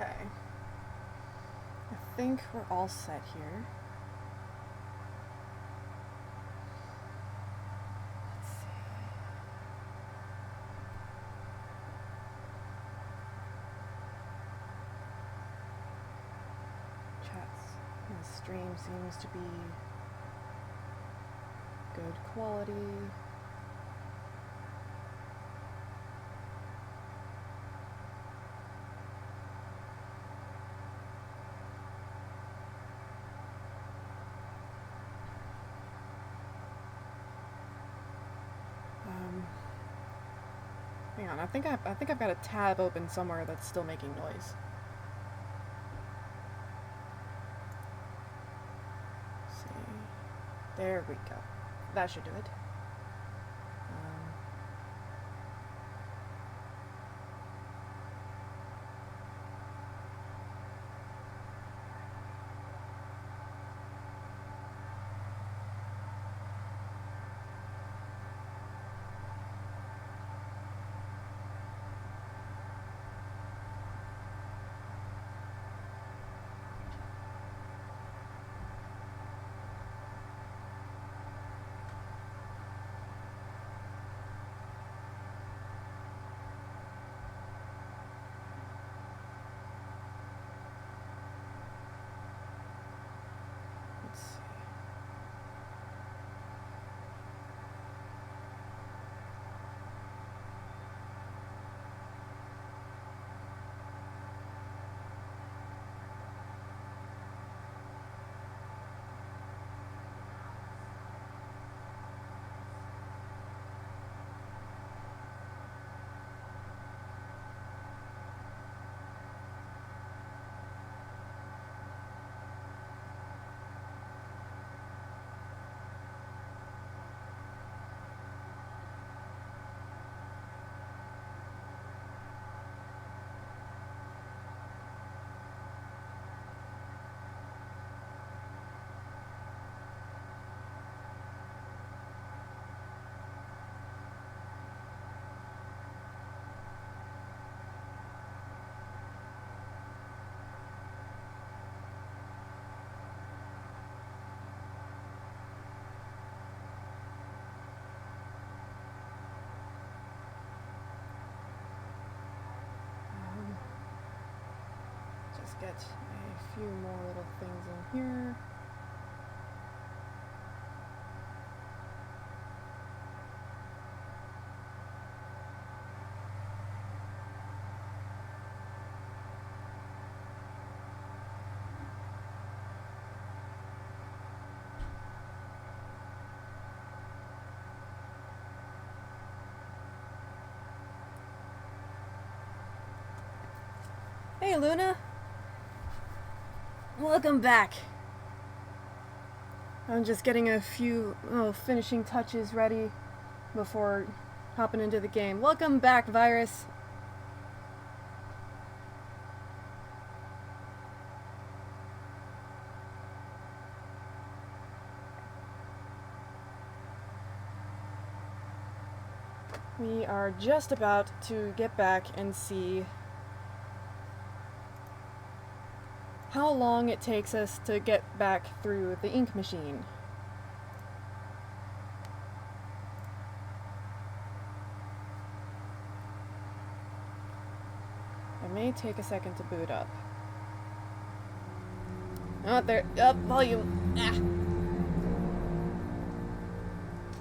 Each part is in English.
Okay. I think we're all set here. Let's see. Chats. The stream seems to be good quality. Hang on, I think I've got a tab open somewhere that's still making noise. Let's see. There we go. That should do it. Let's see. Just get a few more little things in here. Hey, Luna. Welcome back. I'm just getting a few finishing touches ready before hopping into the game. Welcome back, Virus. We are just about to get back and see how long it takes us to get back through the ink machine. It may take a second to boot up. Oh, there. Up, volume.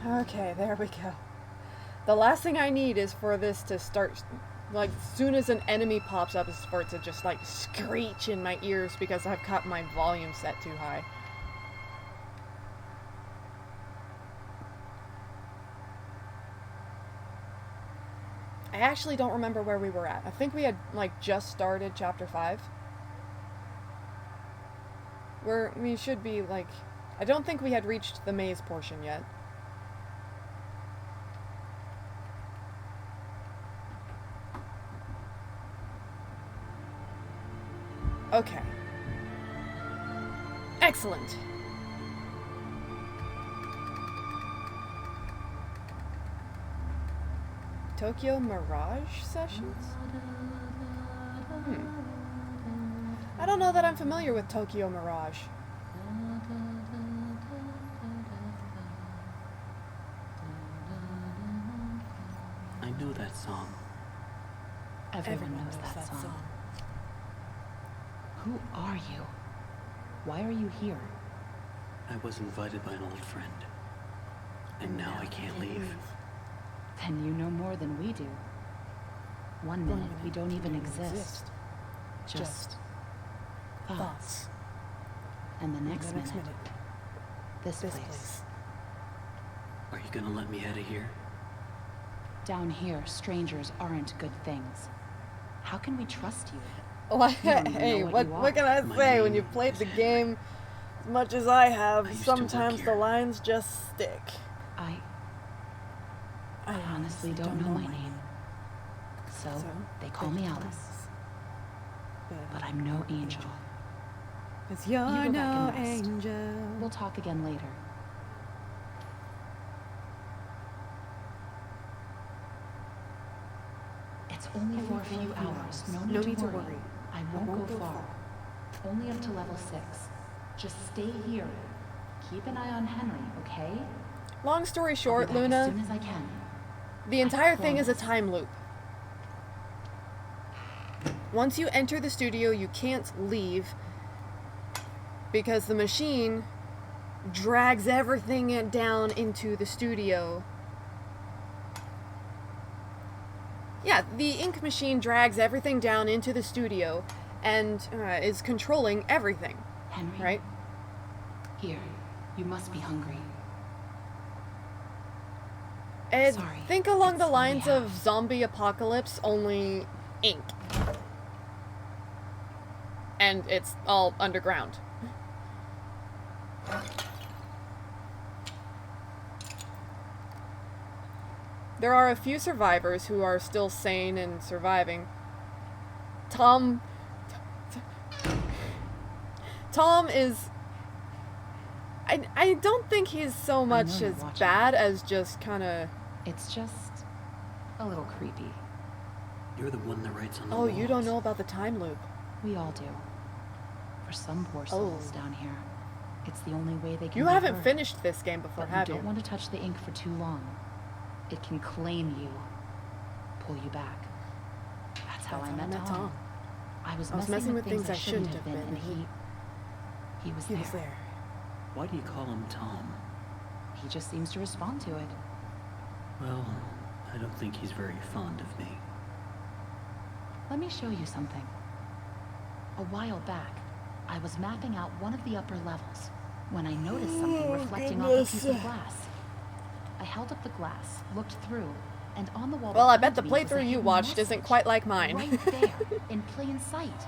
Ah. Okay, there we go. The last thing I need is for this to start, like, as soon as an enemy pops up, is for it to just, like, screech in my ears because I've got my volume set too high. I actually don't remember where we were at. I think we had, like, just started Chapter 5. Where we should be, like... I don't think we had reached the maze portion yet. Okay. Excellent. Tokyo Mirage sessions? I don't know that I'm familiar with Tokyo Mirage. I know that song. Everyone knows that song. Who are you? Why are you here? I was invited by an old friend. And now I can't leave. Then you know more than we do. One minute we don't even exist. Just thoughts. And the next minute, this place. Are you gonna let me out of here? Down here, strangers aren't good things. How can we trust you? Well, You don't even hey, know what you what can I My say? name When you've played the is game as much as I have, I used to work sometimes the here. lines just stick. I honestly don't know my name. So, they call me Alice. But I'm no angel. 'Cause you're You go back no and rest. angel. We'll talk again later. It's only for a few hours. No need to worry. I won't go far. Only up to level 6. Just stay here. Keep an eye on Henry, okay? Long story I'll be short, back Luna, as soon as I can. the entire thing is a promise. time loop. Once you enter the studio, you can't leave because the machine drags everything down into the studio. Yeah, the ink machine drags everything down into the studio and is controlling everything, Henry, right? here. You must be hungry. And Sorry, think along it's the all we lines of have. zombie apocalypse, only ink. And it's all underground. There are a few survivors who are still sane and surviving. Tom is... I don't think he's so much you're as watching. bad as just kind of... It's just a little creepy. You're the one that writes on the Oh, walls. you don't know about the time loop. We all do. For some poor souls down here, it's the only way they can You be haven't heard. finished this game before, But have you you? don't want to touch the ink for too long. It can claim you, pull you back. That's how I met Tom. I was messing with things I shouldn't have been, and he was there. Why do you call him Tom? He just seems to respond to it. Well, I don't think he's very fond of me. Let me show you something. A while back, I was mapping out one of the upper levels when I noticed something reflecting off a piece of glass. I held up the glass, looked through, and on the wall Well, I bet the behind me was a playthrough you hidden watched isn't message quite like mine. right there, in plain sight.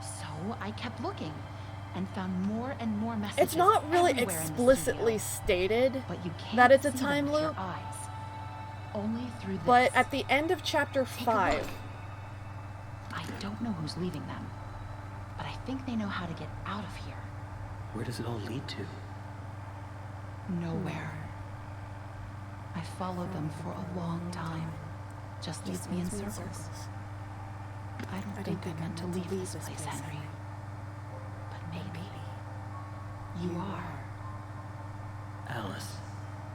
So I kept looking and found more and more messages. It's not really everywhere in the explicitly studio. stated But you can't that it's a see them time with your loop, eyes. Only through this. but at the end of chapter Take a 5, look. I don't know who's leaving them, but I think they know how to get out of here. Where does it all lead to? Nowhere. I followed them for a long time. Just leads me in circles. I don't think I meant to leave this place, Henry. But maybe you are. Alice,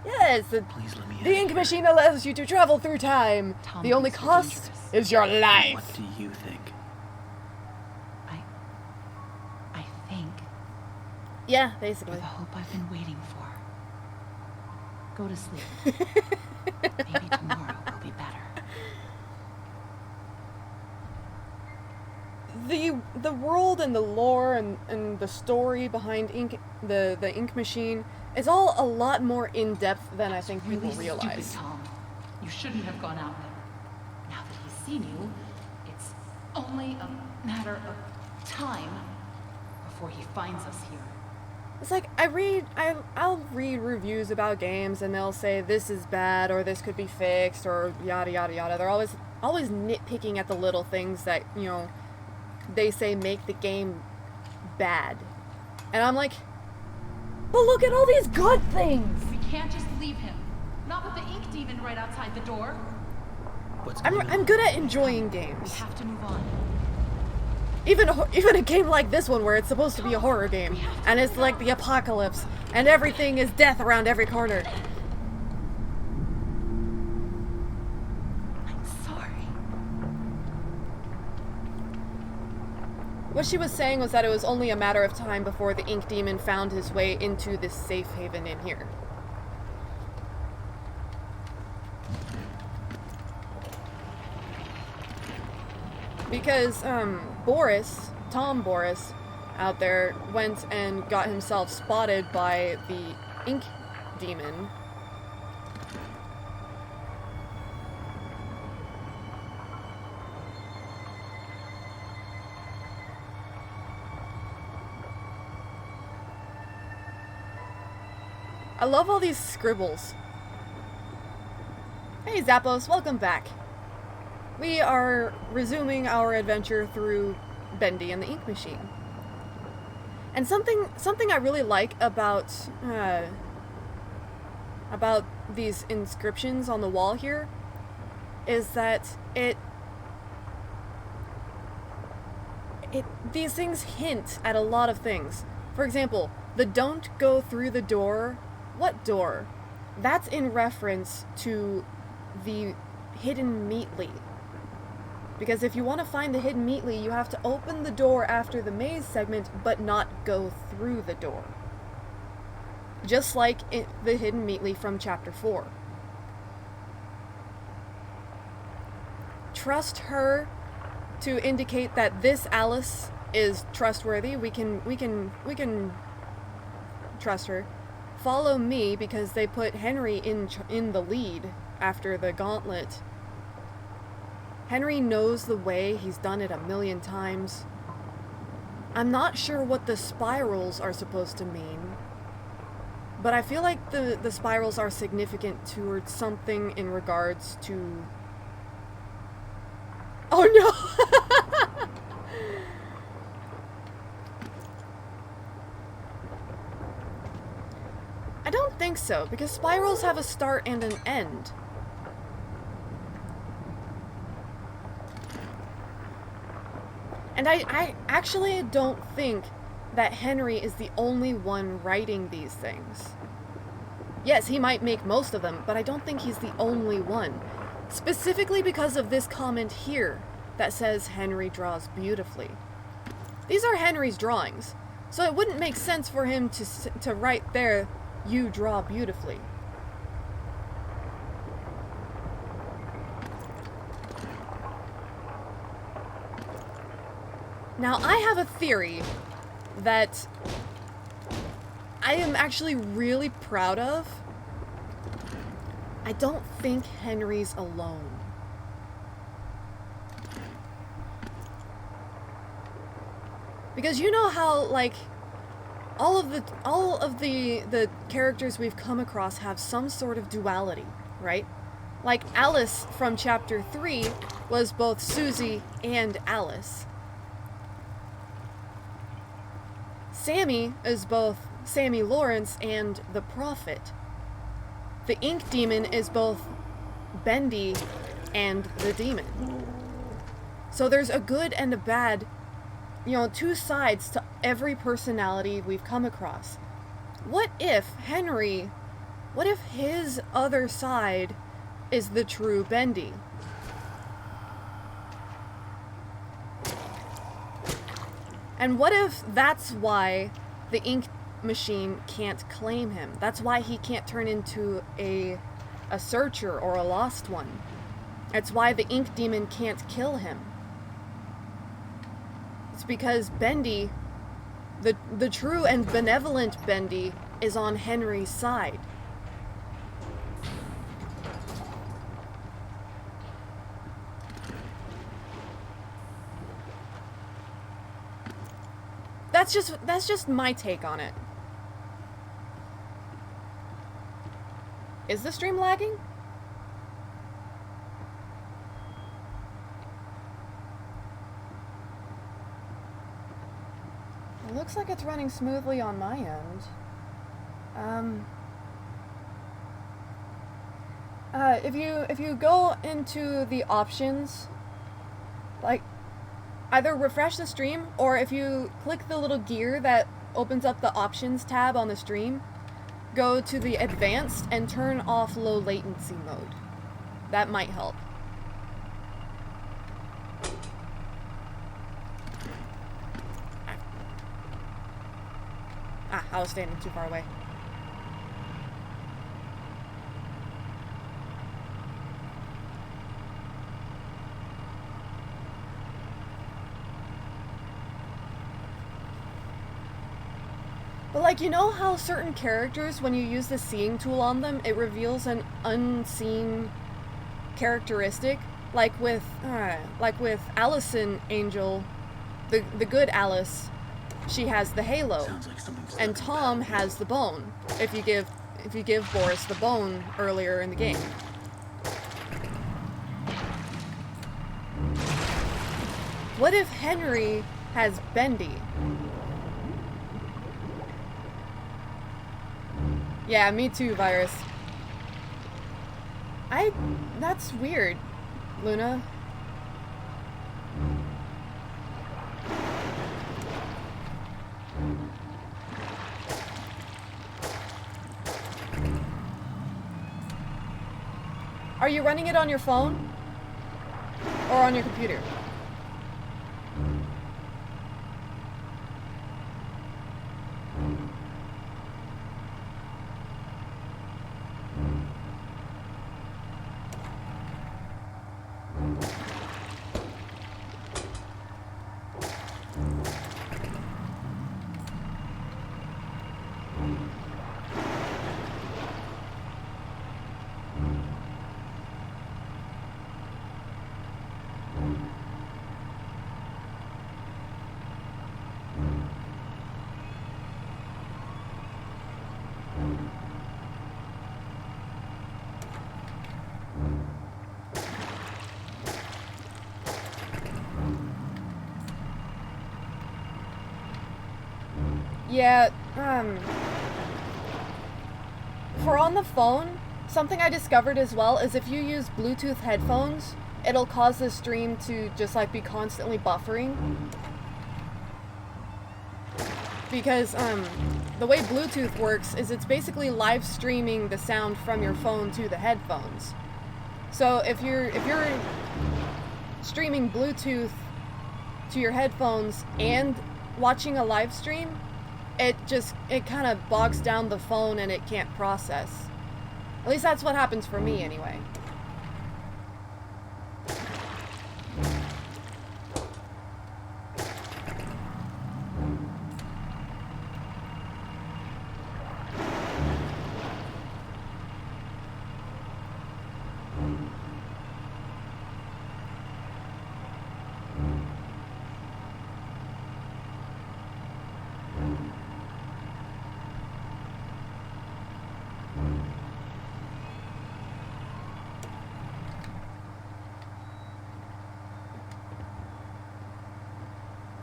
Yes, please let me out the of ink here. machine allows you to travel through time. Tom The only thinks you're cost dangerous. is your What life. do you think? I think Yeah, you're basically. the hope I've been waiting for. Go to sleep. Maybe tomorrow will be better. The world and the lore and the story behind the ink machine is all a lot more in depth than I think people Really realize. stupid, Tom. You shouldn't have gone out there. Now that he's seen you, it's only a matter of time before he finds us here. It's like I'll read reviews about games and they'll say this is bad or this could be fixed or yada yada yada. They're always nitpicking at the little things that, you know, they say make the game bad. And I'm like, but look at all these good things. We can't just leave him. Not with the ink demon right outside the door. What's going on? I'm good at enjoying We games. have to move on. even a game like this one where it's supposed to be a horror game, and it's like the apocalypse, and everything is death around every corner. I'm sorry. What she was saying was that it was only a matter of time before the ink demon found his way into this safe haven in here. Because, Tom Boris, out there, went and got himself spotted by the ink demon. I love all these scribbles. Hey Zappos, welcome back. We are resuming our adventure through Bendy and the Ink Machine. And something I really like about these inscriptions on the wall here is that these things hint at a lot of things. For example, the "don't go through the door." What door? That's in reference to the hidden Meatly. Because if you want to find the hidden Meatly, you have to open the door after the maze segment, but not go through the door. Just like the hidden Meatly from Chapter 4. Trust her to indicate that this Alice is trustworthy. We can trust her. Follow me because they put Henry in the lead after the gauntlet. Henry knows the way, he's done it 1,000,000 times. I'm not sure what the spirals are supposed to mean, but I feel like the spirals are significant towards something in regards to... Oh no! I don't think so, because spirals have a start and an end. And I actually don't think that Henry is the only one writing these things. Yes, he might make most of them, but I don't think he's the only one. Specifically because of this comment here that says Henry draws beautifully. These are Henry's drawings, so it wouldn't make sense for him to write there, "You draw beautifully." Now, I have a theory that I am actually really proud of. I don't think Henry's alone. Because you know how, like, all of the characters we've come across have some sort of duality, right? Like Alice from Chapter 3 was both Susie and Alice. Sammy is both Sammy Lawrence and the Prophet. The Ink Demon is both Bendy and the Demon. So there's a good and a bad, you know, two sides to every personality we've come across. What if his other side is the true Bendy? And what if that's why the Ink Machine can't claim him? That's why he can't turn into a searcher or a lost one. It's why the Ink Demon can't kill him. It's because Bendy, the true and benevolent Bendy, is on Henry's side. That's just my take on it. Is the stream lagging? It looks like it's running smoothly on my end. If you go into the options, like, either refresh the stream, or if you click the little gear that opens up the options tab on the stream, go to the advanced and turn off low latency mode. That might help. Ah, I was standing too far away. But like, you know how certain characters, when you use the seeing tool on them, it reveals an unseen characteristic? Like with Allison Angel, the good Alice, she has the halo. Sounds like something's And Tom has the bone. If you give Boris the bone earlier in the game. What if Henry has Bendy? Yeah, me too, Virus. That's weird, Luna. Are you running it on your phone? Or on your computer? Yeah, for on the phone, something I discovered as well is if you use Bluetooth headphones, it'll cause the stream to just like be constantly buffering. Because the way Bluetooth works is it's basically live streaming the sound from your phone to the headphones. So if you're streaming Bluetooth to your headphones and watching a live stream, it kind of bogs down the phone and it can't process. At least that's what happens for me anyway.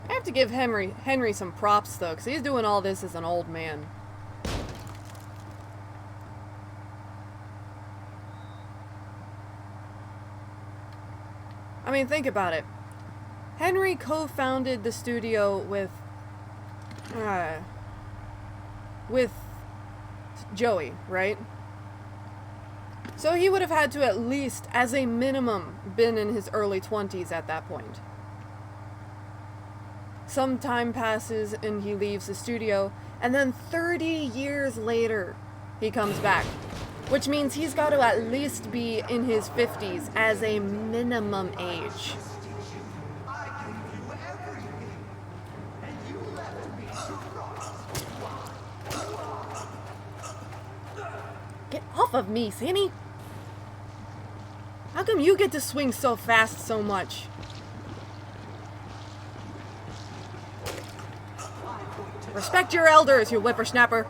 I have to give Henry some props though, because he's doing all this as an old man. I mean, think about it. Henry co-founded the studio with Joey, right? So he would have had to at least, as a minimum, been in his early 20s at that point. Some time passes and he leaves the studio, and then 30 years later, he comes back. Which means he's got to at least be in his 50s as a minimum age. Get off of me, Sammy! How come you get to swing so fast so much? Respect your elders, you whippersnapper!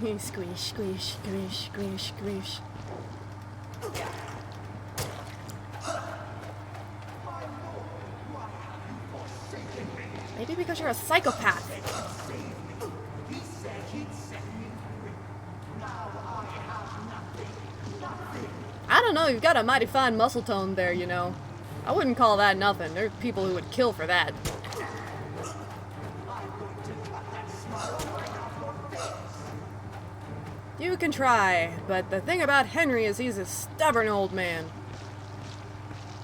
Squish, squish, squish, squish, squish. Maybe because you're a psychopath. I don't know, you've got a mighty fine muscle tone there, you know. I wouldn't call that nothing. There's people who would kill for that. You can try, but the thing about Henry is he's a stubborn old man.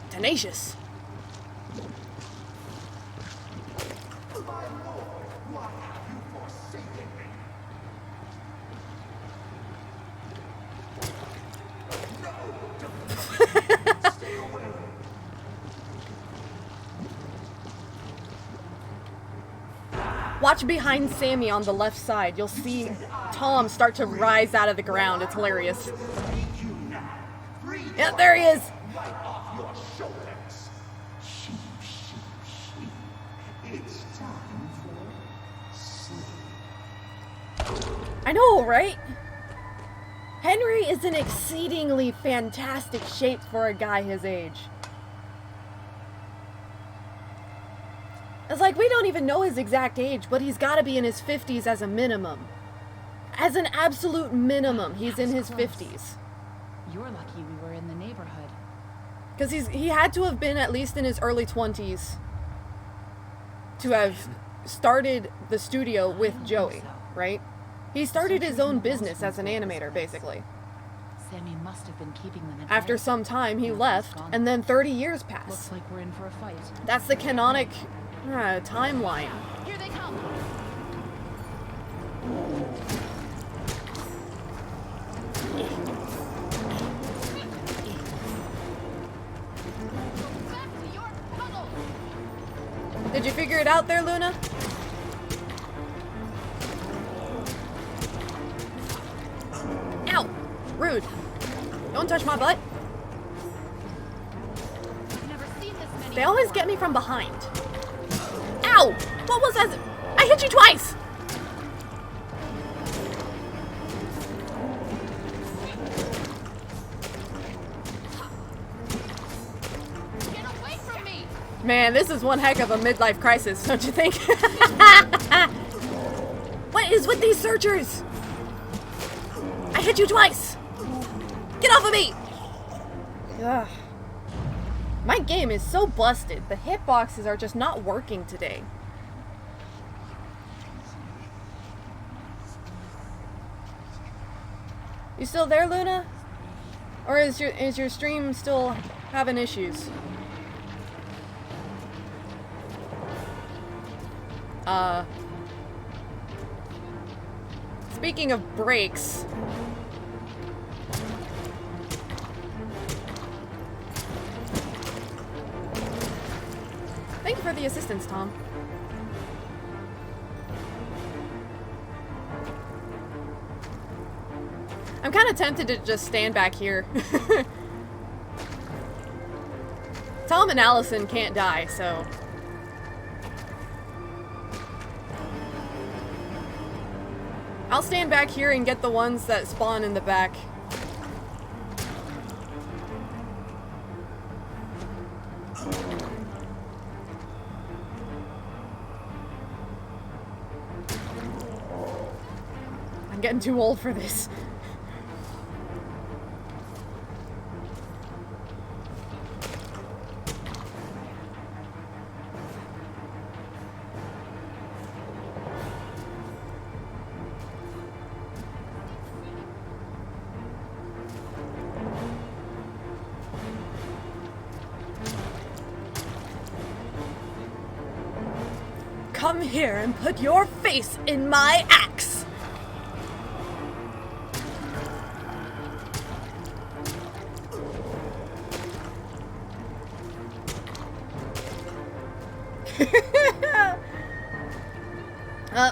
Tenacious. Watch behind Sammy on the left side. You'll see Tom start to rise out of the ground. It's hilarious. Yeah, there he is. I know, right? Henry is in exceedingly fantastic shape for a guy his age. It's like, we don't even know his exact age, but he's got to be in his 50s as a minimum. As an absolute minimum, he's in his 50s. You're lucky we were in the neighborhood. Because he had to have been at least in his early 20s to have started the studio with Joey, right? He started his own business as an animator, basically. Sammy must have been keeping them at After bay. some time, he left, and then 30 years passed. Looks like we're in for a fight. That's the canonic timeline. Here they come. Back to your puzzle. Did you figure it out there, Luna? Ow! Rude. Don't touch my butt. I've never seen this many They always before. get me from behind. Ow! What was that? I hit you twice! Get away from me! Man, this is one heck of a midlife crisis, don't you think? What is with these searchers? I hit you twice! Get off of me! Ugh. My game is so busted. The hitboxes are just not working today. You still there, Luna? Or is your stream still having issues? Speaking of breaks. Thank you for the assistance, Tom. I'm kind of tempted to just stand back here. Tom and Allison can't die, so... I'll stand back here and get the ones that spawn in the back. I'm getting too old for this. Come here and put your face in my axe!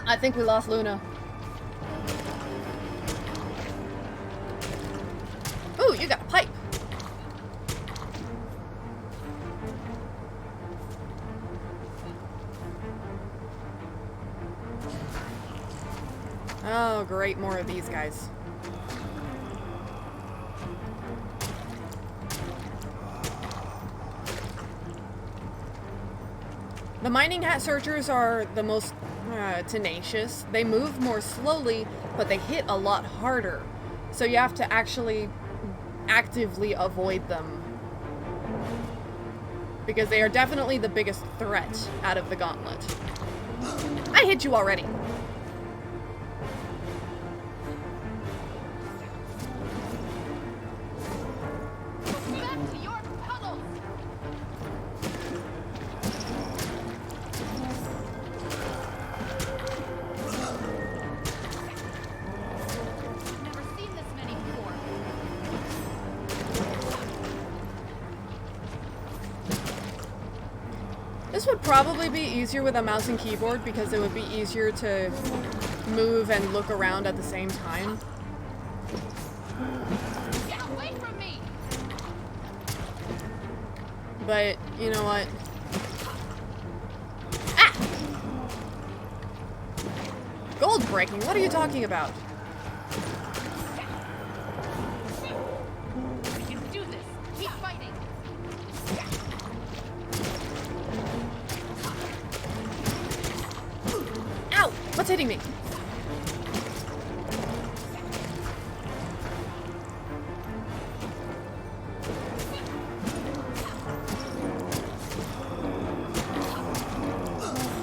I think we lost Luna. Ooh, you got a pipe. Oh, great, more of these guys. The mining hat searchers are the most tenacious. They move more slowly, but they hit a lot harder. So you have to actually actively avoid them. Because they are definitely the biggest threat out of the gauntlet. I hit you already. Back to your puddles! Never seen this many before. This would probably be easier with a mouse and keyboard because it would be easier to move and look around at the same time. Get away from me! But, you know what? Ah! Gold breaking, what are you talking about? We can do this! Keep fighting! Ow! What's hitting me?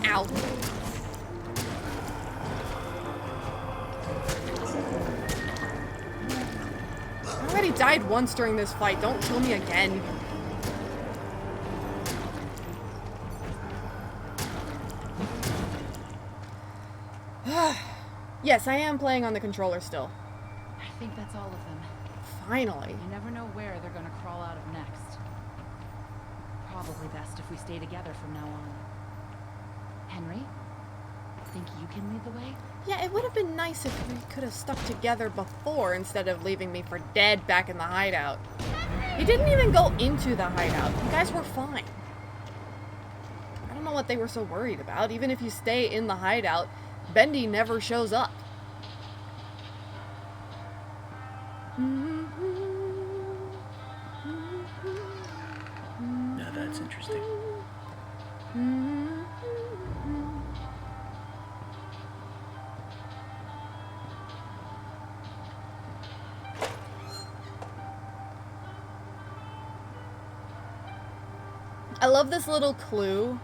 Ow. I already died once during this fight. Don't kill me again. Yes, I am playing on the controller still. I think that's all of them. Finally. You never know where they're gonna crawl out of next. Probably best if we stay together from now on. Henry, think you can lead the way? Yeah, it would have been nice if we could have stuck together before instead of leaving me for dead back in the hideout. He didn't even go into the hideout. You guys were fine. I don't know what they were so worried about. Even if you stay in the hideout, Bendy never shows up. Now that's interesting. I love this little clue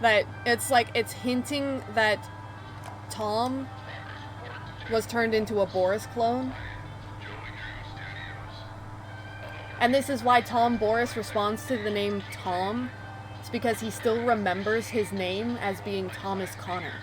that it's like it's hinting that Tom was turned into a Boris clone. And this is why Tom Boris responds to the name Tom. It's because he still remembers his name as being Thomas Connor.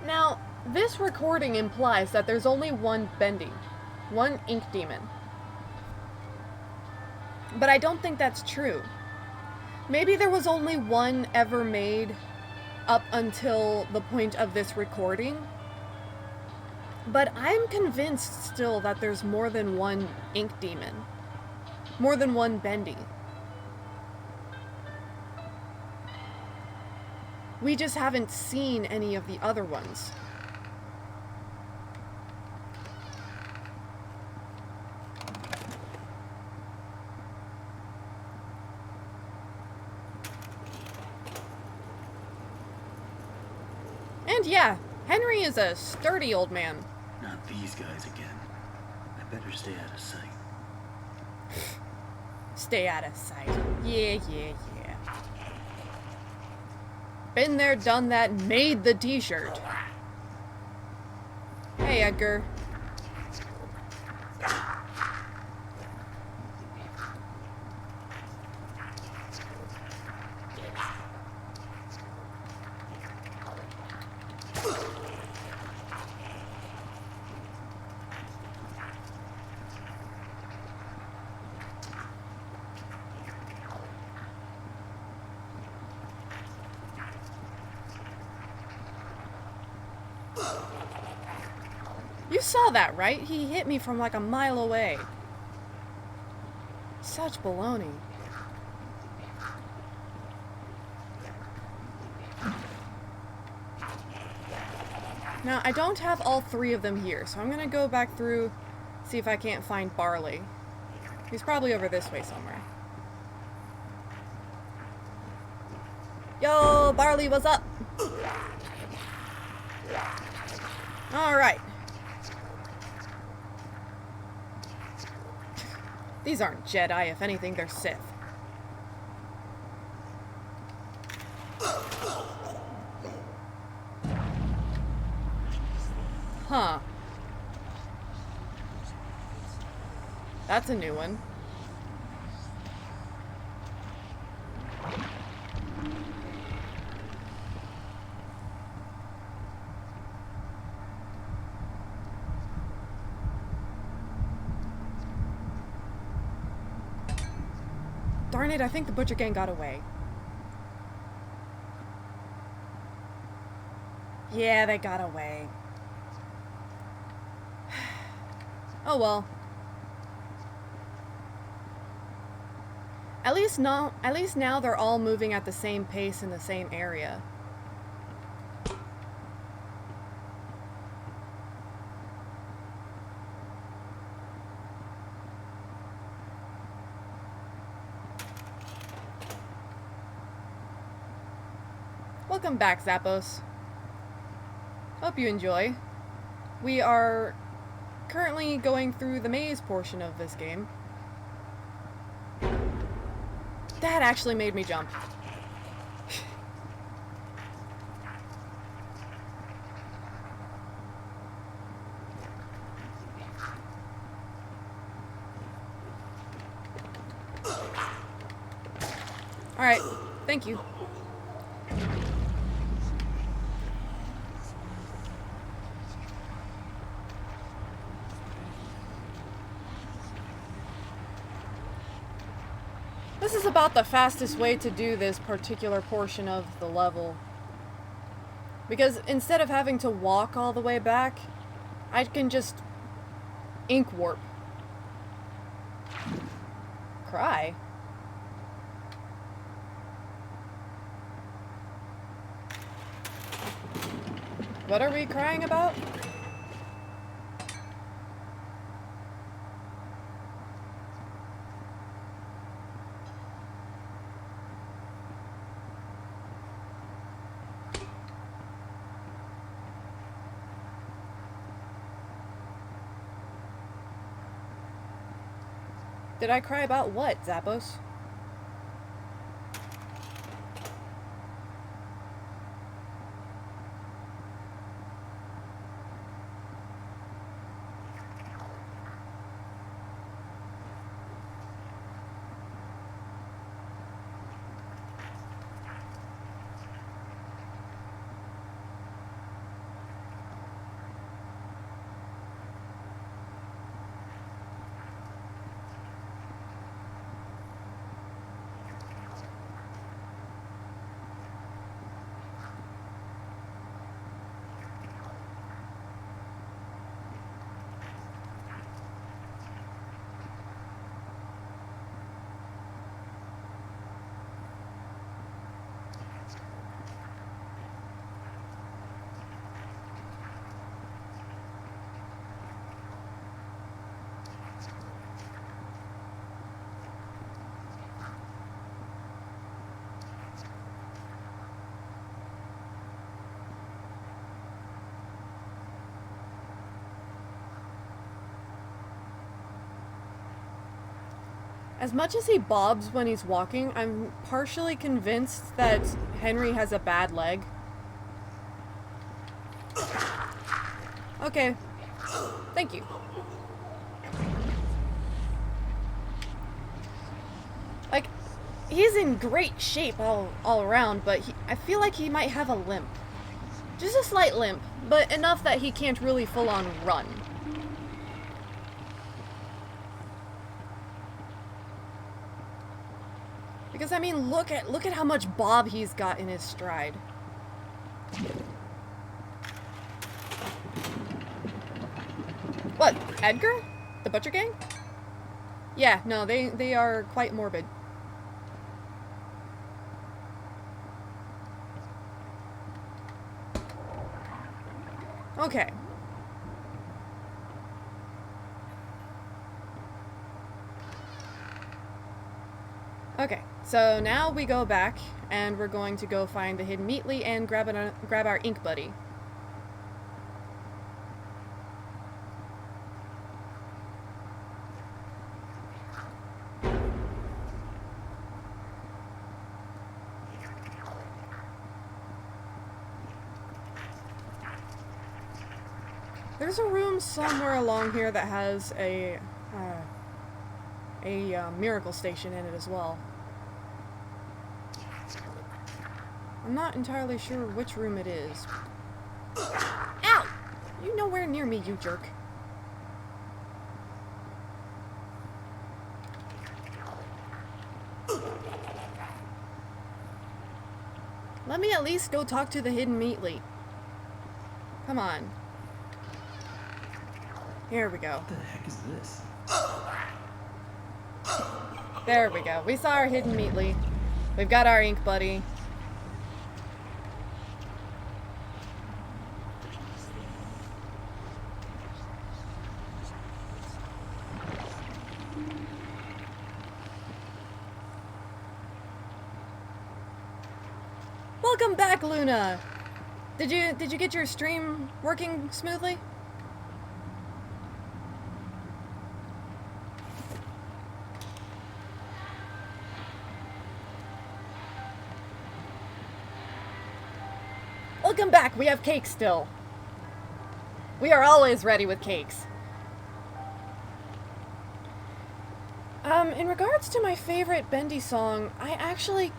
Now, this recording implies that there's only one Bendy, one ink demon. But I don't think that's true. Maybe there was only one ever made up until the point of this recording. But I'm convinced still that there's more than one ink demon. More than one Bendy. We just haven't seen any of the other ones. And yeah, Henry is a sturdy old man. Not these guys again. I better stay out of sight. Stay out of sight. Yeah. Been there, done that, made the t-shirt. Hey, Edgar. You saw that, right? He hit me from like a mile away. Such baloney. Now, I don't have all three of them here, so I'm gonna go back through, see if I can't find Barley. He's probably over this way somewhere. Yo, Barley, what's up? Alright. These aren't Jedi, if anything, they're Sith. Huh. That's a new one. Darn it, I think the Butcher Gang got away. Yeah, they got away. Oh well. At least now they're all moving at the same pace in the same area. Welcome back, Zappos. Hope you enjoy. We are currently going through the maze portion of this game. That actually made me jump. Alright, thank you. This is about the fastest way to do this particular portion of the level. Because instead of having to walk all the way back, I can just ink warp. Cry? What are we crying about? Did I cry about what, Zappos? As much as he bobs when he's walking, I'm partially convinced that Henry has a bad leg. Okay. Thank you. Like, he's in great shape all around, but I feel like he might have a limp. Just a slight limp, but enough that he can't really full-on run. Because, I mean, look at how much bob he's got in his stride. Edgar? The Butcher Gang? Yeah, no, they are quite morbid. Okay. Okay, so now we go back, and we're going to go find the hidden Meatly and grab our ink buddy. There's a room somewhere along here that has a miracle station in it as well. I'm not entirely sure which room it is. Ow! You nowhere near me, you jerk. Let me at least go talk to the hidden Meatly. Come on. Here we go. What the heck is this? There we go. We saw our hidden Meatly. We've got our ink buddy. Welcome back, Luna. Did you get your stream working smoothly? Welcome back. We have cake still. We are always ready with cakes. In regards to my favorite Bendy song, I actually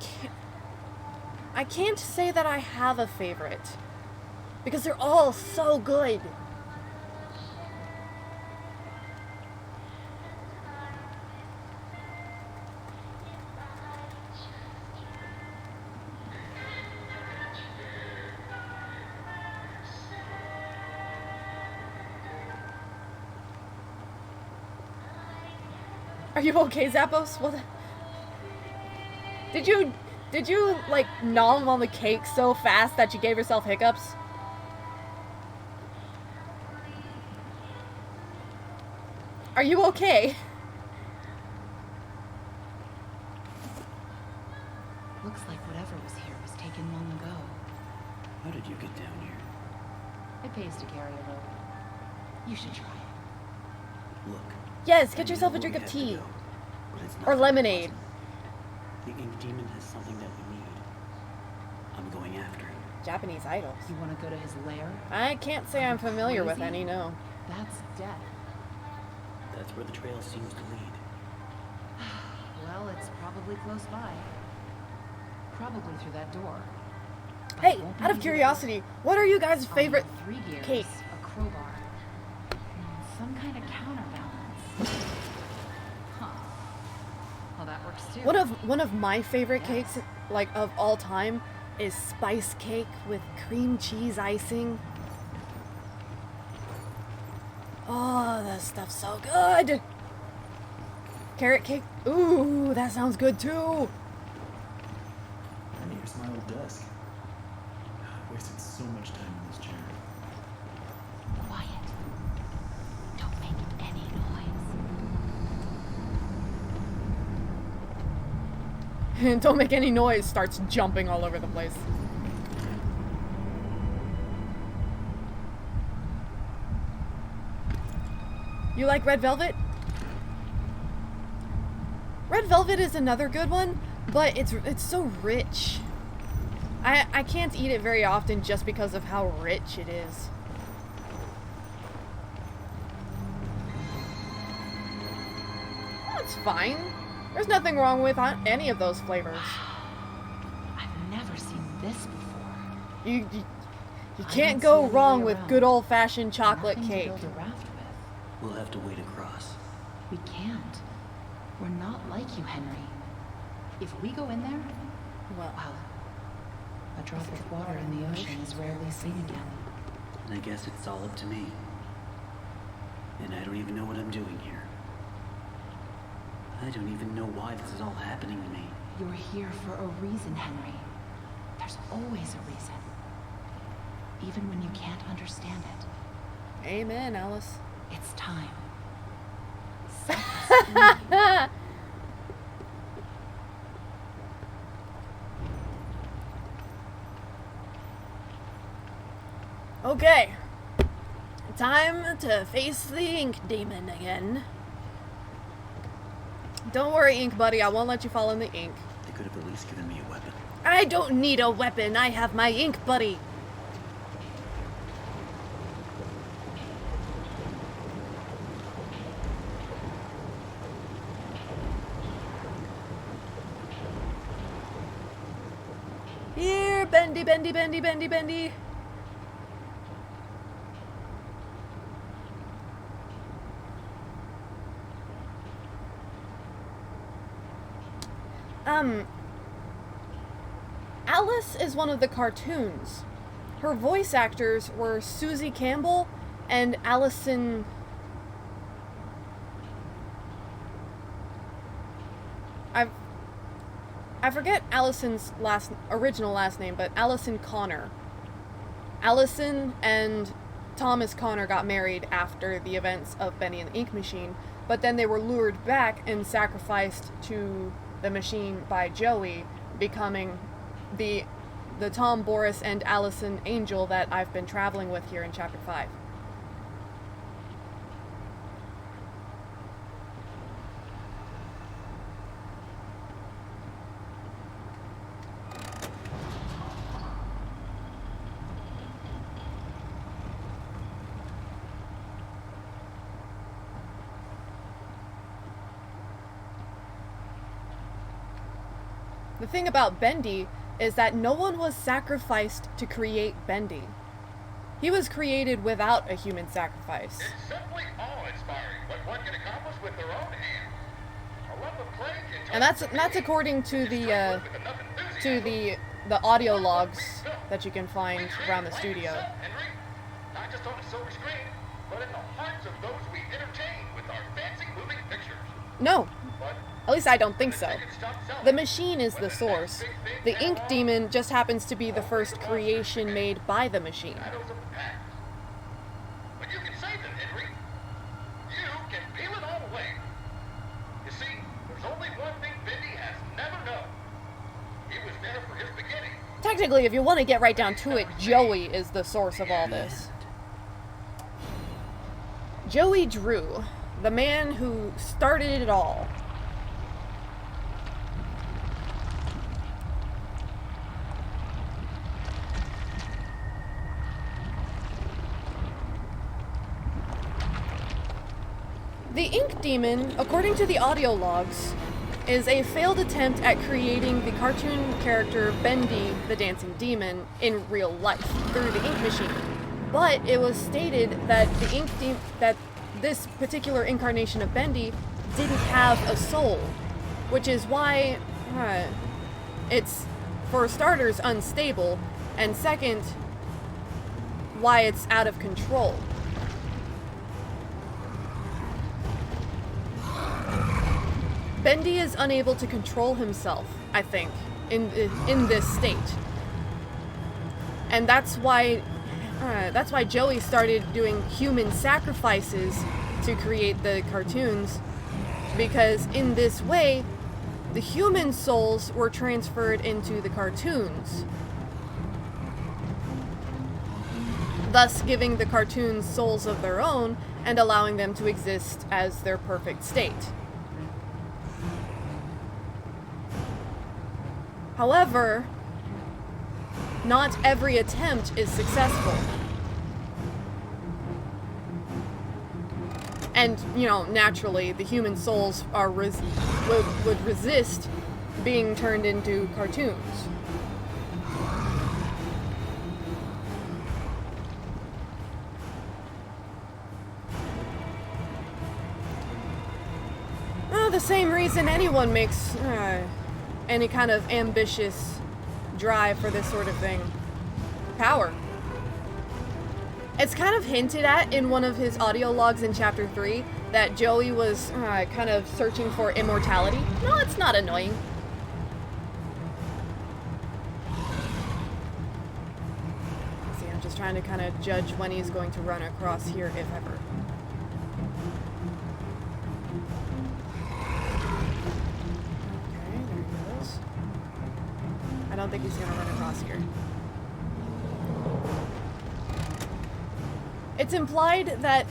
can't say that I have a favorite. Because they're all so good. Are you okay, Zappos? What? Did you like nom on the cake so fast that you gave yourself hiccups? Are you okay? Looks like whatever was here was taken long ago. How did you get down here? It pays to carry a rope. You should try it. Look. Yes, get I yourself know a drink where of we have tea. to go, but it's Or nothing lemonade. pleasant. The ink demon has something that we need. I'm going after him. Japanese idols. You want to go to his lair? I can't say I'm familiar with Crazy? any, no. That's death. That's where the trail seems to lead. Well, it's probably close by. Probably through that door. But Hey, it won't be out of easy to curiosity, what are you guys' get. favorite I'll need 3 gears, cake? a crowbar, and some kind of counterbalance. Huh. Well, that works too. One of my favorite Yes. cakes, like of all time, is spice cake with cream cheese icing. Oh, that stuff's so good. Carrot cake. Ooh, that sounds good too. I'm here's my old desk. I wasted so much time in this chair. Quiet. Don't make any noise. And don't make any noise, starts jumping all over the place. You like red velvet? Red velvet is another good one, but it's so rich. I can't eat it very often just because of how rich it is. That's fine. There's nothing wrong with any of those flavors. I've never seen this before. You I can't don't go see any wrong way with around. good old-fashioned chocolate Nothing cake. to build a raft with. We'll have to wade across. We can't. We're not like you, Henry. If we go in there, Well, well, a drop of water in the ocean is rarely seen again. And I guess it's all up to me. And I don't even know what I'm doing here. I don't even know why this is all happening to me. You're here for a reason, Henry. There's always a reason. Even when you can't understand it. Amen, Alice. It's time. Set us free. Okay. Time to face the ink demon again. Don't worry, ink buddy, I won't let you fall in the ink. They could have at least given me a weapon. I don't need a weapon, I have my ink buddy. Here, Bendy, Bendy, Bendy, Bendy, Bendy. Alice is one of the cartoons. Her voice actors were Susie Campbell and Allison... I forget Allison's original last name, but Allison Connor. Allison and Thomas Connor got married after the events of Bendy and the Ink Machine, but then they were lured back and sacrificed to the machine by Joey, becoming the Tom, Boris, and Allison Angel that I've been traveling with here in Chapter 5. The thing about Bendy is that no one was sacrificed to create Bendy. He was created without a human sacrifice. It's simply awe-inspiring what one can accomplish with their own hands. A lump of clay can And that's according to the audio logs that you can find around the studio. Henry, not just on the silver screen, but in the hearts of those we entertain with our fancy moving pictures. No, But at least I don't think so. they can stop selling. The machine is the source. The ink demon just happens to be the first creation made by the machine. Shadows of the past. But you can save them, Henry. You can peel it all away. You see, there's only one thing Bendy has never known. He was there for his beginning. Technically, if you want to get right down to it, Joey is the source of all this. Joey Drew, the man who started it all. The Ink Demon, according to the audio logs, is a failed attempt at creating the cartoon character Bendy the Dancing Demon in real life through the ink machine. But it was stated that that this particular incarnation of Bendy didn't have a soul, which is why it's, for starters, unstable, and second, why it's out of control. Bendy is unable to control himself, I think, in this state. And that's why Joey started doing human sacrifices to create the cartoons, because in this way, the human souls were transferred into the cartoons, thus giving the cartoons souls of their own and allowing them to exist as their perfect state. However, not every attempt is successful. And, naturally, the human souls are would resist being turned into cartoons. The same reason anyone makes any kind of ambitious drive for this sort of thing. Power. It's kind of hinted at in one of his audio logs in Chapter 3 that Joey was kind of searching for immortality. No, it's not annoying. See, I'm just trying to kind of judge when he's going to run across here, if ever. Okay, there he goes. I don't think he's going to run across here. It's implied that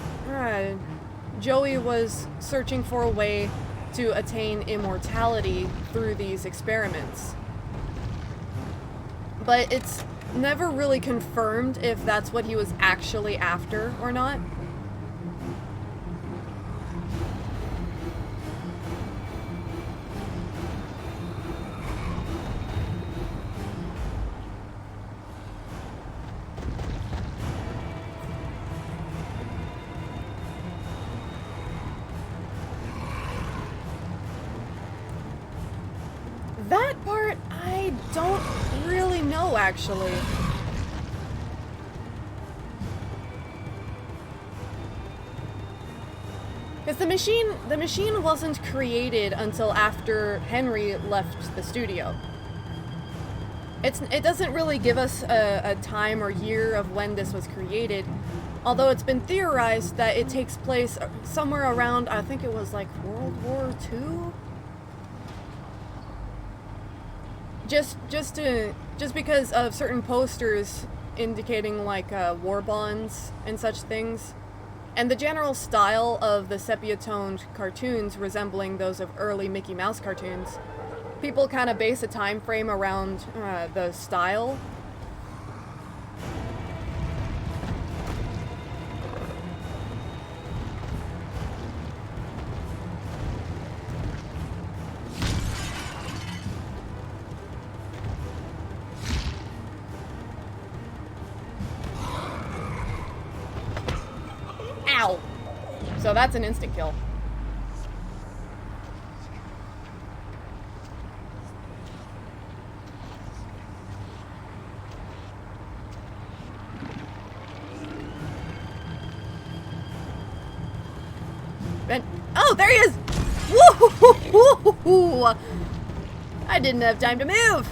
Joey was searching for a way to attain immortality through these experiments. But it's never really confirmed if that's what he was actually after or not. That part, I don't really know, actually. Because the machine wasn't created until after Henry left the studio. It doesn't really give us a time or year of when this was created, although it's been theorized that it takes place somewhere around, I think it was like World War II? Just because of certain posters indicating like war bonds and such things, and the general style of the sepia-toned cartoons resembling those of early Mickey Mouse cartoons, people kind of base a time frame around the style. Ow! So that's an instant kill. Oh, there he is! Woo! I didn't have time to move!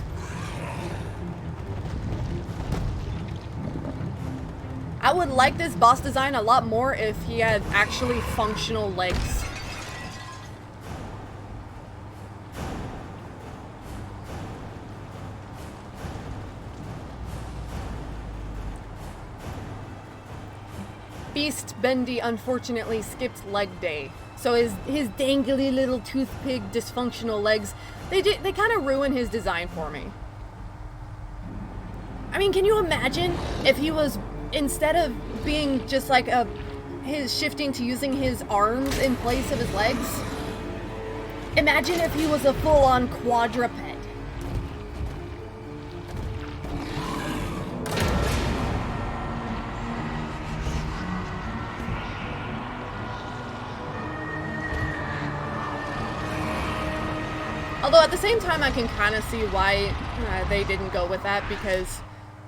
I would like this boss design a lot more if he had actually functional legs. Beast Bendy unfortunately skipped leg day. So his dangly little toothpick dysfunctional legs, they kind of ruin his design for me. I mean, can you imagine if he was, instead of being just like his shifting to using his arms in place of his legs, imagine if he was a full-on quadruped. Although at the same time, I can kind of see why they didn't go with that, because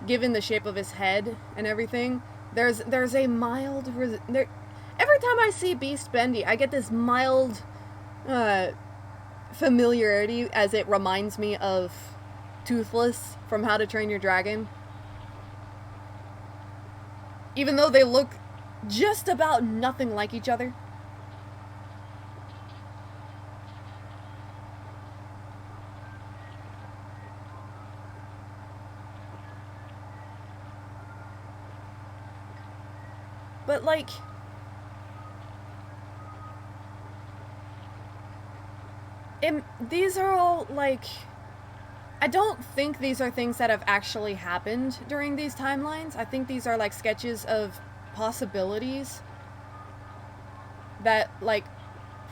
given the shape of his head and everything, there's a mild every time I see Beast Bendy, I get this mild familiarity, as it reminds me of Toothless from How to Train Your Dragon. Even though they look just about nothing like each other. But, like, these are all, like, I don't think these are things that have actually happened during these timelines. I think these are, like, sketches of possibilities that, like,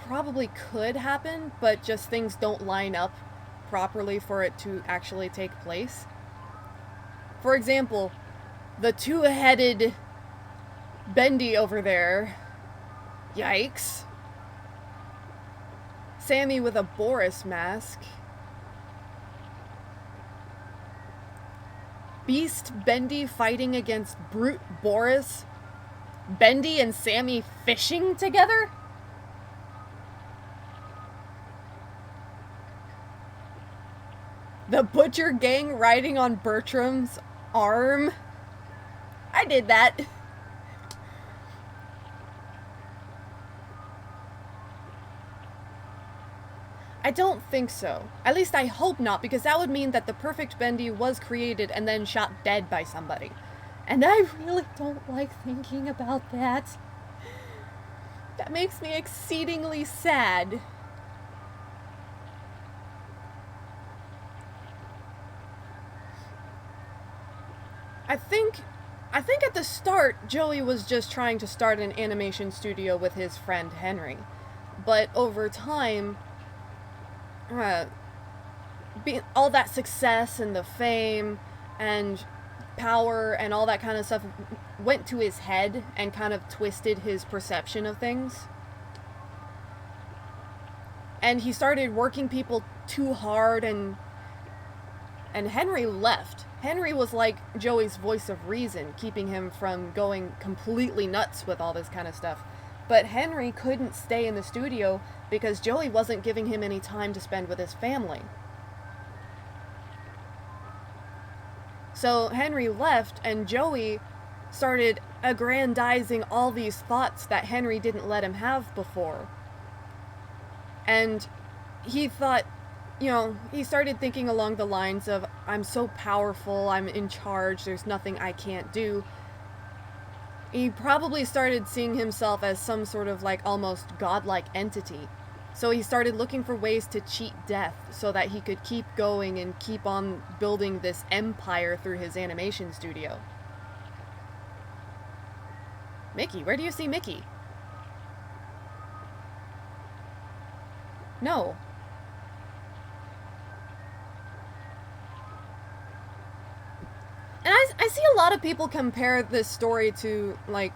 probably could happen, but just things don't line up properly for it to actually take place. For example, the two-headed Bendy over there. Yikes. Sammy with a Boris mask. Beast Bendy fighting against Brute Boris. Bendy and Sammy fishing together? The Butcher Gang riding on Bertram's arm? I did that. I don't think so. At least I hope not, because that would mean that the perfect Bendy was created and then shot dead by somebody. And I really don't like thinking about that. That makes me exceedingly sad. I think at the start, Joey was just trying to start an animation studio with his friend Henry. But over time, all that success and the fame and power and all that kind of stuff went to his head and kind of twisted his perception of things. And he started working people too hard, and Henry left. Henry was like Joey's voice of reason, keeping him from going completely nuts with all this kind of stuff. But Henry couldn't stay in the studio because Joey wasn't giving him any time to spend with his family. So Henry left, and Joey started aggrandizing all these thoughts that Henry didn't let him have before. And he thought, you know, he started thinking along the lines of, I'm so powerful, I'm in charge, there's nothing I can't do. He probably started seeing himself as some sort of like almost godlike entity. So he started looking for ways to cheat death so that he could keep going and keep on building this empire through his animation studio. Mickey, where do you see Mickey? No. And I see a lot of people compare this story to, like,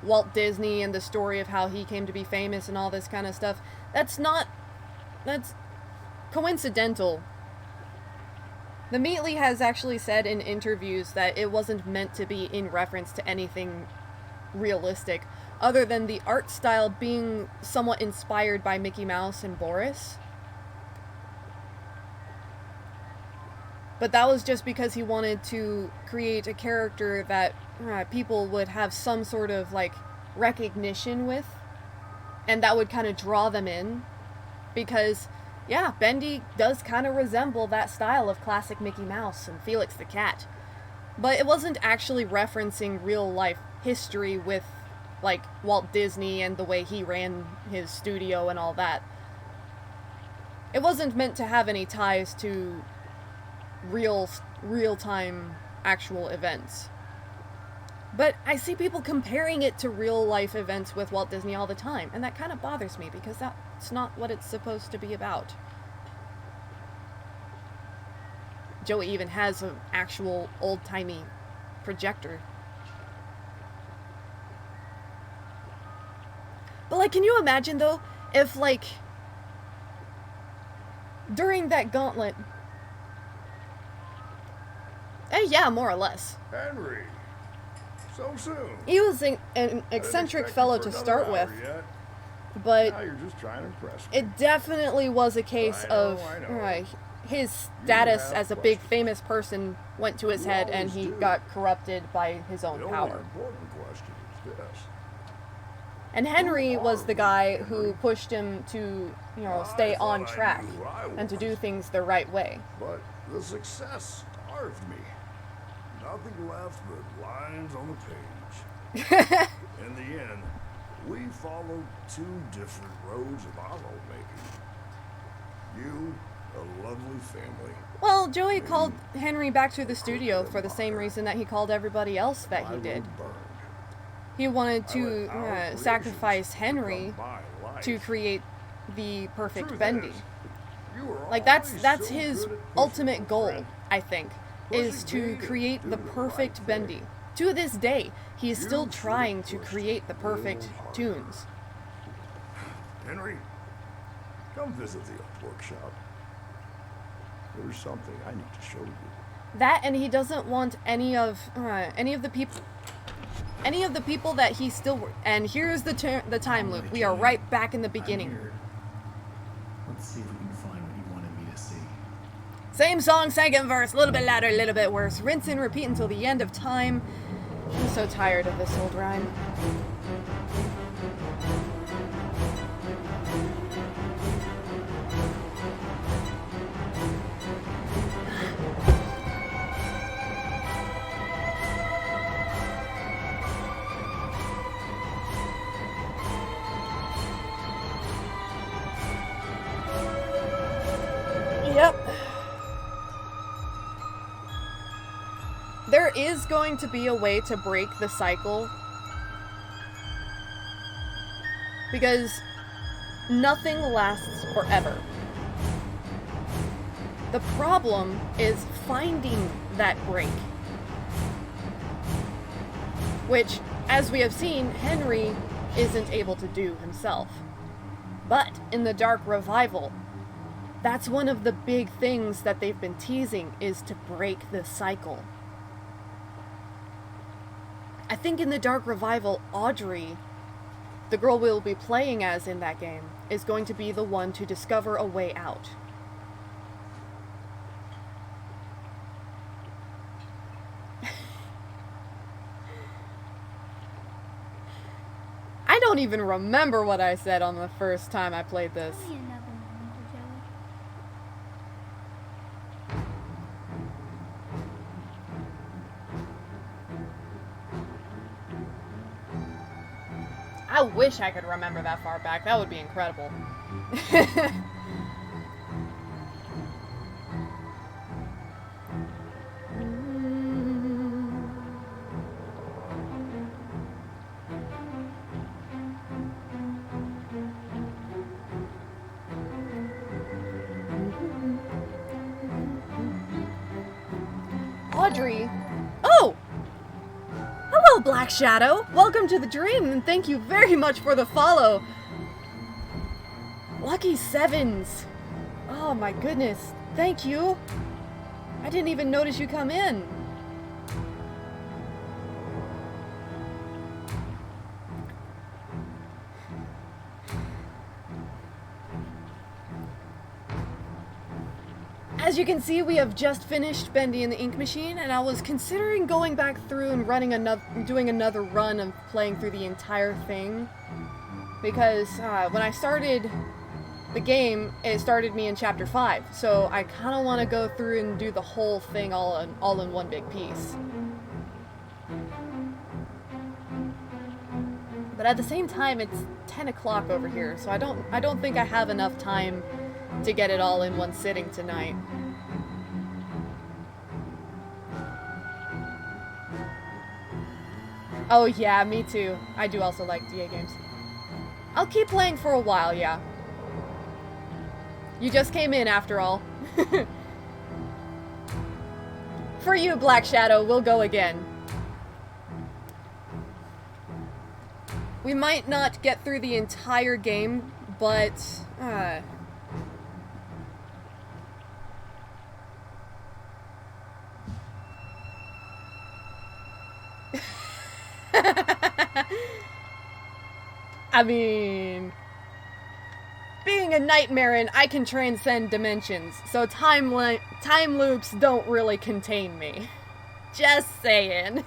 Walt Disney and the story of how he came to be famous and all this kind of stuff. That's coincidental. The Meatly has actually said in interviews that it wasn't meant to be in reference to anything realistic, other than the art style being somewhat inspired by Mickey Mouse and Boris. But that was just because he wanted to create a character that people would have some sort of, like, recognition with. And that would kind of draw them in. Because, yeah, Bendy does kind of resemble that style of classic Mickey Mouse and Felix the Cat. But it wasn't actually referencing real-life history with, like, Walt Disney and the way he ran his studio and all that. It wasn't meant to have any ties to real-time actual events. But I see people comparing it to real-life events with Walt Disney all the time, and that kind of bothers me because that's not what it's supposed to be about. Joey even has an actual old-timey projector. But, like, can you imagine, though, if, like, during that gauntlet... yeah, more or less. Henry, so soon. He was an eccentric fellow to start with, but now you're just trying to impress me. it definitely was a case of his status as a big famous person went to his head and he got corrupted by his own power. Important question is this. And Henry was the guy who pushed him to, you know, stay on track and to do things the right way. But the success starved me. Nothing left but lines on the page. In the end, we followed two different roads of our own making. You, a lovely family. Well, Joey called Henry back to the studio for the same reason that he called everybody else that he did. He wanted to sacrifice Henry to create the perfect Bendy. Like, that's his ultimate goal, I think, is to create the perfect Bendy. To this day, he is still trying to create the perfect tunes. Henry, come visit the workshop. There's something I need to show you. That, and he doesn't want any of the people... any of the people that he still... And here's the time loop. We are right back in the beginning. Let's see if we can find what he wanted me to see. Same song, second verse, a little bit louder, a little bit worse. Rinse and repeat until the end of time. I'm so tired of this old rhyme. Yep. There is going to be a way to break the cycle. Because nothing lasts forever. The problem is finding that break. Which, as we have seen, Henry isn't able to do himself. But in the Dark Revival, that's one of the big things that they've been teasing, is to break the cycle. I think in the Dark Revival, Audrey, the girl we'll be playing as in that game, is going to be the one to discover a way out. I don't even remember what I said on the first time I played this. I wish I could remember that far back. That would be incredible. Audrey? Oh! Hello, Black Shadow! Welcome to the dream, and thank you very much for the follow! Lucky Sevens! Oh my goodness, thank you! I didn't even notice you come in! As you can see, we have just finished Bendy and the Ink Machine, and I was considering going back through and doing another run of playing through the entire thing. Because when I started the game, it started me in Chapter 5, so I kind of want to go through and do the whole thing all in one big piece. But at the same time, it's 10 o'clock over here, so I don't think I have enough time to get it all in one sitting tonight. Oh yeah, me too. I do also like DA games. I'll keep playing for a while, yeah. You just came in after all. For you, Black Shadow, we'll go again. We might not get through the entire game, but... I mean... Being a nightmare, I can transcend dimensions, so time loops don't really contain me. Just saying.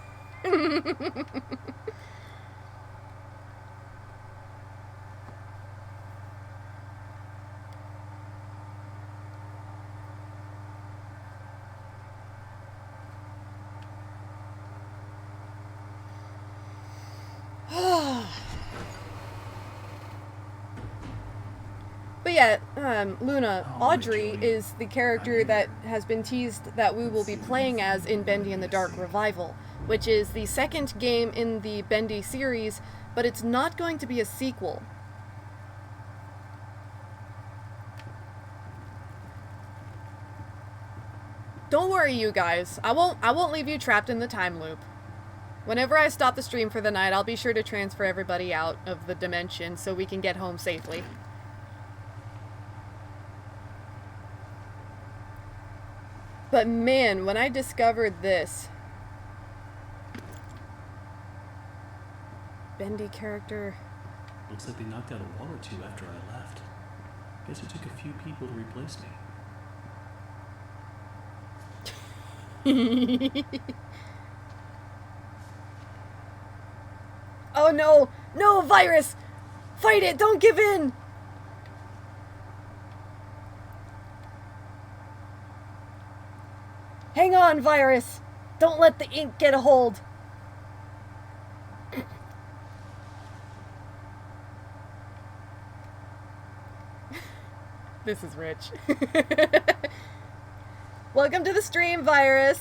But yeah, Luna, Audrey is the character that has been teased that we will be playing as in Bendy and the Dark Revival, which is the second game in the Bendy series, but it's not going to be a sequel. Don't worry, you guys. I won't leave you trapped in the time loop. Whenever I stop the stream for the night, I'll be sure to transfer everybody out of the dimension so we can get home safely. But man, when I discovered this... Bendy character. Looks like they knocked out a wall or two after I left. Guess it took a few people to replace me. Oh no! No, virus! Fight it! Don't give in! Hang on, virus! Don't let the ink get a hold! This is rich. Welcome to the stream, virus!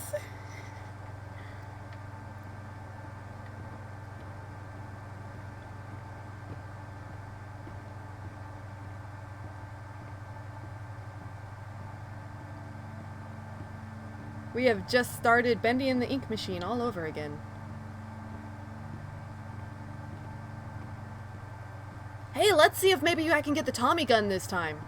We have just started Bendy and the Ink Machine all over again. Hey, let's see if maybe I can get the Tommy gun this time.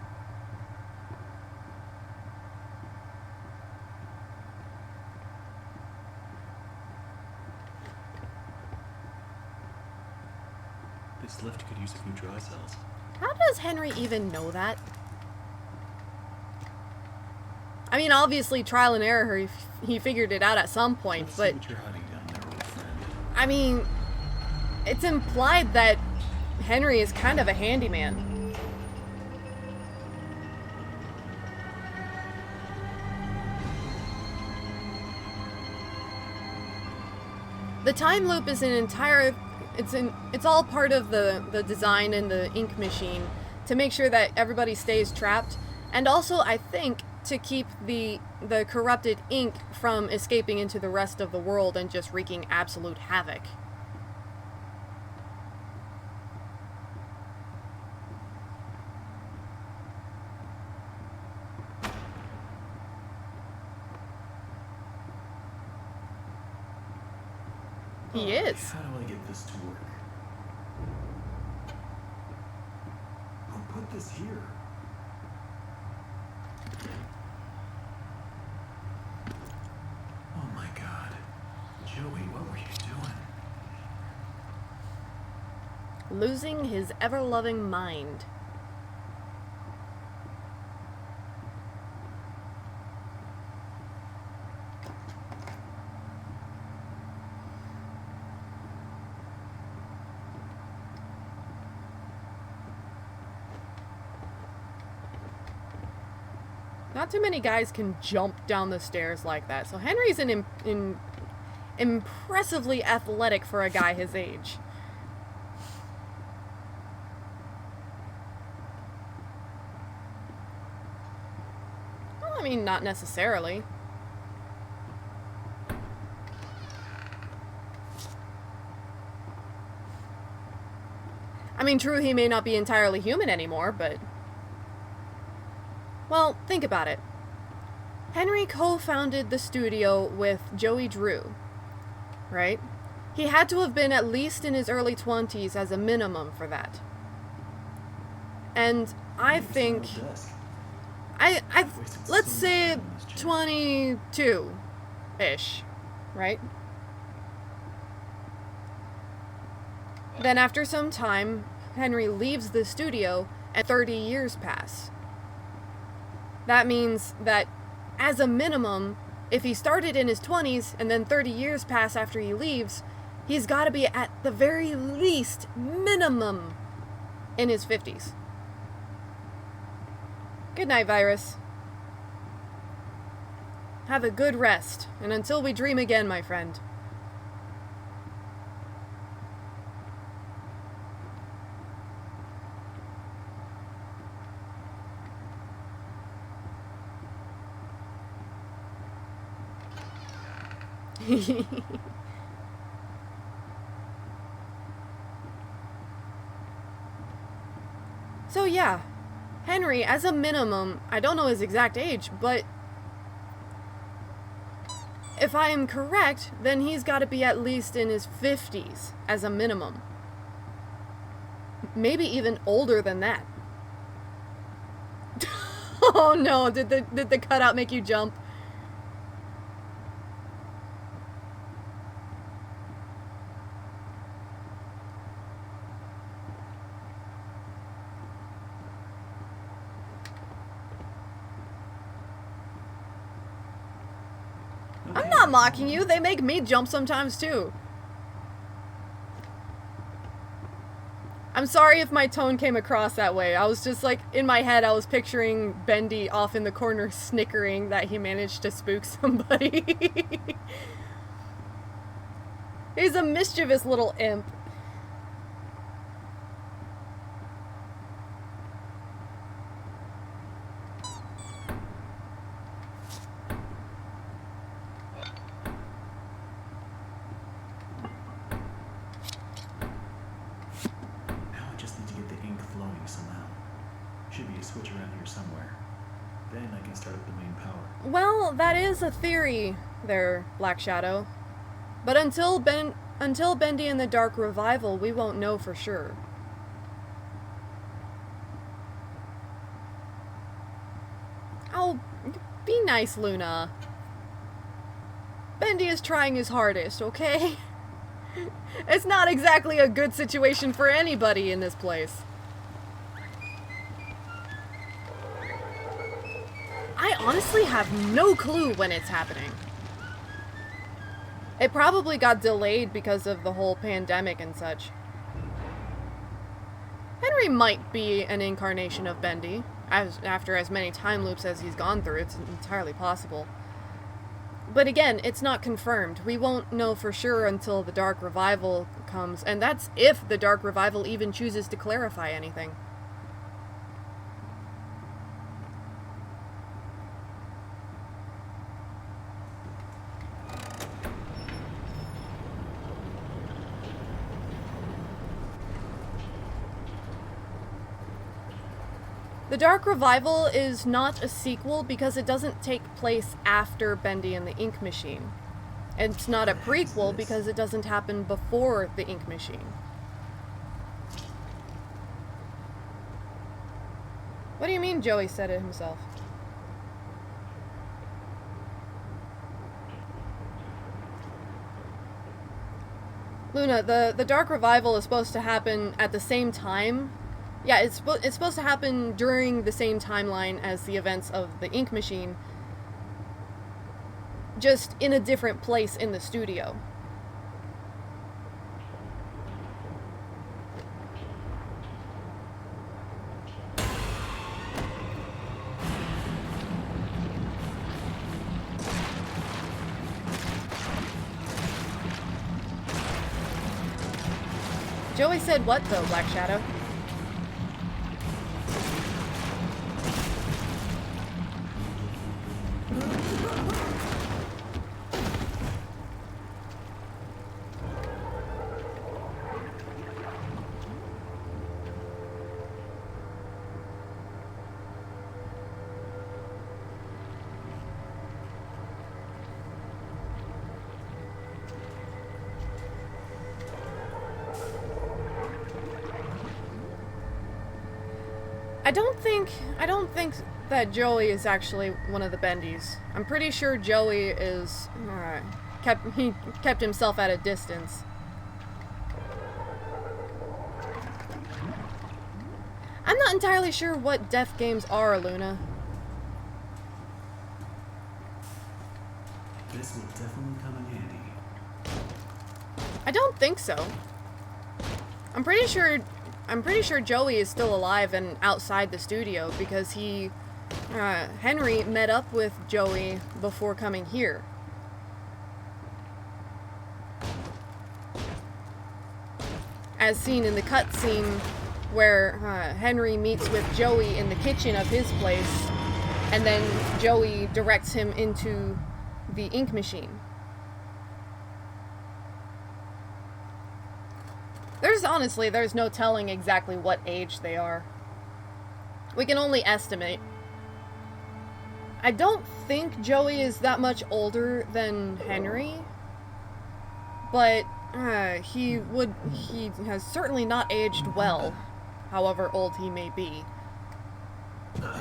This lift could use a few dry cells. How does Henry even know that? I mean, obviously, trial and error, he figured it out at some point, Let's but... see what you're hiding down there, old friend. I mean, it's implied that Henry is kind of a handyman. The time loop is an entire... It's all part of the design in the ink machine to make sure that everybody stays trapped. And also, I think, to keep the corrupted ink from escaping into the rest of the world and just wreaking absolute havoc. He is. How do I get this to work? Who put this here? Oh my God. Joey, what were you doing? Losing his ever-loving mind. Not too many guys can jump down the stairs like that, so Henry's impressively athletic for a guy his age. Well, I mean, not necessarily. I mean, true, he may not be entirely human anymore, but... Well, think about it. Henry co-founded the studio with Joey Drew, right? He had to have been at least in his early 20s as a minimum for that. And I think... let's say 22-ish, right? Then after some time, Henry leaves the studio and 30 years pass. That means that, as a minimum, if he started in his 20s and then 30 years pass after he leaves, he's got to be at the very least minimum in his 50s. Good night, virus. Have a good rest, and until we dream again, my friend. So yeah, Henry, as a minimum, I don't know his exact age, but if I am correct, then he's got to be at least in his 50s as a minimum. Maybe even older than that. Oh no, did the cutout make you jump? not mocking you. They make me jump sometimes too. I'm sorry if my tone came across that way. I was just like, in my head, I was picturing Bendy off in the corner snickering that he managed to spook somebody. He's a mischievous little imp. Should be a switch around here somewhere. Then I can start up the main power. Well, that is a theory there, Black Shadow. But until Bendy and the Dark Revival, we won't know for sure. Oh, be nice, Luna. Bendy is trying his hardest, okay? It's not exactly a good situation for anybody in this place. I honestly have no clue when it's happening. It probably got delayed because of the whole pandemic and such. Henry might be an incarnation of Bendy. After as many time loops as he's gone through, it's entirely possible. But again, it's not confirmed. We won't know for sure until the Dark Revival comes, and that's if the Dark Revival even chooses to clarify anything. The Dark Revival is not a sequel because it doesn't take place after Bendy and the Ink Machine. And it's not a prequel because it doesn't happen before the Ink Machine. What do you mean Joey said it himself? Luna, the Dark Revival is supposed to happen at the same time. Yeah, it's supposed to happen during the same timeline as the events of the Ink Machine, just in a different place in the studio. Joey said what though, Black Shadow? I don't think that Joey is actually one of the Bendys. I'm pretty sure Joey is kept himself at a distance. I'm not entirely sure what death games are, Luna. This will definitely come in handy. I don't think so. I'm pretty sure Joey is still alive and outside the studio because Henry met up with Joey before coming here. As seen in the cutscene where Henry meets with Joey in the kitchen of his place, and then Joey directs him into the ink machine. There's no telling exactly what age they are. We can only estimate. I don't think Joey is that much older than Henry, but he has certainly not aged well, however old he may be. Well,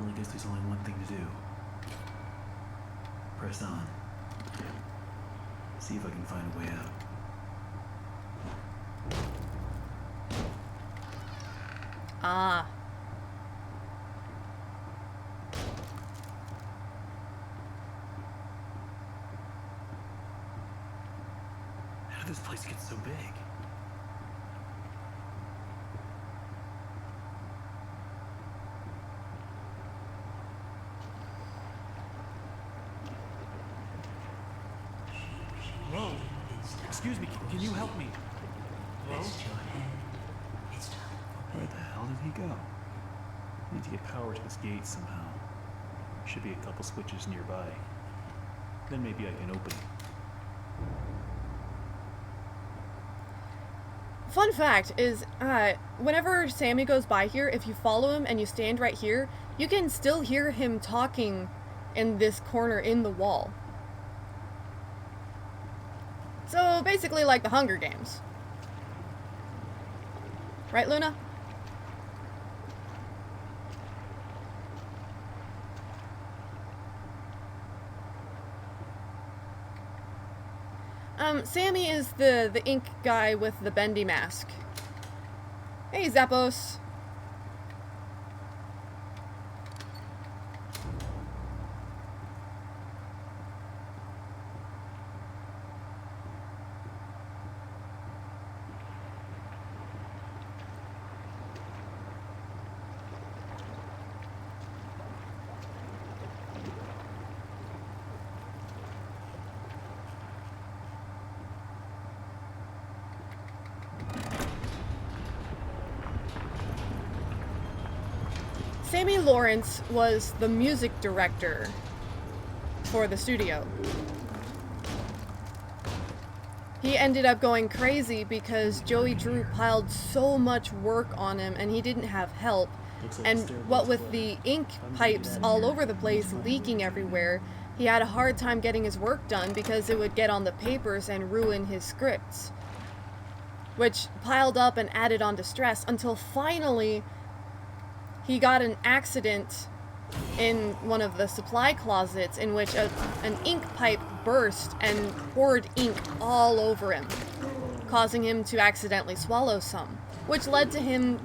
I guess there's only one thing to do. Press on. See if I can find a way out. Ah. How did this place get so big? Hello? Excuse me, can you help me? Hello? Where the hell did he go? I need to get power to this gate somehow. Should be a couple switches nearby. Then maybe I can open it. Fun fact is, whenever Sammy goes by here, if you follow him and you stand right here, you can still hear him talking in this corner in the wall. So basically like the Hunger Games. Right, Luna? Sammy is the ink guy with the Bendy mask. Hey, Zappos. Sammy Lawrence was the music director for the studio. He ended up going crazy because Joey Drew piled so much work on him and he didn't have help. And what with the ink pipes all over the place, leaking everywhere, he had a hard time getting his work done because it would get on the papers and ruin his scripts. Which piled up and added on to stress until finally he got an accident in one of the supply closets in which an ink pipe burst and poured ink all over him, causing him to accidentally swallow some, which led to him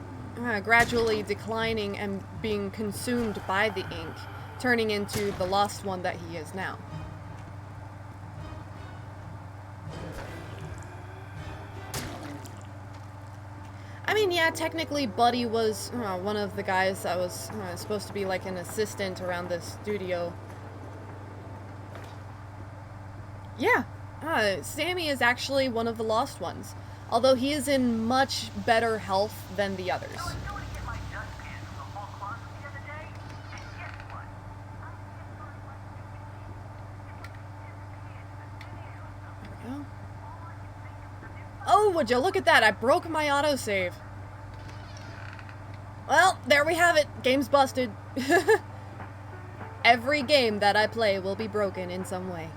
gradually declining and being consumed by the ink, turning into the lost one that he is now. I mean, yeah, technically Buddy was one of the guys that was supposed to be like an assistant around the studio. Yeah, Sammy is actually one of the lost ones, although he is in much better health than the others. There we go. Oh, would you look at that? I broke my autosave. Well, there we have it. Game's busted. Every game that I play will be broken in some way.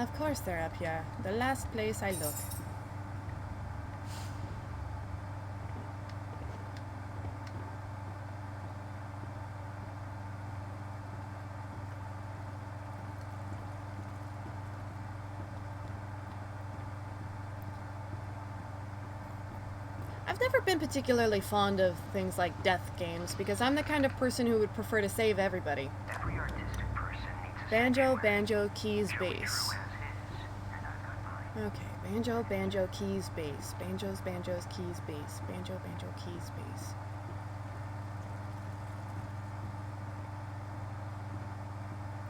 Of course they're up here. The last place I look. I've never been particularly fond of things like death games because I'm the kind of person who would prefer to save everybody. Banjo, banjo, keys, bass. Okay, banjo, banjo, keys, bass. Banjos, banjos, keys, bass. Banjo, banjo, keys, bass.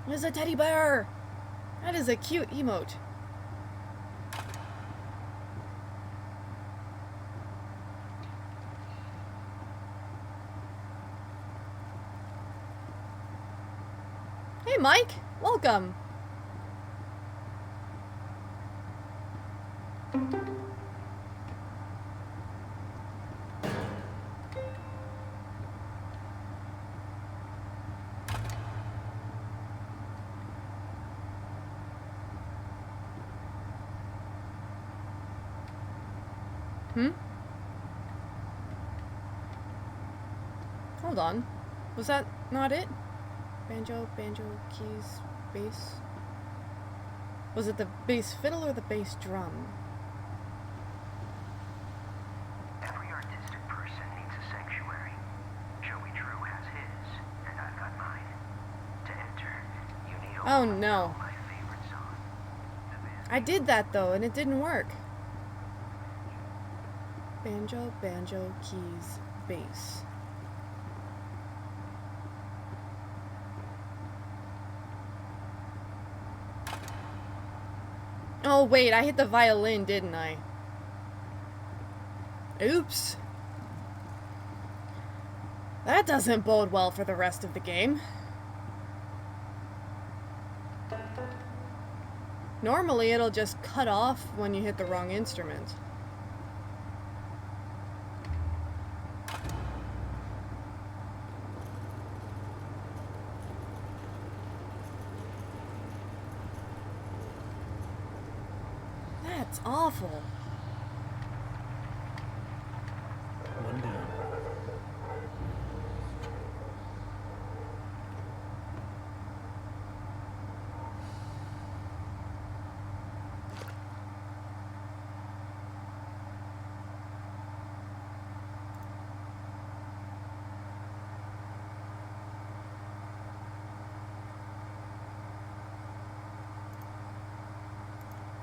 There's a teddy bear! That is a cute emote. Hey Mike, welcome! Hmm? hold on. Was that not it? Banjo, keys, bass. Was it the bass fiddle or the bass drum? Every artistic person needs a sanctuary. Joey Drew has his, and I've got mine. To enter, you need Oh no. my favorite song. I did that though, and it didn't work. Banjo, keys, bass. Oh wait, I hit the violin, didn't I? Oops. That doesn't bode well for the rest of the game. Normally it'll just cut off when you hit the wrong instrument. That's awful. One down.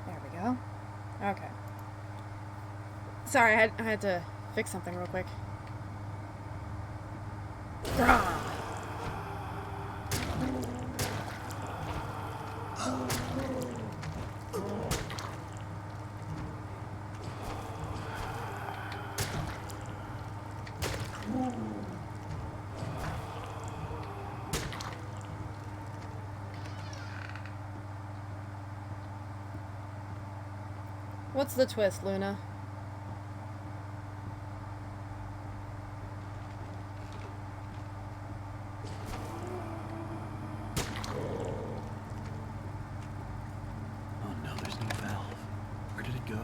There we go. Okay. Sorry, I had to fix something real quick. Grah! What's the twist, Luna? Oh no, there's no valve. Where did it go?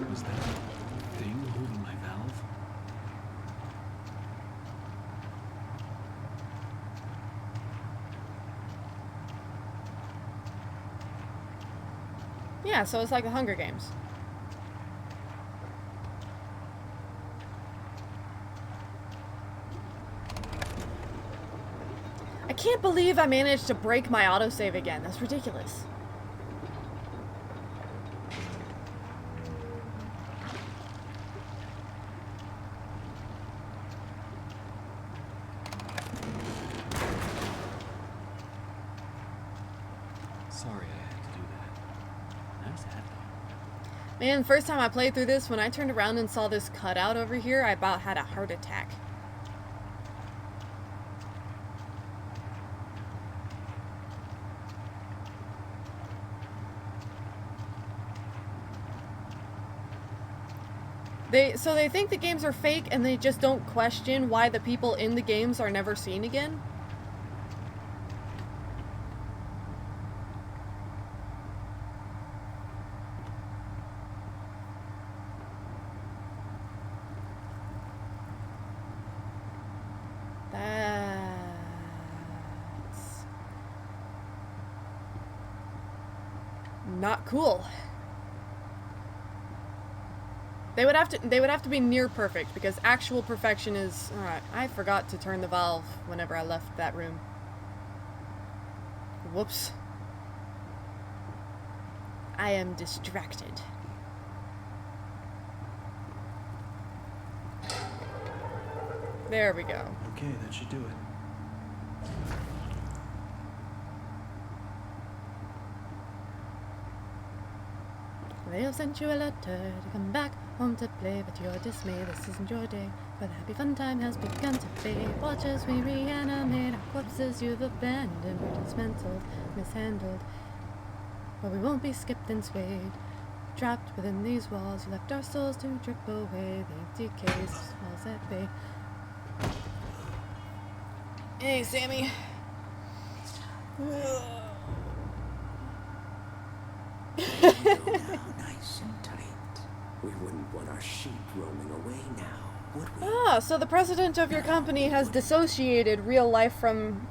Was that thing holding my valve? Yeah, so it's like the Hunger Games. I can't believe I managed to break my autosave again. That's ridiculous. Sorry I had to do that. Nice hat though. Man, first time I played through this, when I turned around and saw this cutout over here, I about had a heart attack. So they think the games are fake and they just don't question why the people in the games are never seen again? That's not cool. They would have to be near perfect, because actual perfection is... Alright, I forgot to turn the valve whenever I left that room. Whoops. I am distracted. There we go. Okay, that should do it. They'll send you a letter to come back home to play, but you're dismayed. This isn't your day, for the happy fun time has begun to fade. Watch as we reanimate our corpses you've abandoned. We're dismantled, mishandled, but we won't be skipped and swayed. Trapped within these walls, you left our souls to drip away. The empty case smells at bay. Hey, Sammy. Nice and tight. We wouldn't want our sheep roaming away now, would we? Ah, so the president of your company has dissociated real life from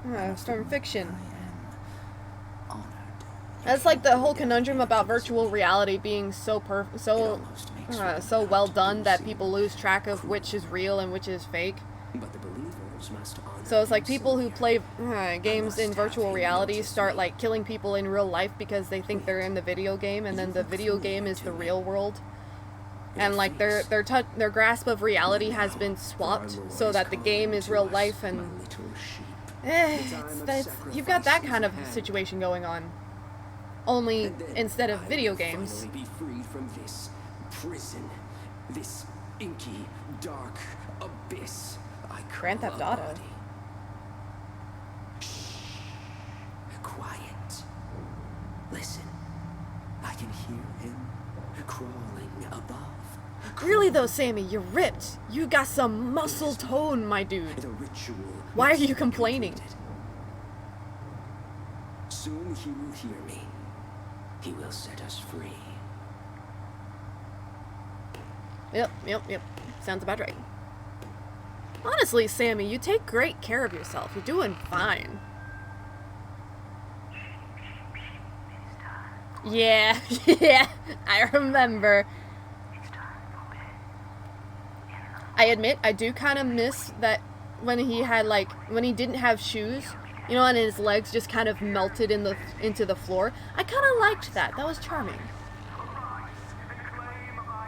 fiction. I am honored. That's like the whole conundrum about virtual reality being so so well done that people lose track of which is real and which is fake. But the believers must honor So it's like him people who severely. play games in virtual reality start like killing people in real life because they think they're in the video game, and then the video game is the real world. And like their grasp of reality has been swapped so that the game is real life, and My little sheep. you've got that kind of situation going on. Only And then instead of I video will games. finally be freed from this prison, this inky, dark abyss I call Grand Theft a Auto. body. Shh. Quiet. Listen. I can hear him crawling above. Really though, Sammy, you're ripped. You got some muscle tone, my dude. The ritual. Why are must you be complaining? completed. Soon he will hear me. He will set us free. Yep. Sounds about right. Honestly, Sammy, you take great care of yourself. You're doing fine. Yeah, I remember. I admit, I do kind of miss that when he had when he didn't have shoes, you know, and his legs just kind of melted into the floor. I kind of liked that. That was charming.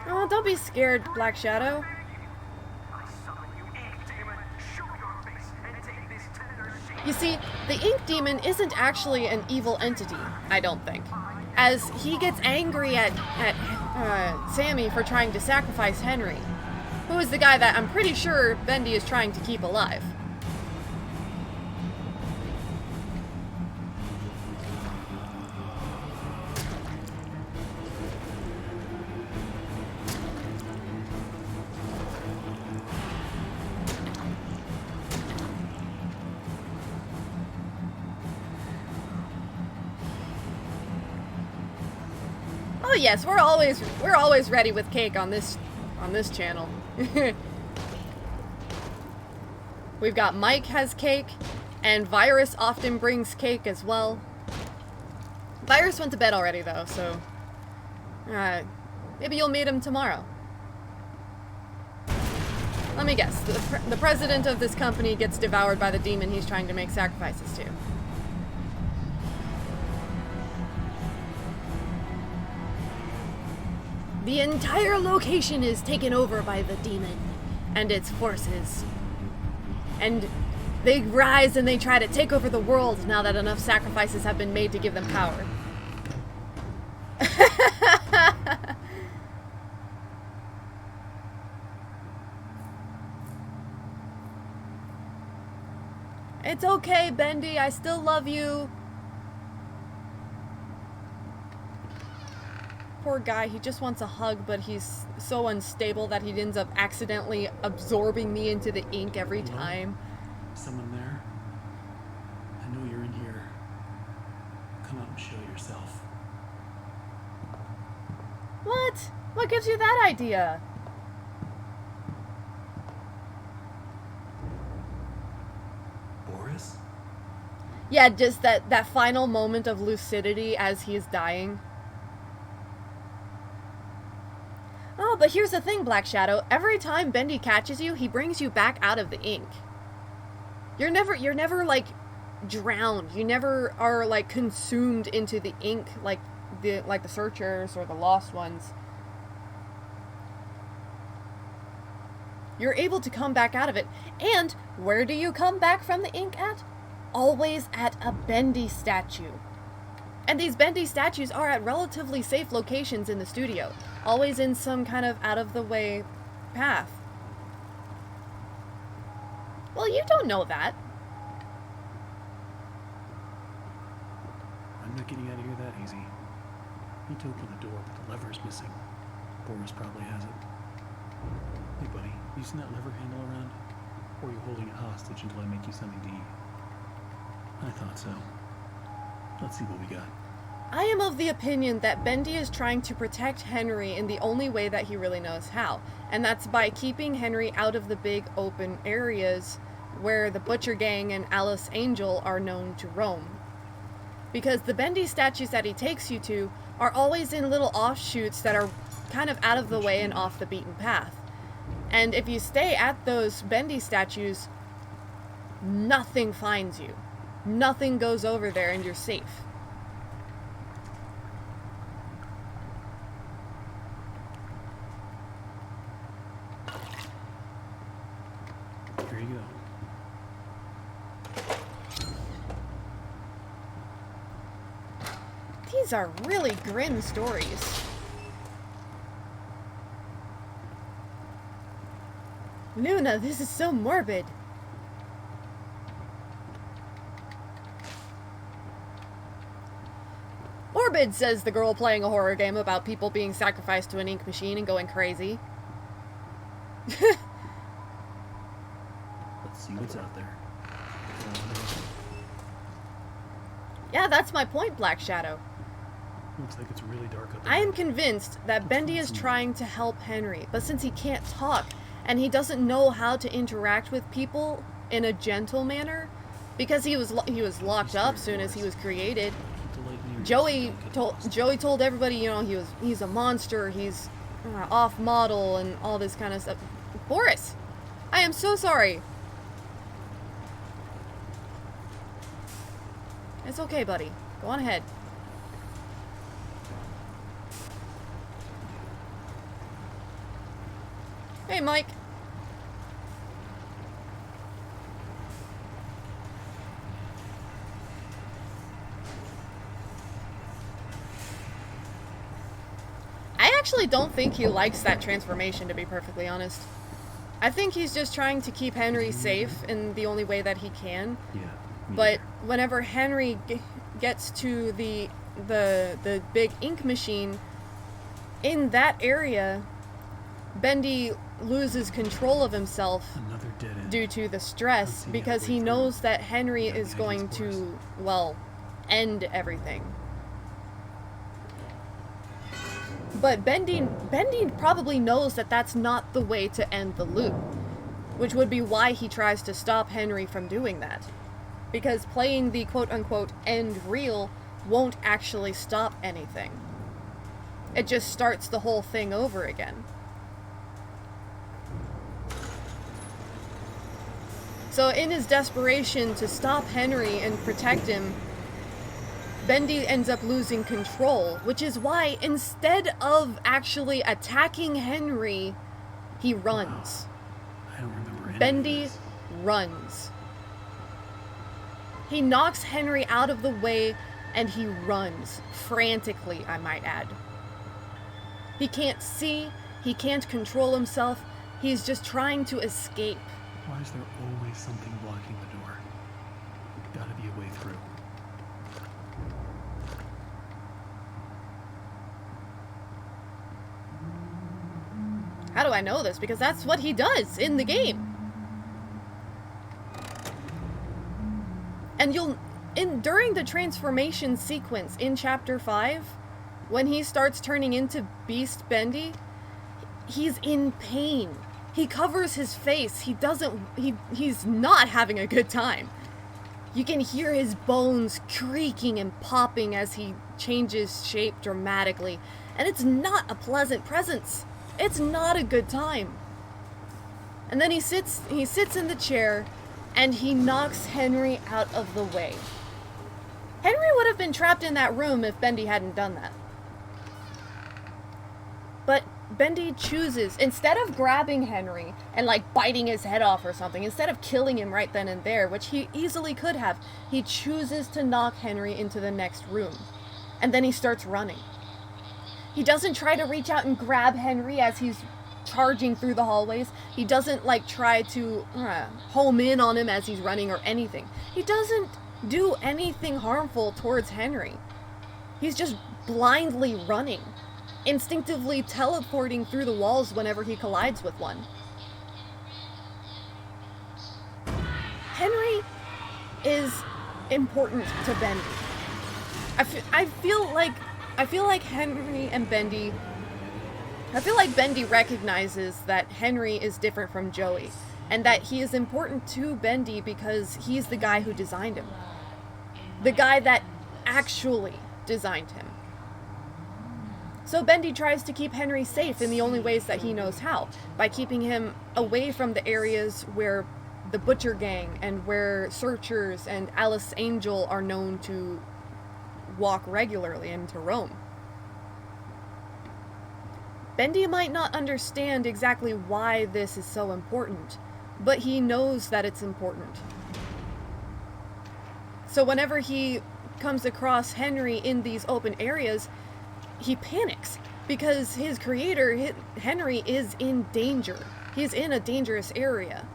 Oh, don't be scared, Black Shadow. You see, the Ink Demon isn't actually an evil entity, I don't think. As he gets angry at Sammy for trying to sacrifice Henry, who is the guy that I'm pretty sure Bendy is trying to keep alive. Oh yes, we're always ready with cake on this channel. We've got Mike has cake, and Virus often brings cake as well. Virus went to bed already though, so maybe you'll meet him tomorrow. Let me guess, the president of this company gets devoured by the demon he's trying to make sacrifices to. The entire location is taken over by the demon and its forces. And they rise and they try to take over the world now that enough sacrifices have been made to give them power. It's okay, Bendy, I still love you. Poor guy, he just wants a hug, but he's so unstable that he ends up accidentally absorbing me into the ink every Hello? time. Someone there? I know you're in here. Come out and show yourself. What? What gives you that idea? Boris? Yeah, just that final moment of lucidity as he's dying. Oh, but here's the thing, Black Shadow. Every time Bendy catches you, he brings you back out of the ink. You're never like drowned. You never are like consumed into the ink like the searchers or the lost ones. You're able to come back out of it. And where do you come back from the ink at? Always at a Bendy statue. And these Bendy statues are at relatively safe locations in the studio. Always in some kind of out-of-the-way path. Well, you don't know that. I'm not getting out of here that easy. Need to open the door, but the lever's missing. Boris probably has it. Hey, buddy, you seen that lever handle around? Or are you holding it hostage until I make you something to eat? I thought so. Let's see what we got. I am of the opinion that Bendy is trying to protect Henry in the only way that he really knows how, and that's by keeping Henry out of the big open areas where the Butcher Gang and Alice Angel are known to roam. Because the Bendy statues that he takes you to are always in little offshoots that are kind of out of the way and off the beaten path. And if you stay at those Bendy statues, nothing finds you. Nothing goes over there and you're safe. Here you go. These are really grim stories. Luna, this is so morbid. Morbid, says the girl playing a horror game about people being sacrificed to an ink machine and going crazy. Let's see what's out there. Yeah, that's my point, Black Shadow. Looks like it's really dark up I there. am convinced that Bendy is trying to help Henry, but since he can't talk, and he doesn't know how to interact with people in a gentle manner, because he was locked up soon as he was created. Keep the light near you so Joey you don't get Joey told everybody, you know, he's a monster, he's off model and all this kind of stuff. Boris, I am so sorry. It's okay, buddy. Go on ahead. Hey, Mike. I actually don't think he likes that transformation, to be perfectly honest. I think he's just trying to keep Henry safe in the only way that he can. Yeah. me But either. whenever Henry gets to the big ink machine, in that area, Bendy loses control of himself Another dead end. due to the Let's stress see because halfway he through. knows that Henry Gotta is be behind going these bars. to, well, end everything. But Bendy probably knows that that's not the way to end the loop, which would be why he tries to stop Henry from doing that. Because playing the quote-unquote end real won't actually stop anything. It just starts the whole thing over again. So in his desperation to stop Henry and protect him, Bendy ends up losing control, which is why instead of actually attacking Henry, he runs. I don't remember any of Bendy this. runs. He knocks Henry out of the way and he runs, frantically, I might add. He can't see, he can't control himself, he's just trying to escape. Why is there always something blocking the door? Gotta be a way through. How do I know this? Because that's what he does in the game. And during the transformation sequence in Chapter 5, when he starts turning into Beast Bendy, he's in pain. He covers his face. He's not having a good time. You can hear his bones creaking and popping as he changes shape dramatically. And it's not a pleasant presence. It's not a good time. And then he sits in the chair and he knocks Henry out of the way. Henry would have been trapped in that room if Bendy hadn't done that. But Bendy chooses, instead of grabbing Henry and like biting his head off or something, instead of killing him right then and there, which he easily could have, he chooses to knock Henry into the next room. And then he starts running. He doesn't try to reach out and grab Henry as he's charging through the hallways. He doesn't like try to home in on him as he's running or anything. He doesn't do anything harmful towards Henry. He's just blindly running, instinctively teleporting through the walls whenever he collides with one. Henry is important to Bendy. I feel like Henry and Bendy. I feel like Bendy recognizes that Henry is different from Joey, and that he is important to Bendy because he's the guy who designed him. The guy that actually designed him. So Bendy tries to keep Henry safe in the only ways that he knows how, by keeping him away from the areas where the Butcher Gang and where Searchers and Alice Angel are known to walk regularly and to roam. Bendy might not understand exactly why this is so important, but he knows that it's important. So whenever he comes across Henry in these open areas, he panics because his creator, Henry, is in danger. He's in a dangerous area.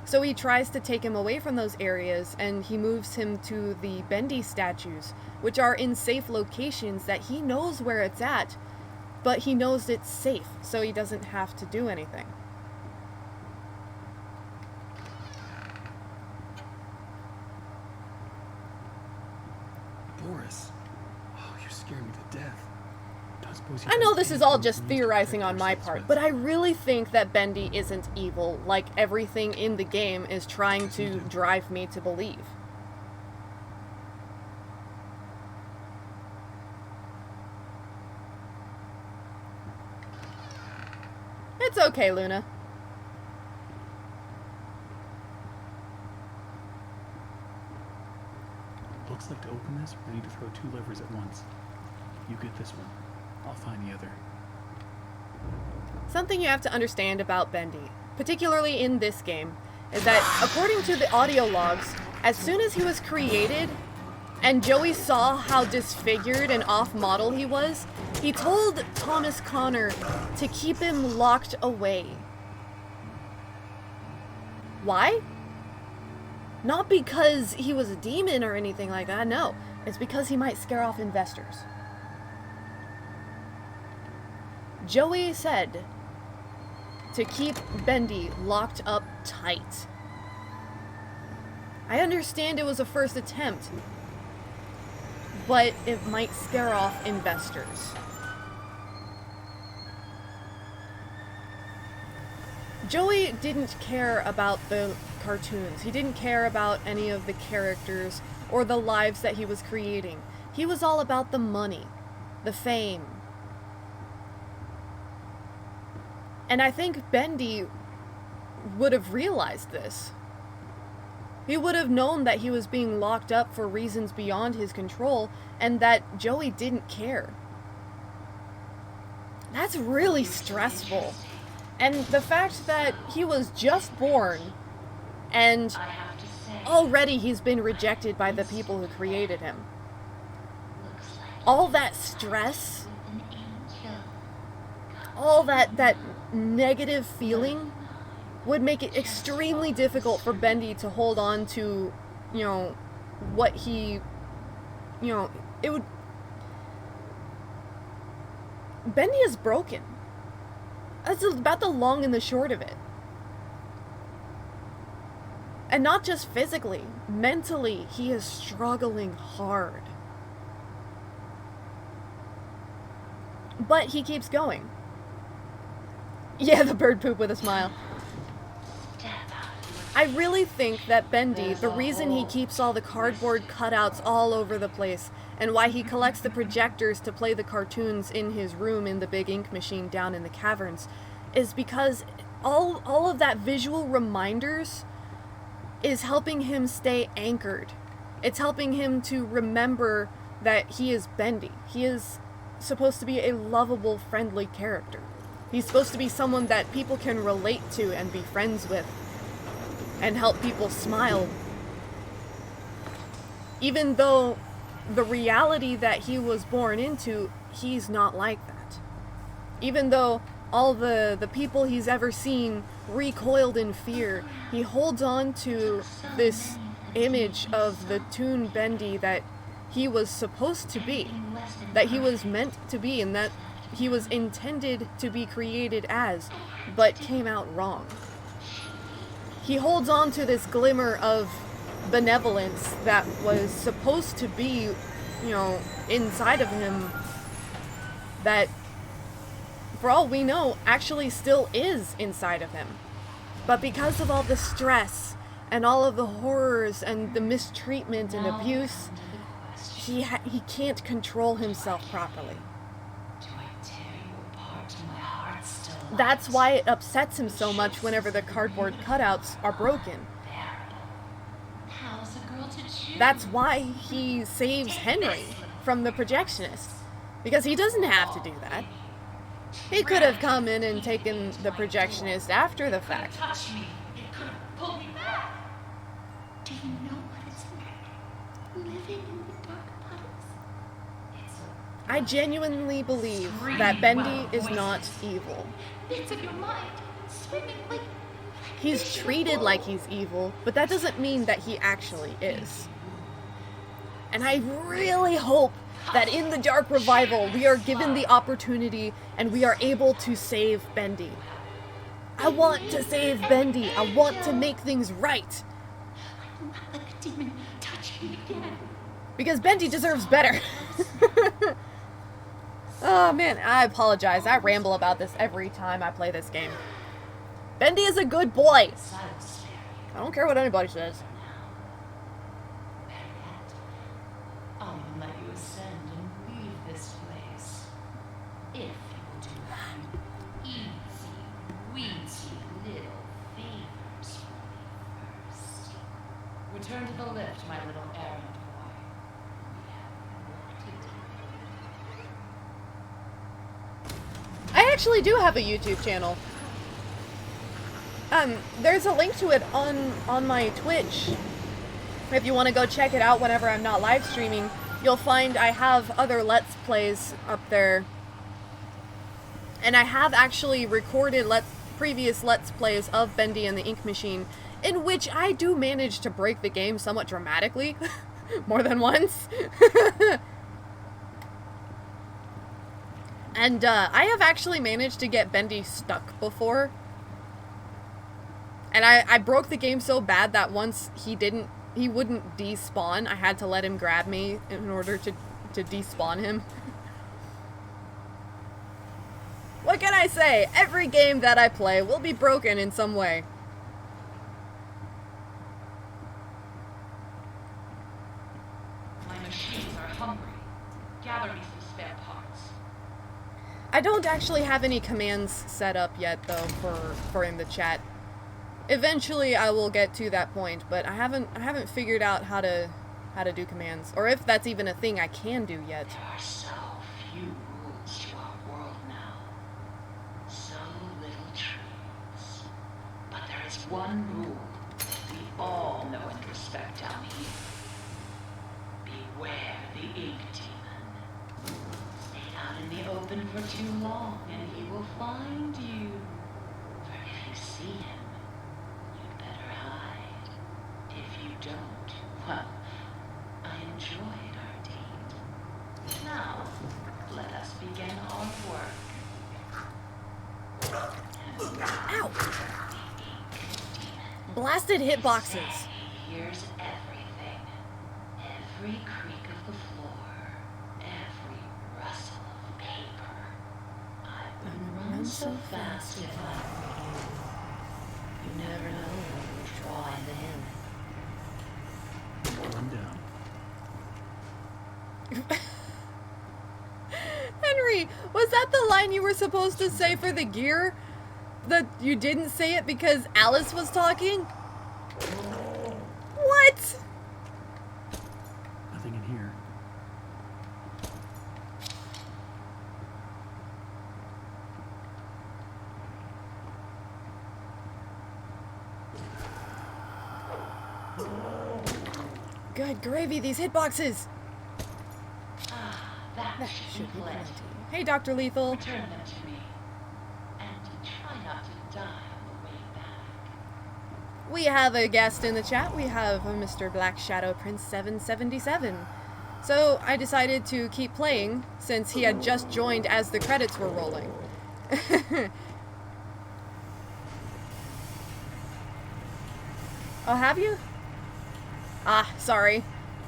So he tries to take him away from those areas, and he moves him to the Bendy statues, which are in safe locations that he knows where it's at, but he knows it's safe, so he doesn't have to do anything. Boris. Oh, you scare me to death. Don't suppose you I know have this is all anything just we can use to theorizing protect on my ourselves part, with? but I really think that Bendy isn't evil, like everything in the game is trying to drive me to believe. It's okay, Luna. Looks like to open this, we need to throw 2 levers at once. You get this one. I'll find the other. Something you have to understand about Bendy, particularly in this game, is that according to the audio logs, as soon as he was created, and Joey saw how disfigured and off-model he was, he told Thomas Connor to keep him locked away. Why? Not because he was a demon or anything like that, no. It's because he might scare off investors. Joey said to keep Bendy locked up tight. I understand it was a first attempt, but it might scare off investors. Joey didn't care about the cartoons. He didn't care about any of the characters or the lives that he was creating. He was all about the money, the fame. And I think Bendy would have realized this. He would have known that he was being locked up for reasons beyond his control, and that Joey didn't care. That's really stressful. And the fact that he was just born, and already he's been rejected by the people who created him. All that stress, all that negative feeling would make it extremely difficult for Bendy to hold on to, what he, it would... Bendy is broken. That's about the long and the short of it. And not just physically, mentally, he is struggling hard. But he keeps going. Yeah, the bird poop with a smile. I really think that Bendy, the reason he keeps all the cardboard cutouts all over the place, and why he collects the projectors to play the cartoons in his room in the big ink machine down in the caverns, is because all of that visual reminders is helping him stay anchored. It's helping him to remember that he is Bendy. He is supposed to be a lovable, friendly character. He's supposed to be someone that people can relate to and be friends with, and help people smile. Even though the reality that he was born into, he's not like that. Even though all the people he's ever seen recoiled in fear, he holds on to this image of the Toon Bendy that he was supposed to be, that he was meant to be, and that he was intended to be created as, but came out wrong. He holds on to this glimmer of benevolence that was supposed to be you know, inside of him that, for all we know, actually still is inside of him. But because of all the stress and all of the horrors and the mistreatment and abuse, he can't control himself properly. That's why it upsets him so much whenever the cardboard cutouts are broken. That's why he saves Henry from the projectionist. Because he doesn't have to do that. He could have come in and taken the projectionist after the fact. Do you know what it's like living in the dark puddles? I genuinely believe that Bendy is not evil. Bits of your mind swimming like... He's treated like he's evil, but that doesn't mean that he actually is. And I really hope that in the Dark Revival, we are given the opportunity and we are able to save Bendy. I want to save Bendy. I want to make things right. Not like a demon touch me again. Because Bendy deserves better. Oh man, I apologize. I ramble about this every time I play this game. Bendy is a good boy. I don't care what anybody says. I'll even let you ascend and leave this place. If you will do a few easy, weensy little favors for me first. Return to the lift, my little errand boy. We have work to do. I actually do have a YouTube channel. There's a link to it on my Twitch. If you want to go check it out whenever I'm not live streaming, you'll find I have other Let's Plays up there. And I have actually recorded previous Let's Plays of Bendy and the Ink Machine, in which I do manage to break the game somewhat dramatically. More than once. And I have actually managed to get Bendy stuck before. And I broke the game so bad that once he wouldn't despawn, I had to let him grab me in order to despawn him. What can I say? Every game that I play will be broken in some way. My machines are hungry. Gather me some spare parts. I don't actually have any commands set up yet, though, for in the chat. Eventually, I will get to that point, but I haven't figured out how to do commands, or if that's even a thing I can do yet. There are so few rules to our world now. So little truths. But there is one rule that we all know and respect down here. Beware the ink demon. Stay out in the open for too long, and he will find you. For if you see him, if you don't, well, I enjoyed our date. Now, let us begin our work. Ow! Blasted hitboxes. He hears everything. Every creak of the floor. Every rustle of paper. I wouldn't run so fast if I were you. You never know which draw in the hill. Calm down. Henry, was that the line you were supposed to say for the gear? That you didn't say it because Alice was talking? What? Nothing in here. Good gravy, these hitboxes. That should be plenty. Hey, Dr. Lethal. Return them to me. And try not to die on the way back. We have a guest in the chat. We have Mr. Black Shadow Prince 777. So I decided to keep playing since he had just joined as the credits were rolling. Oh, have you? Ah, sorry.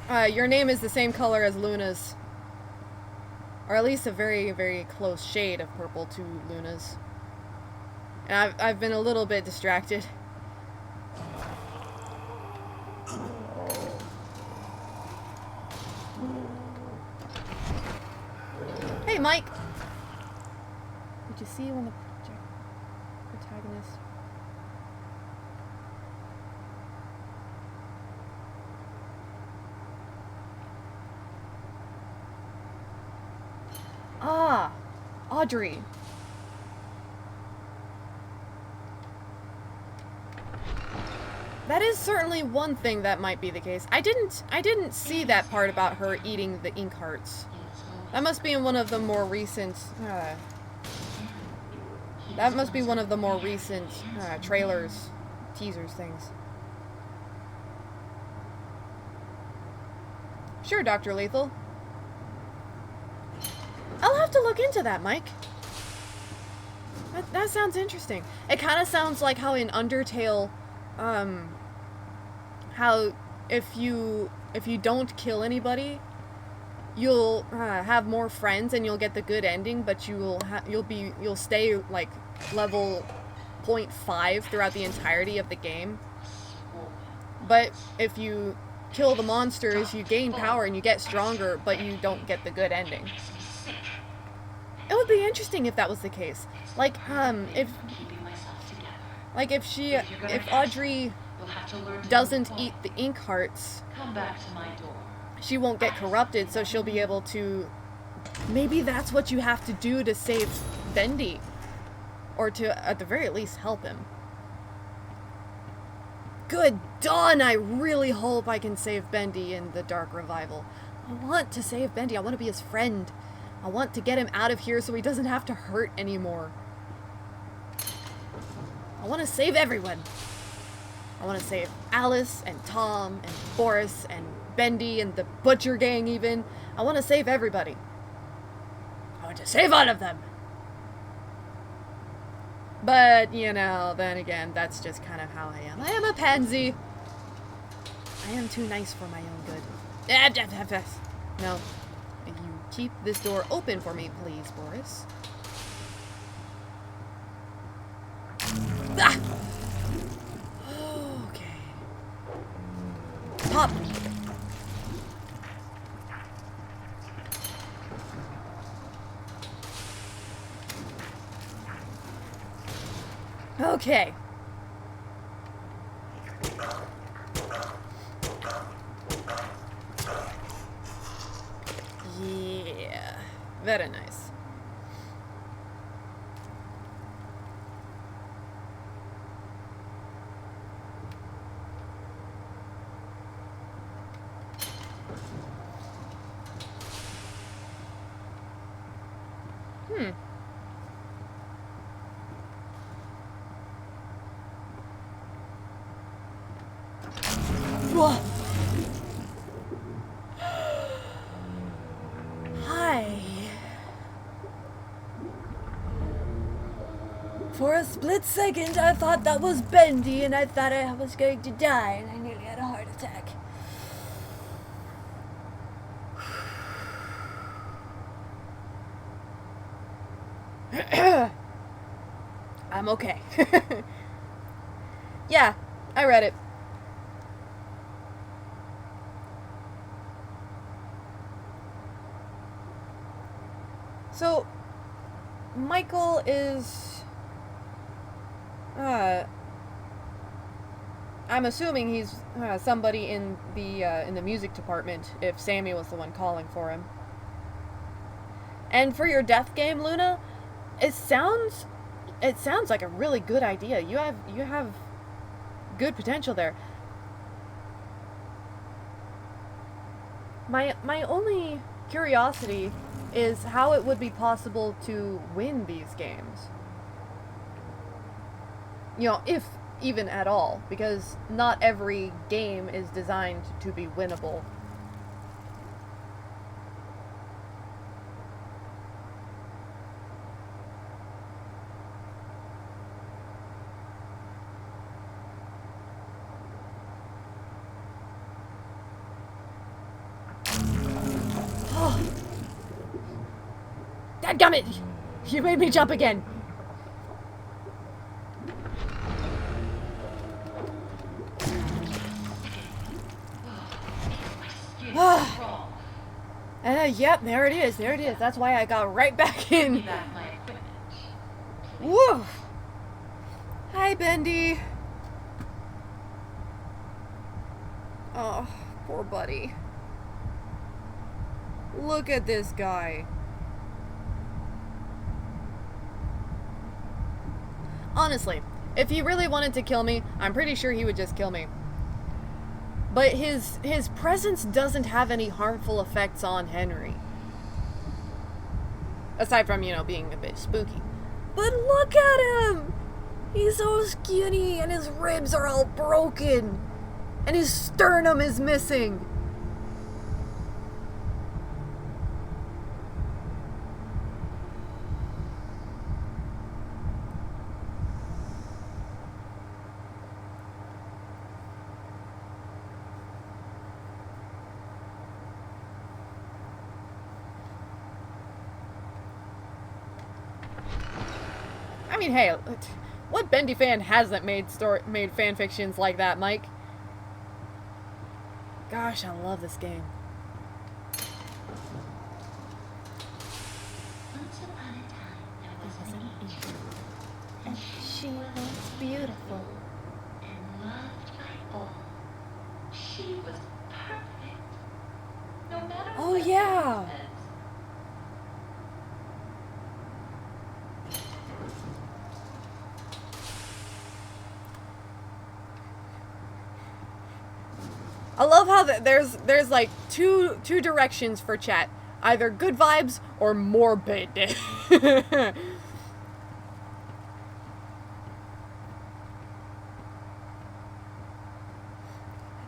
Your name is the same color as Luna's. Or at least a very, very close shade of purple to Luna's. And I've been a little bit distracted. Hey, Mike! Did you see when the protagonist... Ah! Audrey! That is certainly one thing that might be the case. I didn't see that part about her eating the ink hearts. That must be in one of the more recent that must be one of the more recent trailers, teasers, things. Sure, Dr. Lethal. I'll have to look into that, Mike. That sounds interesting. It kind of sounds like how in Undertale, how if you don't kill anybody, you'll have more friends and you'll get the good ending, but you'll stay like level 0.5 throughout the entirety of the game. But if you kill the monsters, you gain power and you get stronger, but you don't get the good ending. It would be interesting if that was the case. Like, if Audrey doesn't eat the ink hearts, she won't get corrupted, so she'll be able to... Maybe that's what you have to do to save Bendy. Or to, at the very least, help him. Good dawn! I really hope I can save Bendy in the Dark Revival. I want to save Bendy. I want to be his friend. I want to get him out of here so he doesn't have to hurt anymore. I want to save everyone. I want to save Alice and Tom and Boris and Bendy and the Butcher Gang even. I want to save everybody. I want to save all of them. But, you know, then again, that's just kind of how I am. I am a pansy. I am too nice for my own good. No. You keep this door open for me, please, Boris. Ah! Okay. Pop! Okay. Yeah. Very nice. Hi. For a split second, I thought that was Bendy, and I thought I was going to die, and I nearly had a heart attack. I'm okay. Yeah, I read it. So, Michael is, I'm assuming he's somebody in the music department, if Sammy was the one calling for him. And for your death game, Luna, it sounds like a really good idea. You have good potential there. My only curiosity is how it would be possible to win these games. You know, if even at all, because not every game is designed to be winnable. Dadgummit! You made me jump again. Yep, there it is. There it is. That's why I got right back in. Woo! Hi, Bendy. Oh, poor buddy. Look at this guy. Honestly, if he really wanted to kill me, I'm pretty sure he would just kill me. But his presence doesn't have any harmful effects on Henry. Aside from, you know, being a bit spooky. But look at him! He's so skinny and his ribs are all broken. And his sternum is missing. I mean, hey, what Bendy fan hasn't made fan fictions like that, Mike? Gosh, I love this game. Once upon a time, there was an angel, and She was beautiful. and loved by all. She was perfect, no matter Oh, what yeah. happens. I love how there's like two directions for chat. Either good vibes or morbid.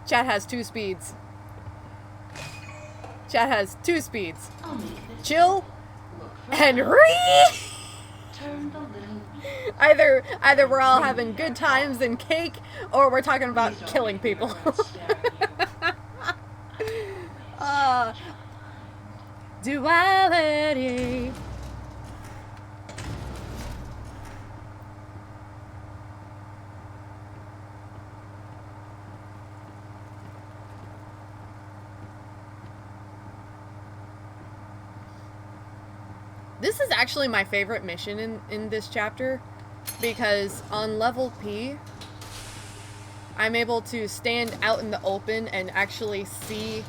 Chat has two speeds. Chat has two speeds. I'll make this Chill look for and her. read. Turn the little Either we're all having good times and cake, or we're talking about killing people. Duality. This is actually my favorite mission in this chapter, because on level P, I'm able to stand out in the open and actually see.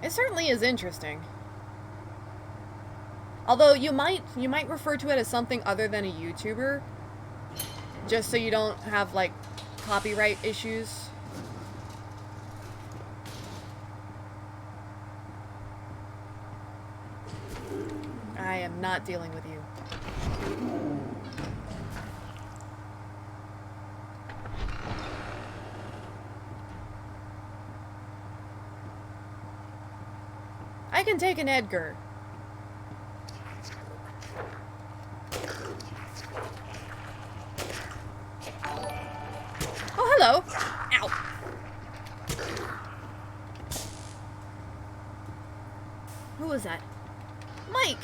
It certainly is interesting. Although you might refer to it as something other than a YouTuber, just so you don't have like copyright issues. I am not dealing with you. I can take an Edgar. Oh, hello. Ow. Who was that? Mike.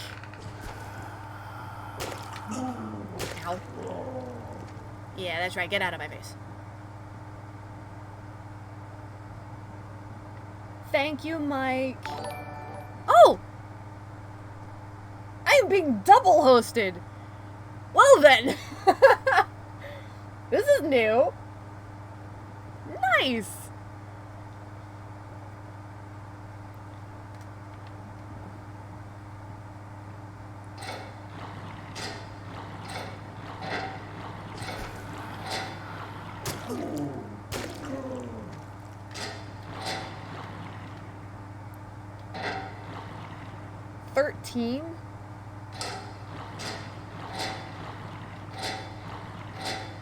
Ow. Yeah, that's right. Get out of my face. Thank you, Mike. Oh! I am being double hosted. Well then. This is new. Nice.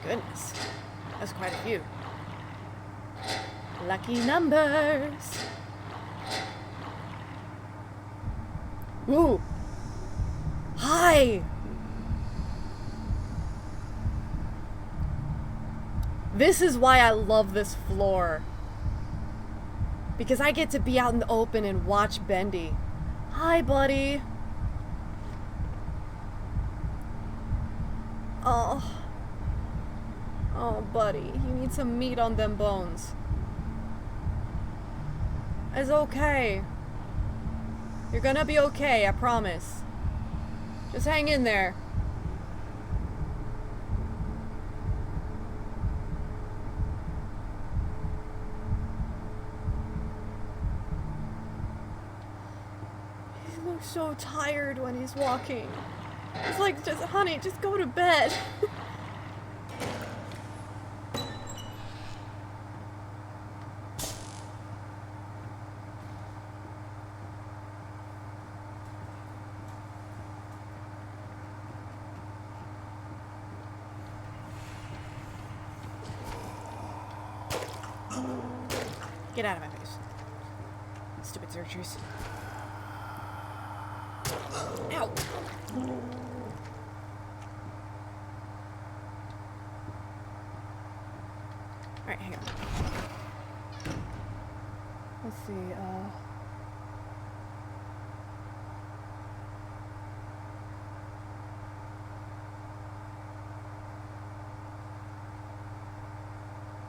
Goodness. That's quite a few. Lucky numbers. Ooh. Hi. This is why I love this floor. Because I get to be out in the open and watch Bendy. Hi, buddy. Oh. Oh, buddy. You need some meat on them bones. It's okay. You're gonna be okay, I promise. Just hang in there. He looks so tired when he's walking. It's like, just, honey, just go to bed. Get out of my face. Stupid searchers. Ow! Alright, hang on. Let's see,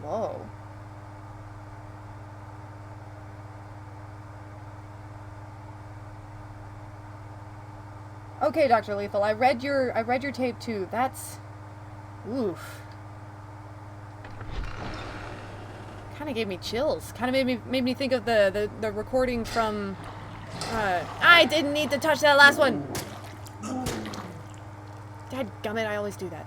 Whoa. Okay, Dr. Lethal, I read your tape too. That's... Oof. Kind of gave me chills. Kind of made me think of the recording from... I didn't need to touch that last one! Dadgummit, I always do that.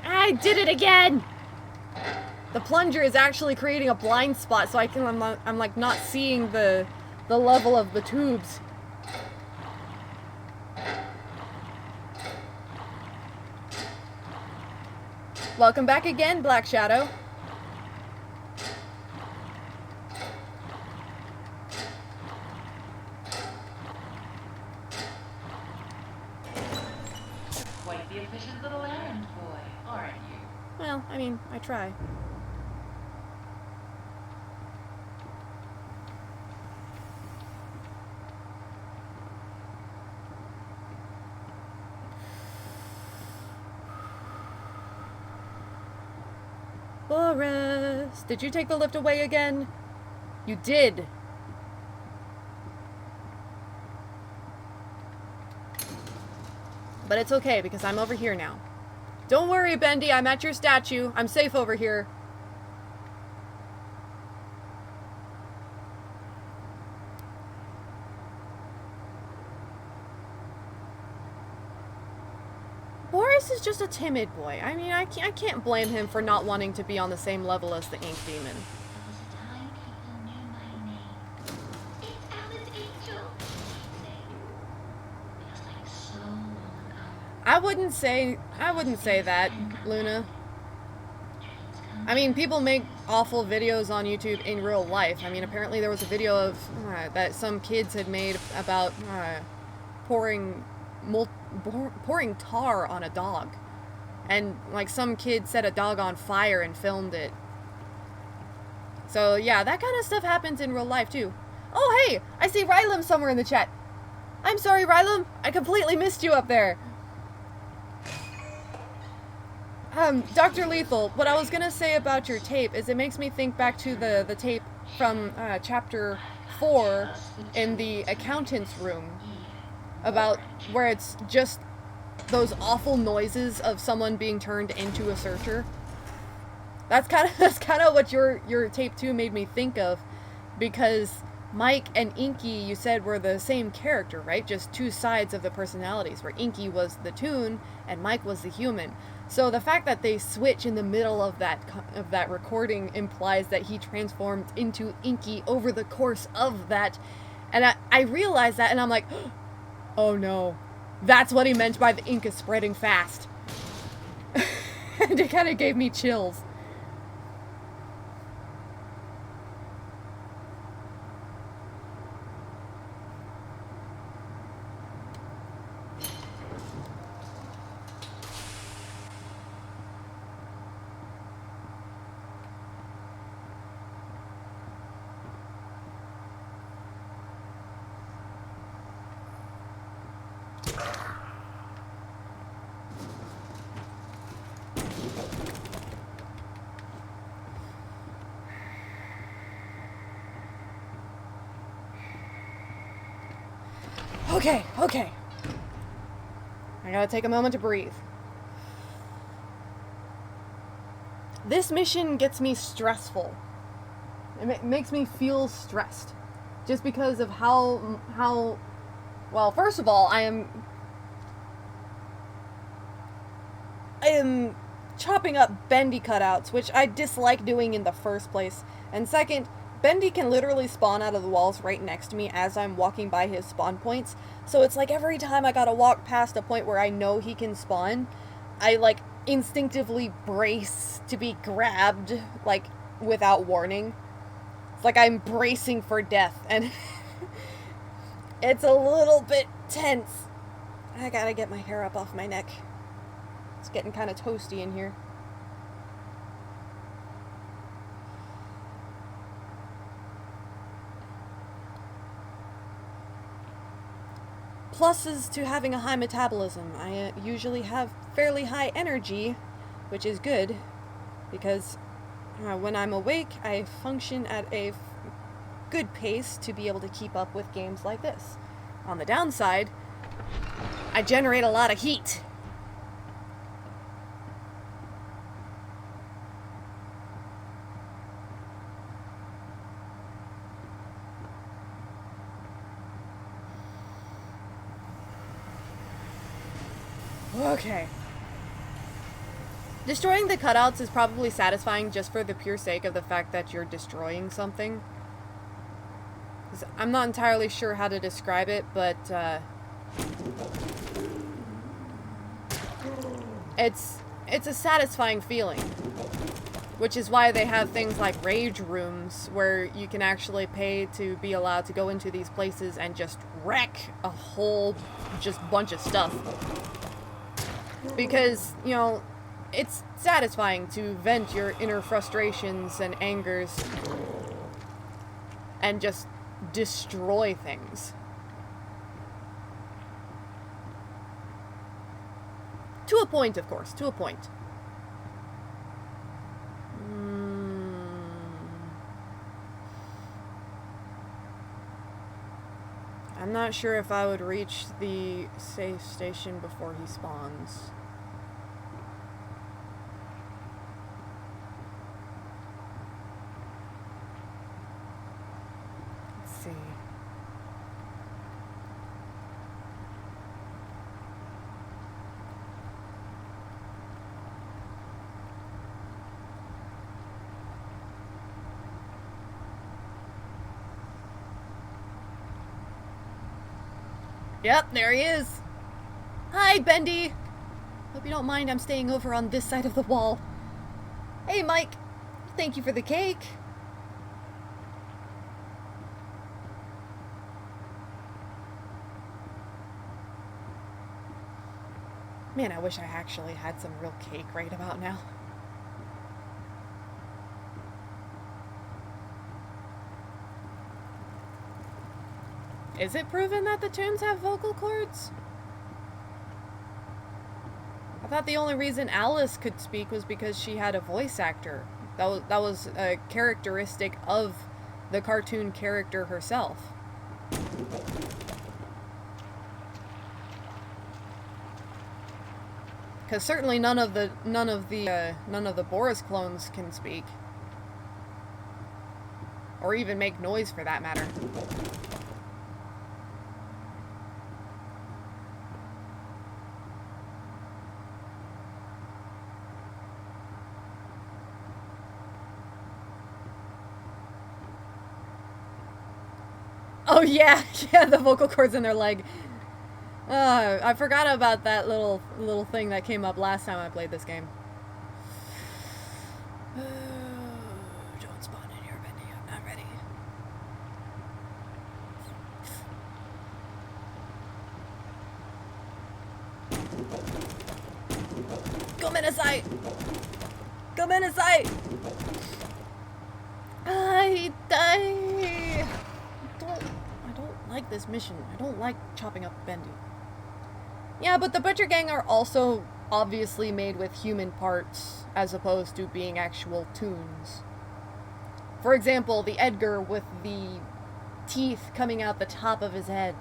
I did it again! The plunger is actually creating a blind spot, so I'm like not seeing the level of the tubes. Welcome back again, Black Shadow. Quite the efficient little errand boy, aren't you? Well, I mean, I try. Boris, did you take the lift away again? You did. But it's okay, because I'm over here now. Don't worry, Bendy, I'm at your statue. I'm safe over here. Boris is just a timid boy. I mean, I can't blame him for not wanting to be on the same level as the Ink Demon. There was a time people knew my name. It's Alice Angel. Feels like so long ago. I wouldn't say that, Luna. I mean, people make awful videos on YouTube in real life. I mean, apparently there was a video of that some kids had made about pouring tar on a dog, and like some kid set a dog on fire and filmed it. So yeah, that kind of stuff happens in real life too. Oh hey, I see Rylum somewhere in the chat. I'm sorry, Rylum, I completely missed you up there. Dr. Lethal, what I was gonna say about your tape is it makes me think back to the tape from chapter 4 in the accountant's room, about where it's just those awful noises of someone being turned into a searcher. That's kind of what your tape 2 made me think of, because Mike and Inky, you said, were the same character, right? Just two sides of the personalities, where Inky was the toon and Mike was the human. So the fact that they switch in the middle of that recording implies that he transformed into Inky over the course of that. And I realized that, and I'm like, oh no, that's what he meant by the ink is spreading fast. And it kind of gave me chills. Okay, okay. I gotta take a moment to breathe. This mission gets me stressful. It makes me feel stressed. Just because of how... Well, first of all, I am chopping up bendy cutouts, which I dislike doing in the first place. And second, Bendy can literally spawn out of the walls right next to me as I'm walking by his spawn points. So it's like every time I gotta walk past a point where I know he can spawn, I like instinctively brace to be grabbed, like, without warning. It's like I'm bracing for death, and it's a little bit tense. I gotta get my hair up off my neck. It's getting kind of toasty in here. Pluses to having a high metabolism. I usually have fairly high energy, which is good, because when I'm awake, I function at a good pace to be able to keep up with games like this. On the downside, I generate a lot of heat. Okay. Destroying the cutouts is probably satisfying just for the pure sake of the fact that you're destroying something. 'Cause I'm not entirely sure how to describe it, but it's a satisfying feeling. Which is why they have things like rage rooms, where you can actually pay to be allowed to go into these places and just wreck a whole just bunch of stuff. Because, you know, it's satisfying to vent your inner frustrations and angers and just destroy things. To a point, of course, to a point. I'm not sure if I would reach the safe station before he spawns. Let's see. Yep, there he is. Hi, Bendy. Hope you don't mind I'm staying over on this side of the wall. Hey, Mike. Thank you for the cake. Man, I wish I actually had some real cake right about now. Is it proven that the tunes have vocal cords? I thought the only reason Alice could speak was because she had a voice actor. That was a characteristic of the cartoon character herself. Because certainly none of the Boris clones can speak, or even make noise for that matter. Oh yeah, yeah, the vocal cords in their leg. I forgot about that little thing that came up last time I played this game. Don't spawn in here, Bendy. I'm not ready. Come inside! Come inside! I die! I don't like this mission. I don't like chopping up Bendy. Yeah, but the Butcher Gang are also obviously made with human parts as opposed to being actual tunes. For example, the Edgar with the teeth coming out the top of his head.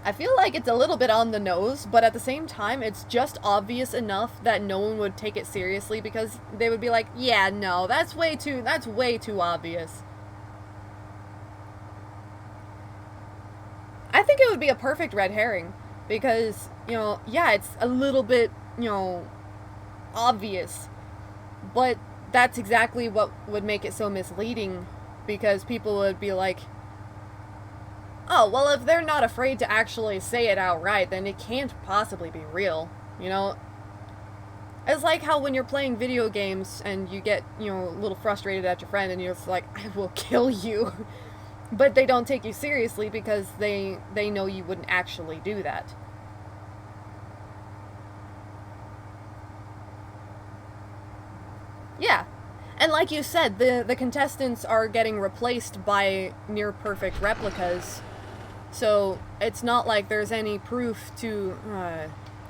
I feel like it's a little bit on the nose, but at the same time, it's just obvious enough that no one would take it seriously because they would be like, yeah, no, that's way too obvious. I think it would be a perfect red herring because, you know, yeah, it's a little bit, you know, obvious, but that's exactly what would make it so misleading because people would be like, oh, well, if they're not afraid to actually say it outright, then it can't possibly be real, you know? It's like how when you're playing video games and you get, you know, a little frustrated at your friend and you're just like, I will kill you. But they don't take you seriously because they know you wouldn't actually do that. Yeah. And like you said, the contestants are getting replaced by near-perfect replicas. So, it's not like there's any proof to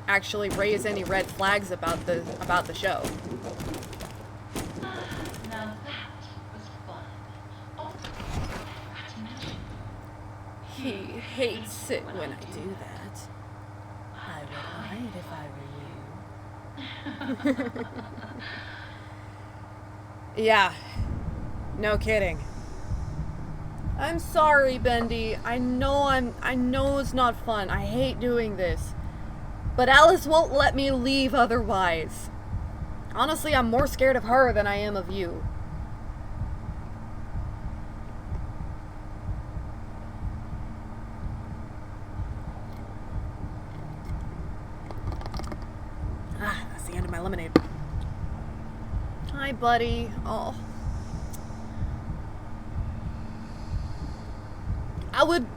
actually raise any red flags about the show. Now that was fun. Oh, not to mention, He hates it when I do that. I would hide if I were you. Yeah. No kidding. I'm sorry, Bendy. I know it's not fun. I hate doing this. But Alice won't let me leave otherwise. Honestly, I'm more scared of her than I am of you. Ah, that's the end of my lemonade. Hi, buddy. Oh.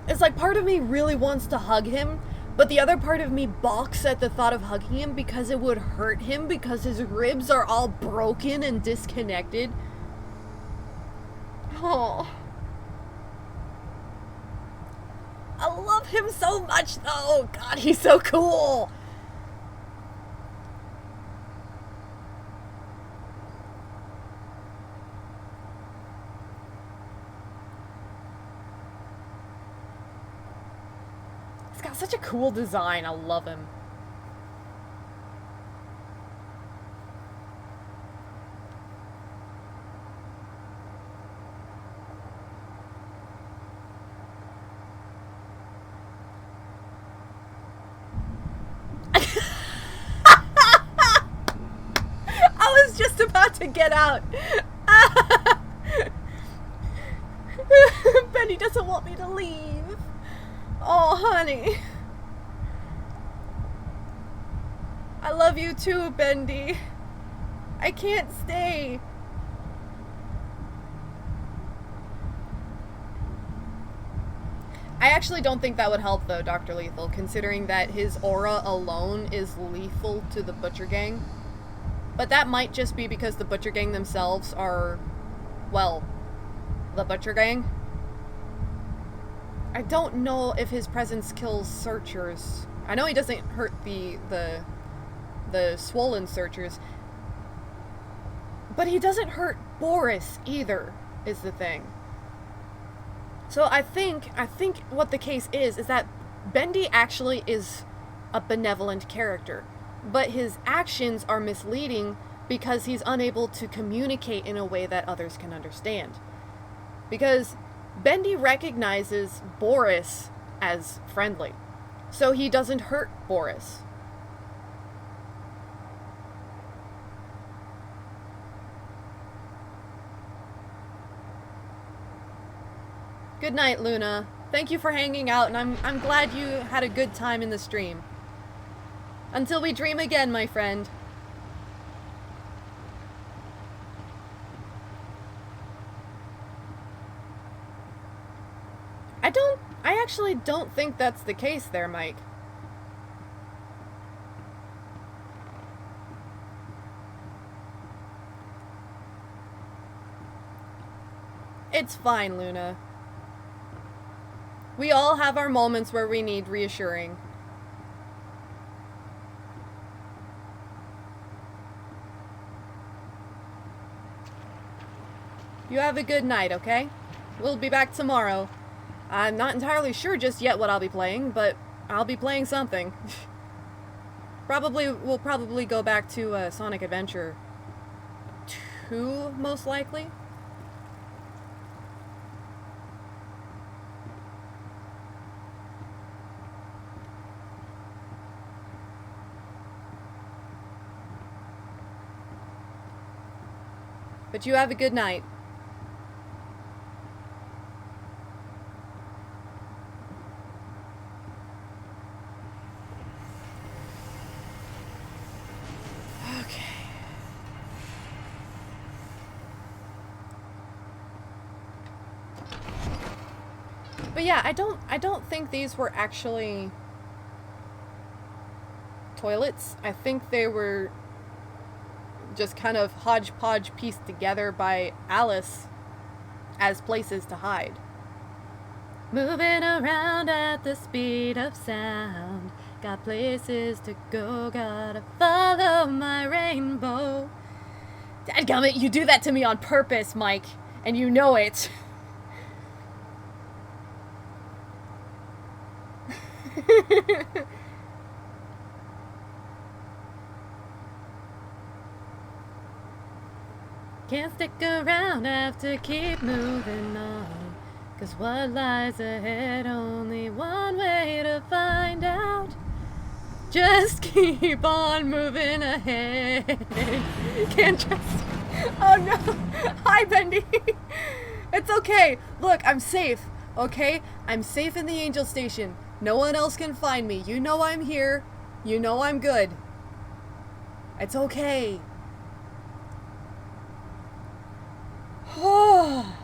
It's like part of me really wants to hug him, but the other part of me balks at the thought of hugging him because it would hurt him because his ribs are all broken and disconnected. Oh. I love him so much though. God, he's so cool. He's got such a cool design. I love him. I was just about to get out. Bendy doesn't want me to leave. Oh, honey. I love you too, Bendy. I can't stay. I actually don't think that would help, though, Dr. Lethal, considering that his aura alone is lethal to the Butcher Gang. But that might just be because the Butcher Gang themselves are, well, the Butcher Gang. I don't know if his presence kills searchers. I know he doesn't hurt the swollen searchers. But he doesn't hurt Boris either, is the thing. So I think what the case is that Bendy actually is a benevolent character, but his actions are misleading because he's unable to communicate in a way that others can understand. Because Bendy recognizes Boris as friendly, so he doesn't hurt Boris. Good night, Luna. Thank you for hanging out, and I'm glad you had a good time in the stream. Until we dream again, my friend. I actually don't think that's the case there, Mike. It's fine, Luna. We all have our moments where we need reassuring. You have a good night, okay? We'll be back tomorrow. I'm not entirely sure just yet what I'll be playing, but I'll be playing something. We'll probably go back to Sonic Adventure 2, most likely. But you have a good night. Okay. But yeah, I don't think these were actually toilets. I think they were just kind of hodgepodge pieced together by Alice as places to hide. Moving around at the speed of sound, got places to go, gotta follow my rainbow. Dadgummit, you do that to me on purpose, Mike, and you know it. Can't stick around, have to keep moving on. 'Cause what lies ahead, only one way to find out. Just keep on moving ahead. Can't trust. Oh no! Hi, Bendy! It's okay. Look, I'm safe, okay? I'm safe in the Angel Station. No one else can find me. You know I'm here. You know I'm good. It's okay. Oh.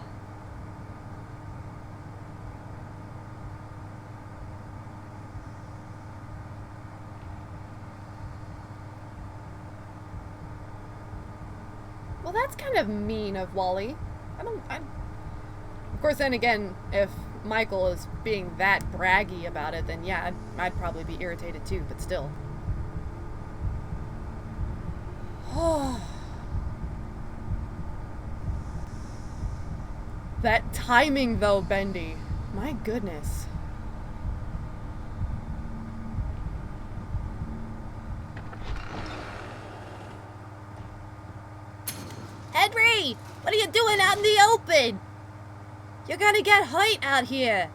Well, that's kind of mean of Wally. Of course, then again, if Michael is being that braggy about it, then yeah, I'd probably be irritated too, but still. Oh. That timing, though, Bendy. My goodness. Henry! What are you doing out in the open? You're gonna get hurt out here.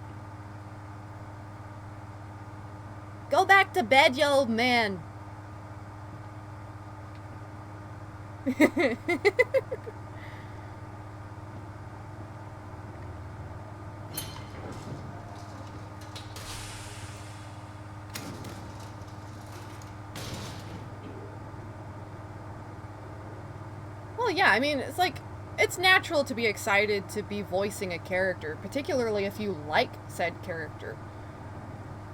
Go back to bed, you old man. Well, yeah, I mean, it's natural to be excited to be voicing a character, particularly if you like said character.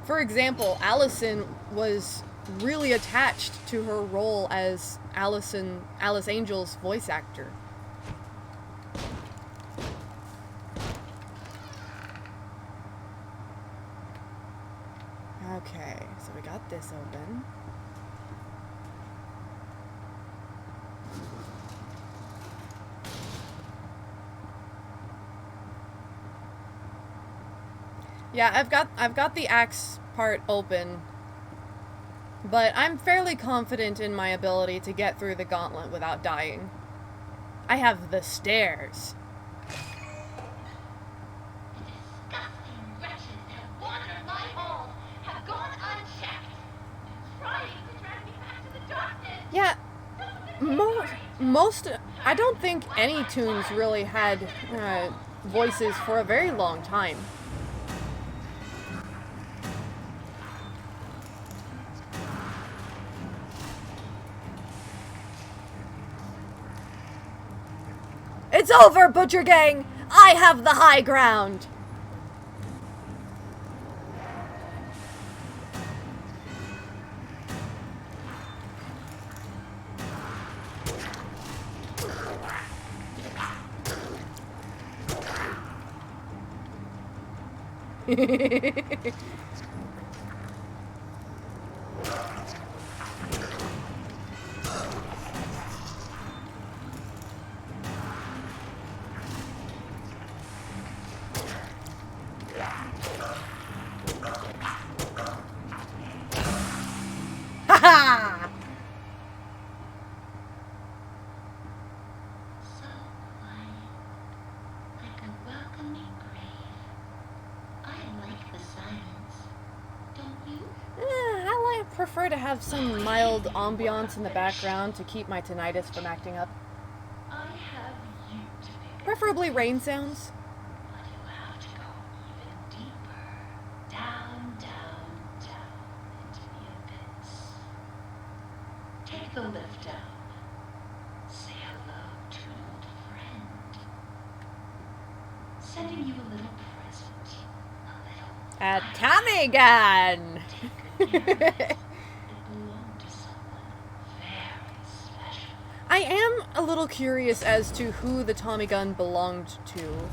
For example, Allison was really attached to her role as Alice Angel's voice actor. Okay, so we got this open. Yeah, I've got the axe part open, but I'm fairly confident in my ability to get through the gauntlet without dying. I have the stairs. The disgusting wretches that wandered my halls have gone unchecked, trying to drag me back to the darkness. Yeah, most I don't think any tunes really had voices for a very long time. It's over, Butcher Gang! I have the high ground! So quiet, like a welcoming grave. I like the silence. Don't you? I prefer to have some mild ambiance in the background to keep my tinnitus from acting up. I have you to pick. Preferably rain sounds. But you have to go even deeper. Down, down, down into the abyss. Take the lift down. Say hello to an old friend. Sending you a little present. A little A Tommy gun! Take good care of it. It belonged to someone very special. I am a little curious as to who the Tommy gun belonged to.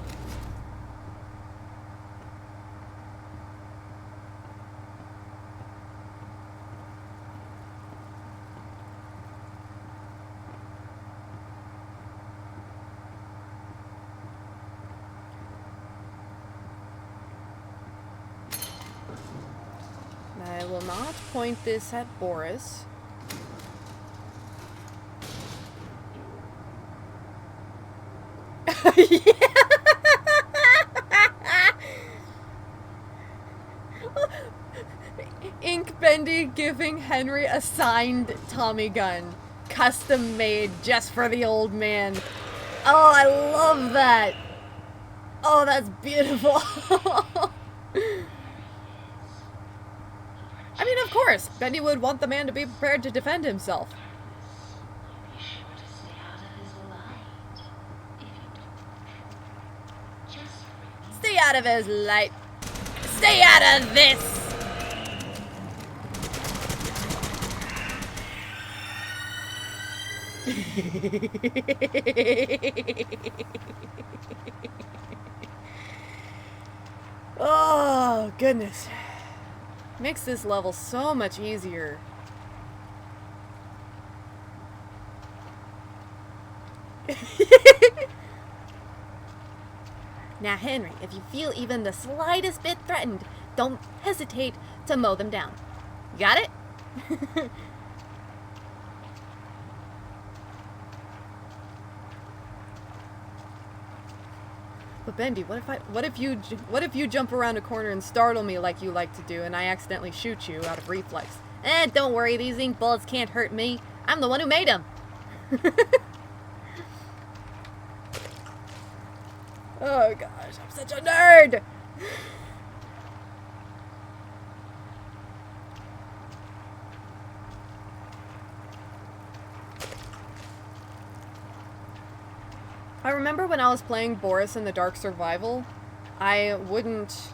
I will not point this at Boris. Ink Bendy giving Henry a signed Tommy gun. Custom made just for the old man. Oh, I love that. Oh, that's beautiful. I mean, of course, Bendy would want the man to be prepared to defend himself. Be sure to stay out of his light. If you don't want trouble, just remember. Stay out of his light. Stay out of this. Oh, goodness. Makes this level so much easier. Now, Henry, if you feel even the slightest bit threatened, don't hesitate to mow them down. Got it? But Bendy, what if you jump around a corner and startle me like you like to do, and I accidentally shoot you out of reflex? Don't worry, these ink bullets can't hurt me. I'm the one who made them. Oh gosh, I'm such a nerd. I remember when I was playing Boris in the Dark Survival, I wouldn't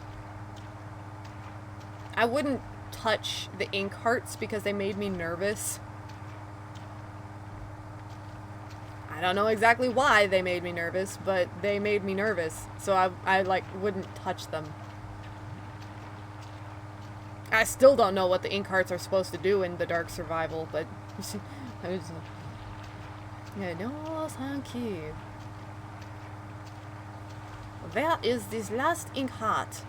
touch the ink hearts because they made me nervous. I don't know exactly why they made me nervous, but they made me nervous, so I like wouldn't touch them. I still don't know what the ink hearts are supposed to do in the Dark Survival, but yeah, no, thank you. Where is this last ink heart?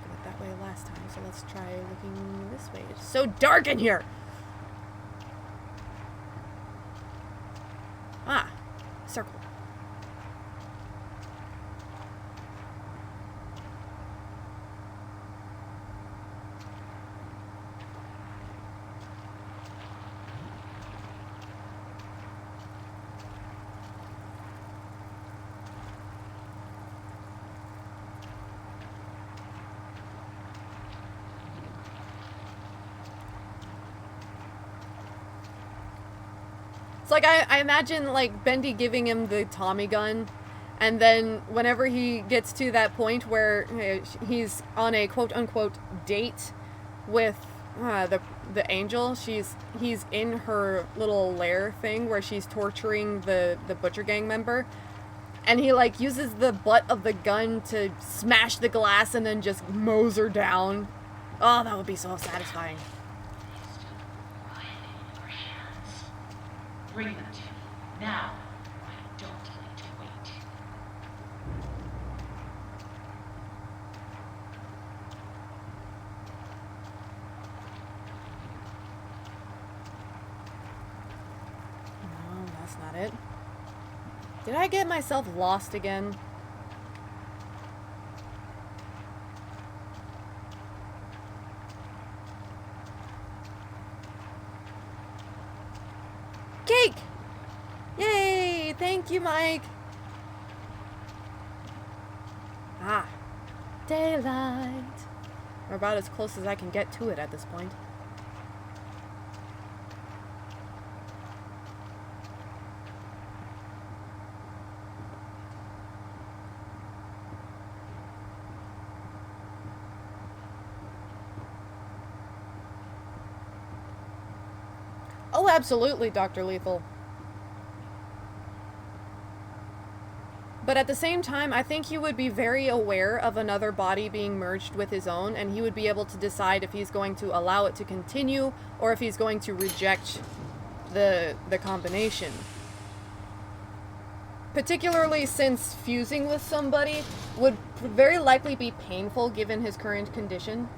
I went that way last time, so let's try looking this way. It's so dark in here! Ah, circle. It's like I imagine like Bendy giving him the Tommy gun, and then whenever he gets to that point where he's on a quote unquote date with the angel, he's in her little lair thing where she's torturing the butcher gang member, and he like uses the butt of the gun to smash the glass and then just mows her down. Oh, that would be so satisfying. Bring them to me. Now. I don't like to wait. not it. Did I get myself lost again? Cake! Yay! Thank you, Mike! Ah. Daylight. We're about as close as I can get to it at this point. Oh, absolutely, Dr. Lethal. But at the same time, I think he would be very aware of another body being merged with his own, and he would be able to decide if he's going to allow it to continue or if he's going to reject the combination. Particularly since fusing with somebody would very likely be painful given his current condition.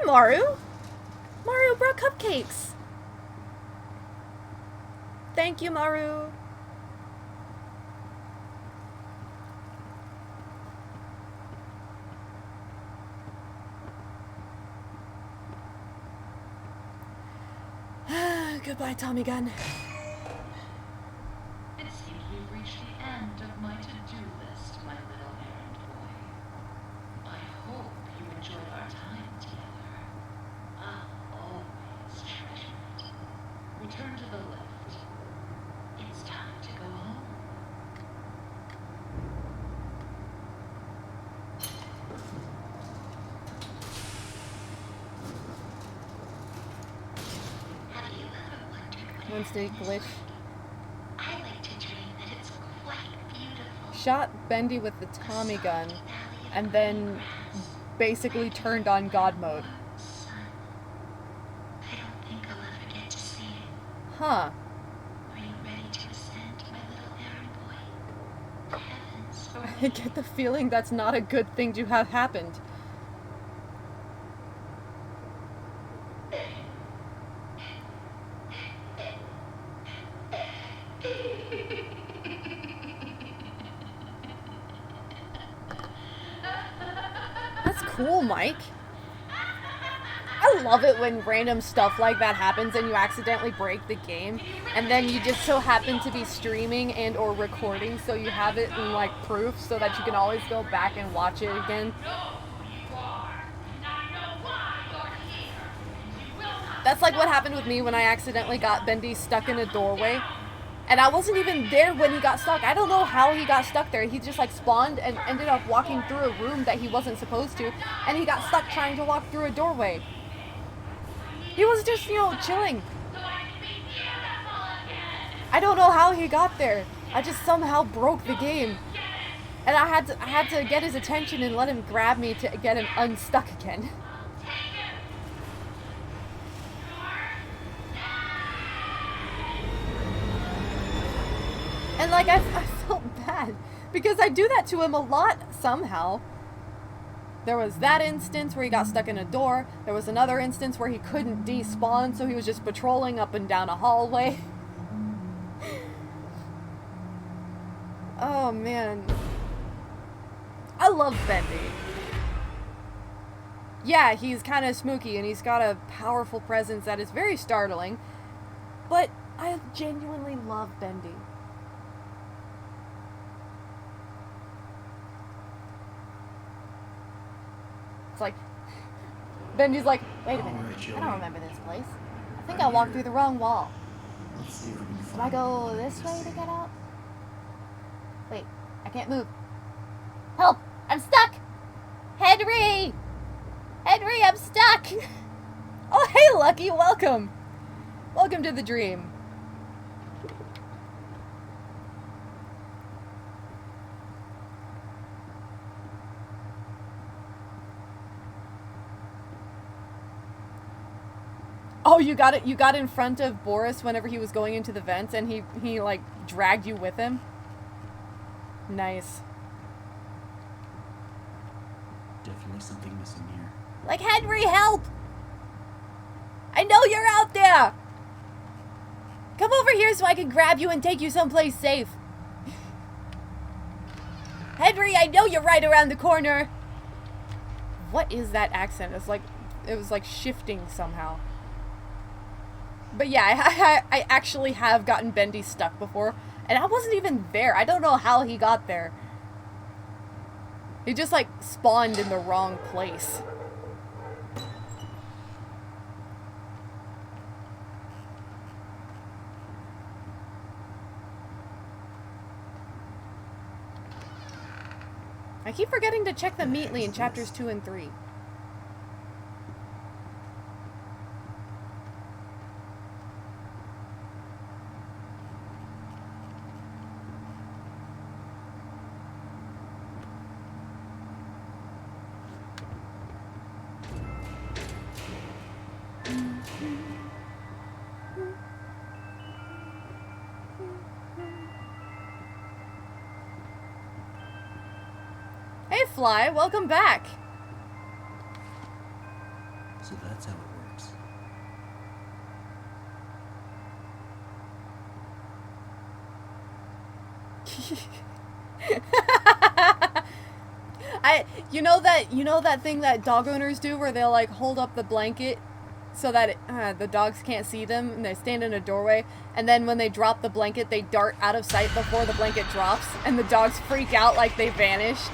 Maru! Maru brought cupcakes! Thank you, Maru! Goodbye, Tommy gun. It seems we've reached the end of my to-do list, my little errand boy. I hope you enjoyed our time together. I'll always treasure it. Return to the lift. It's time to go home. Have you ever wondered what Wednesday heaven is glitch. like? I like to dream that it's quite beautiful. Shot Bendy with the Tommy gun, and then basically turned on God mode. I don't think I'll ever get to see it. Huh. Are you ready to ascend, my little errand boy? Heavens or I get the feeling that's not a good thing to have happened. That's cool, Mike. I love it when random stuff like that happens and you accidentally break the game, and then you just so happen to be streaming and or recording, so you have it in like proof so that you can always go back and watch it again. That's like what happened with me when I accidentally got Bendy stuck in a doorway. And I wasn't even there when he got stuck. I don't know how he got stuck there. He just like spawned and ended up walking through a room that he wasn't supposed to. And he got stuck trying to walk through a doorway. He was just, you know, chilling. I don't know how he got there. I just somehow broke the game. And I had to get his attention and let him grab me to get him unstuck again. And like, I felt bad because I do that to him a lot somehow. There was that instance where he got stuck in a door. There was another instance where he couldn't despawn, so he was just patrolling up and down a hallway. Oh man. I love Bendy. Yeah, he's kind of spooky and he's got a powerful presence that is very startling. But I genuinely love Bendy. It's like, Bendy's like, wait a minute, I don't remember this place. I think I walked through the wrong wall. Let's see if we can Should find I go this way to get out? Wait, I can't move. Help! I'm stuck! Henry! Henry, I'm stuck! Oh, hey, Lucky, welcome! Welcome to the dream. Oh, you got it. You got in front of Boris whenever he was going into the vents, and he like dragged you with him. Nice. Definitely something missing here. Like, Henry, help! I know you're out there! Come over here so I can grab you and take you someplace safe. Henry, I know you're right around the corner. What is that accent? It's like, it was like shifting somehow. But yeah, I actually have gotten Bendy stuck before, and I wasn't even there. I don't know how he got there. He just like spawned in the wrong place. I keep forgetting to check them neatly in chapters 2 and 3. Hey Fly, welcome back. So that's how it works. You know that thing that dog owners do where they'll like hold up the blanket so that the dogs can't see them, and they stand in a doorway, and then when they drop the blanket they dart out of sight before the blanket drops, and the dogs freak out like they vanished.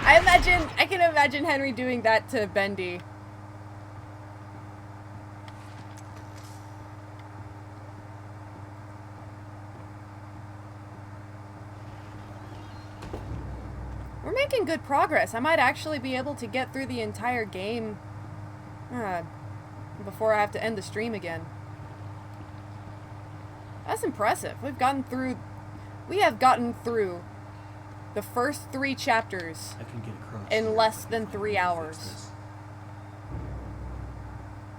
I can imagine Henry doing that to Bendy. We're making good progress. I might actually be able to get through the entire game before I have to end the stream again. That's impressive. We have gotten through the first 3 chapters in less than 3 hours.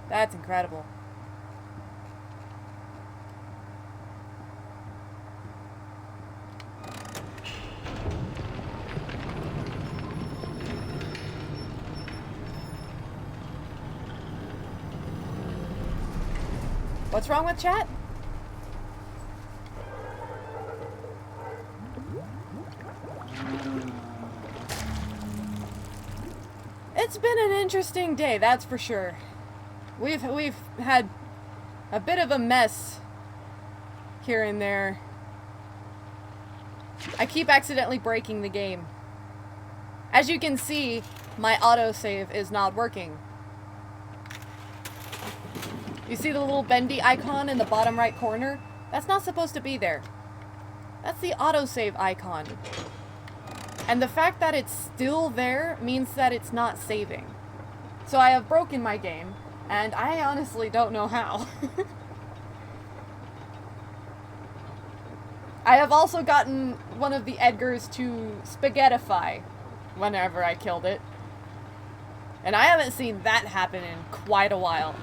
That's incredible. What's wrong with chat? It's been an interesting day, that's for sure. We've had a bit of a mess here and there. I keep accidentally breaking the game. As you can see, my autosave is not working. You see the little Bendy icon in the bottom right corner? That's not supposed to be there. That's the autosave icon. And the fact that it's still there means that it's not saving. So I have broken my game, and I honestly don't know how. I have also gotten one of the Edgars to spaghettify whenever I killed it. And I haven't seen that happen in quite a while.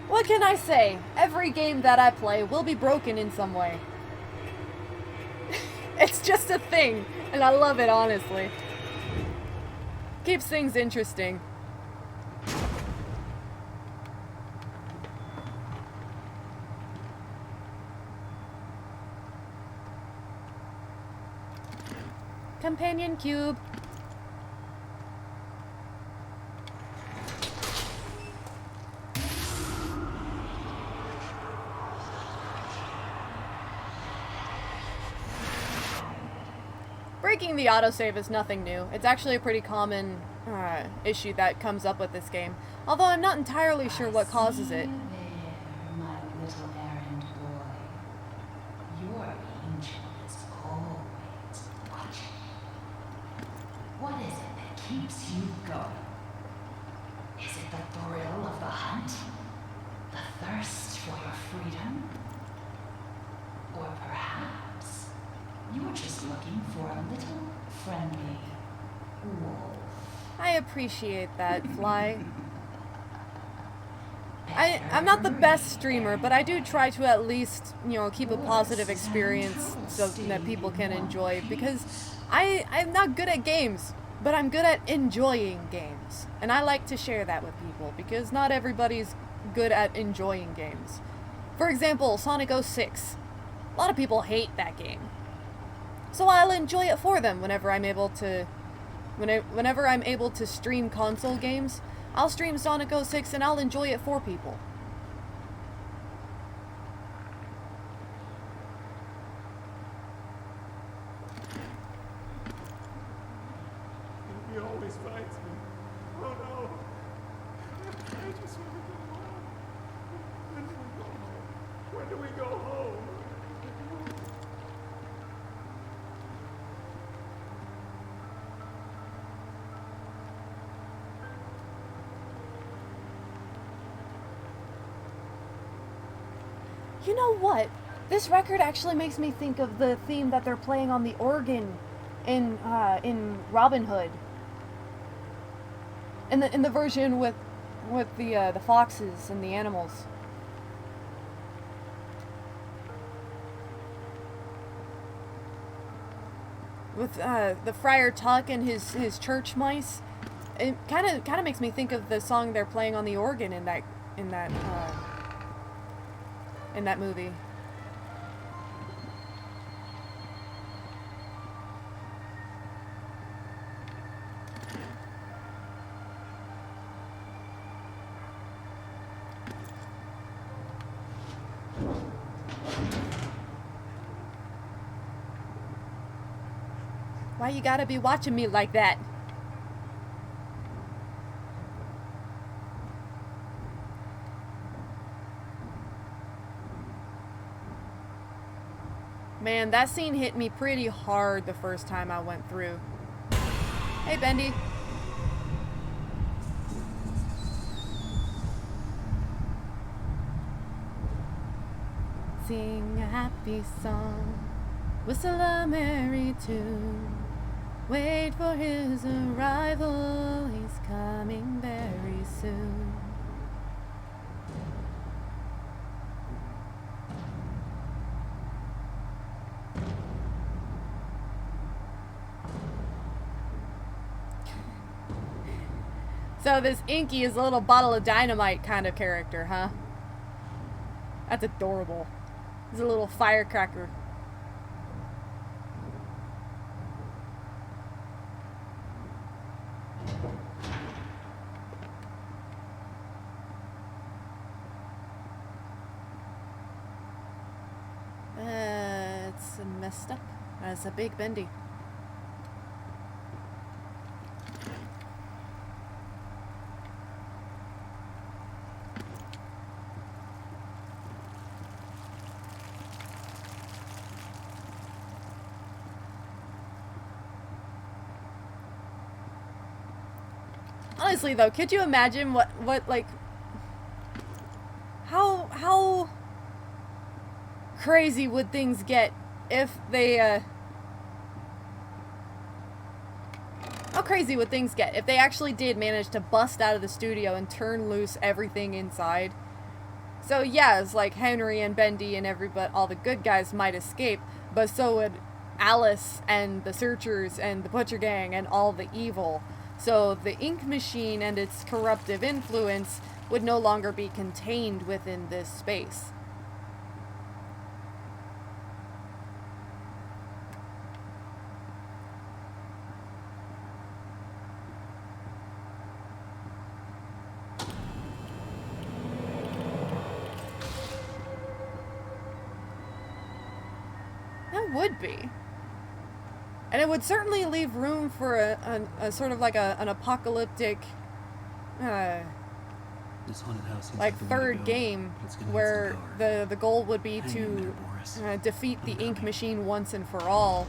What can I say? Every game that I play will be broken in some way. It's just a thing, and I love it, honestly. Keeps things interesting. Companion cube. Breaking the autosave is nothing new. It's actually a pretty common issue that comes up with this game. Although I'm not entirely sure what causes it. There, my little errand boy. Your angel is always watching. What is it that keeps you going? Is it the thrill of the hunt? The thirst for your freedom? just looking for a little friendly wolf. I appreciate that, Fly. I'm not the best streamer, but I do try to at least, keep a positive experience so that people can enjoy, because I'm not good at games, but I'm good at enjoying games. And I like to share that with people, because not everybody's good at enjoying games. For example, Sonic 06. A lot of people hate that game. So I'll enjoy it for them whenever I'm able to stream console games. I'll stream Sonic 06 and I'll enjoy it for people. He always fights me. Oh no. I just want to go home. When do we go home? You know what? This record actually makes me think of the theme that they're playing on the organ in Robin Hood. In the version with the foxes and the animals. With the Friar Tuck and his church mice. It kind of makes me think of the song they're playing on the organ in that movie. Why you gotta be watching me like that? Man, that scene hit me pretty hard the first time I went through. Hey, Bendy. Sing a happy song, whistle a merry tune. Wait for his arrival, he's coming very soon. So this Inky is a little bottle of dynamite kind of character, huh? That's adorable. He's a little firecracker. It's messed up. That's a big Bendy. Honestly though, could you imagine what like how crazy would things get if they how crazy would things get if they actually did manage to bust out of the studio and turn loose everything inside? So yeah, it's like Henry and Bendy and all the good guys might escape, but so would Alice and the Searchers and the Butcher Gang and all the evil. So the ink machine and its corruptive influence would no longer be contained within this space. That would be. And it would certainly leave room for a sort of like an apocalyptic, This haunted house seems like the way to third go, game, but it's gonna need where some power. the goal would be Hang in to there, Boris. defeat the I'm ink coming. machine once and for all.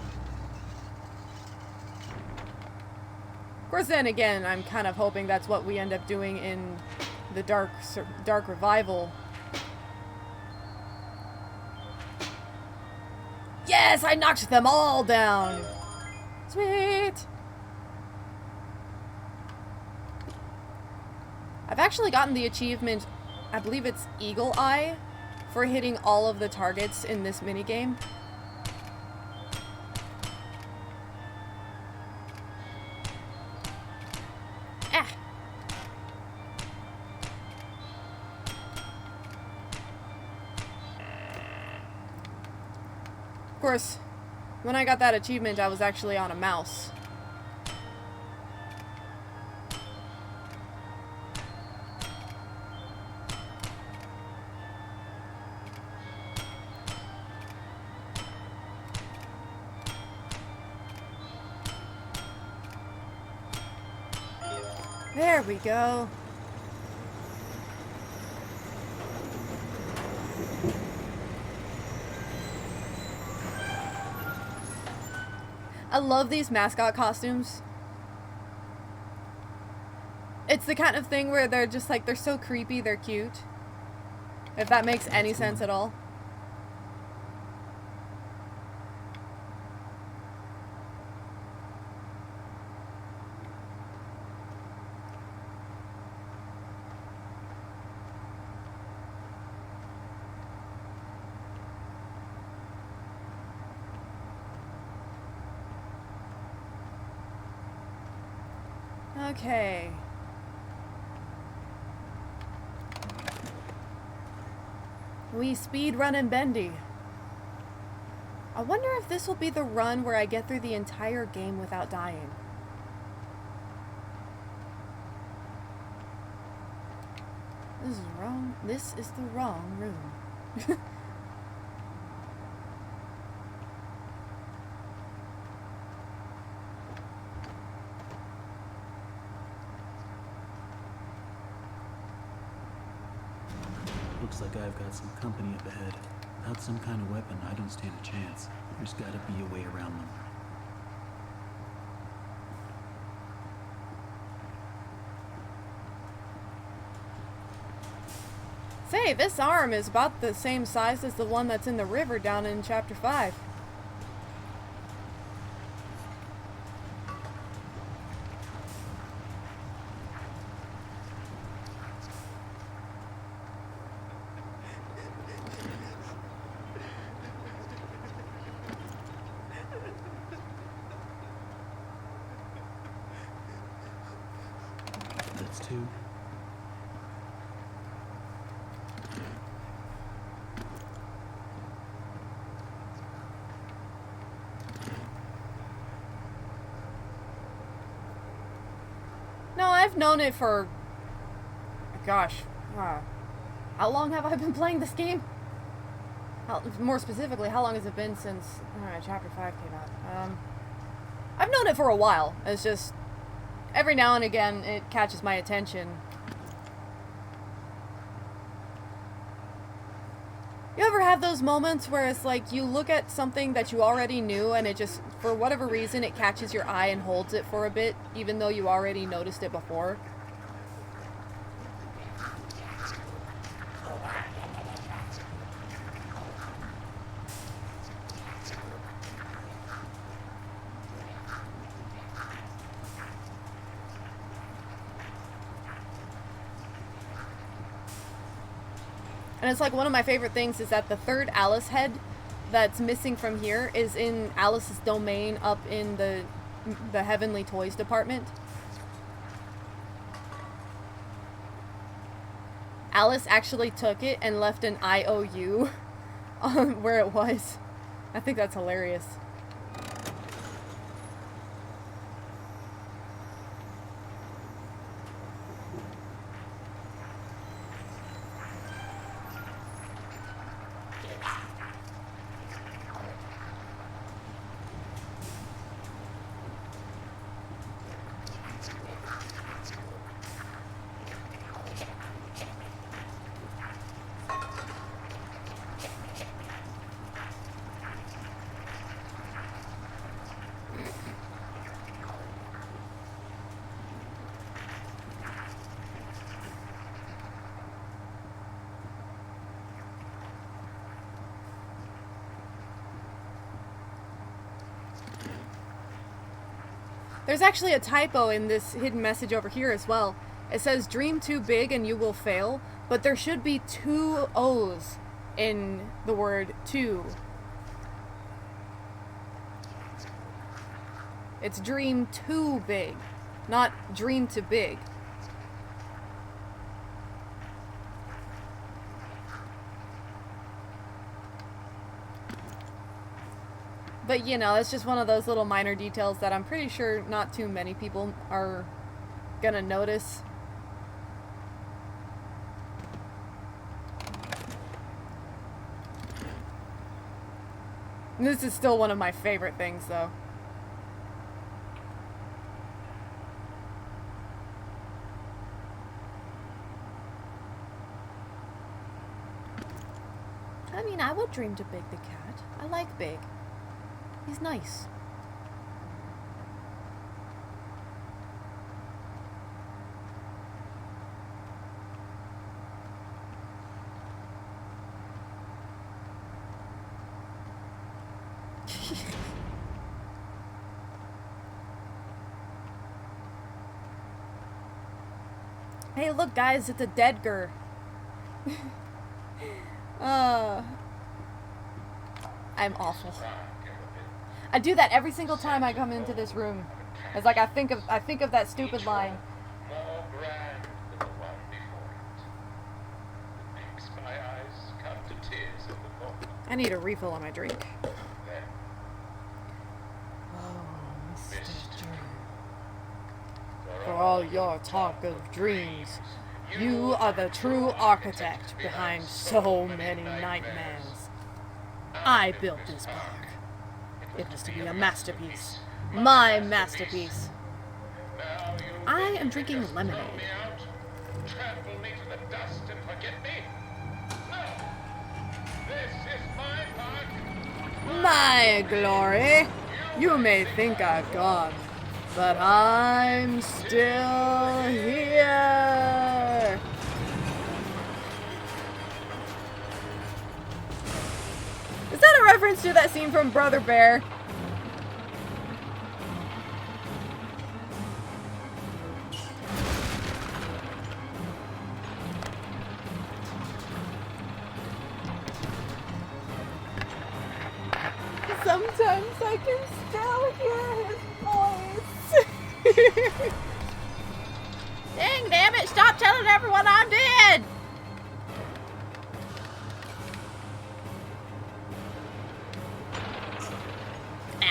Of course, then again, I'm kind of hoping that's what we end up doing in the Dark Revival. Yes! Yes, I knocked them all down. Sweet. I've actually gotten the achievement, I believe it's Eagle Eye, for hitting all of the targets in this minigame. Ah. Of course, when I got that achievement, I was actually on a mouse. There we go. I love these mascot costumes. It's the kind of thing where they're just like, they're so creepy, they're cute. If that makes any sense at all. Okay. We speed run in Bendy. I wonder if this will be the run where I get through the entire game without dying. This is wrong. This is the wrong room. Looks like I've got some company up ahead. Without some kind of weapon, I don't stand a chance. There's gotta be a way around them. Say, this arm is about the same size as the one that's in the river down in Chapter 5. That's two. No, I've known it for... Gosh. How long have I been playing this game? More specifically, how long has it been since Chapter 5 came out? I've known it for a while. It's just... Every now and again, it catches my attention. You ever have those moments where it's like you look at something that you already knew and it just, for whatever reason, it catches your eye and holds it for a bit, even though you already noticed it before? And it's like one of my favorite things is that the third Alice head that's missing from here is in Alice's domain up in the Heavenly Toys department. Alice actually took it and left an IOU on where it was. I think that's hilarious. There's actually a typo in this hidden message over here as well. It says dream too big and you will fail, but there should be 2 O's in the word to. It's dream too big, not dream too big. But, you know, it's just one of those little minor details that I'm pretty sure not too many people are gonna notice. This is still one of my favorite things, though. I mean, I would dream to Big the cat. I like Big. He's nice. Hey, look, guys, it's a dead girl. I'm awful. I do that every single time I come into this room. It's like I think of that stupid line. More grand than the one before it. It makes my eyes come to tears at the thought. I need a refill on my drink. Then, Oh, Mr. Mr. Dream. For all your talk of dreams, you are the true architect behind so many nightmares. I built this park. It was to be a masterpiece. My masterpiece. now you I am drinking lemonade. throw me out, trample me to the dust and forget me? No! This is my park. My glory. You may think I've gone, but I'm still here. Is that a reference to that scene from Brother Bear? Sometimes I can still hear his voice. Dang, damn it, stop telling everyone I'm dead!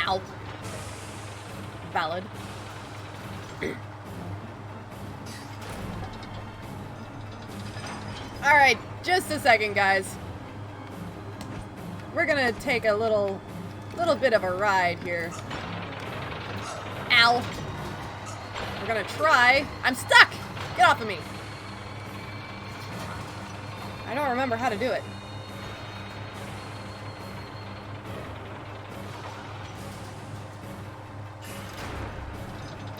Ow. Valid. Alright, just a second, guys. We're gonna take a little bit of a ride here. Ow. We're gonna try. I'm stuck! Get off of me. I don't remember how to do it.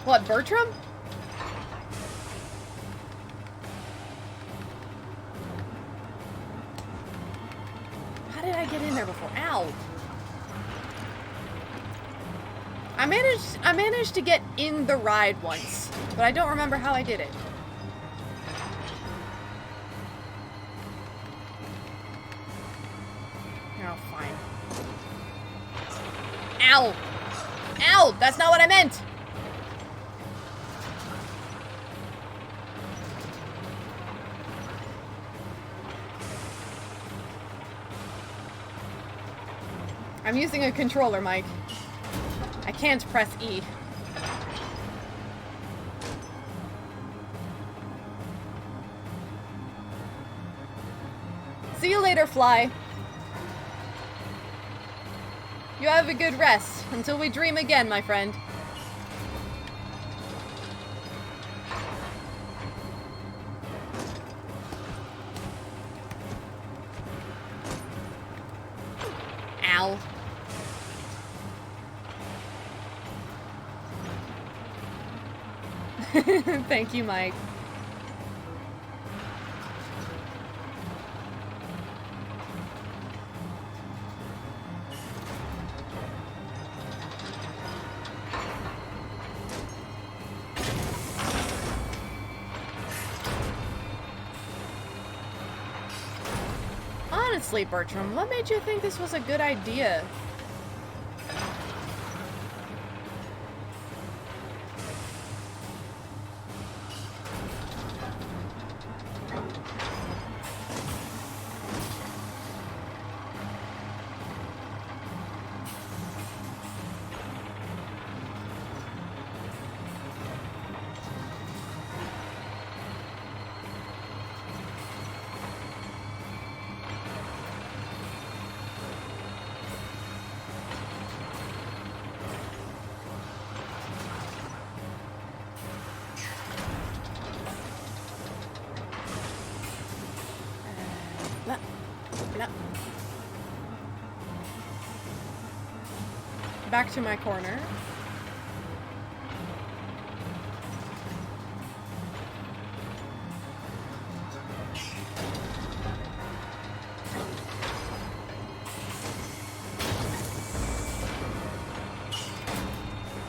What, Bertram? How did I get in there before? Ow. I managed to get in the ride once, but I don't remember how I did it. Oh, fine. Ow! Ow! That's not what I meant! I'm using a controller, Mike. I can't press E. See you later, Fly. You have a good rest until we dream again, my friend. Ow. Thank you, Mike. Honestly, Bertram, what made you think this was a good idea? No. Back to my corner.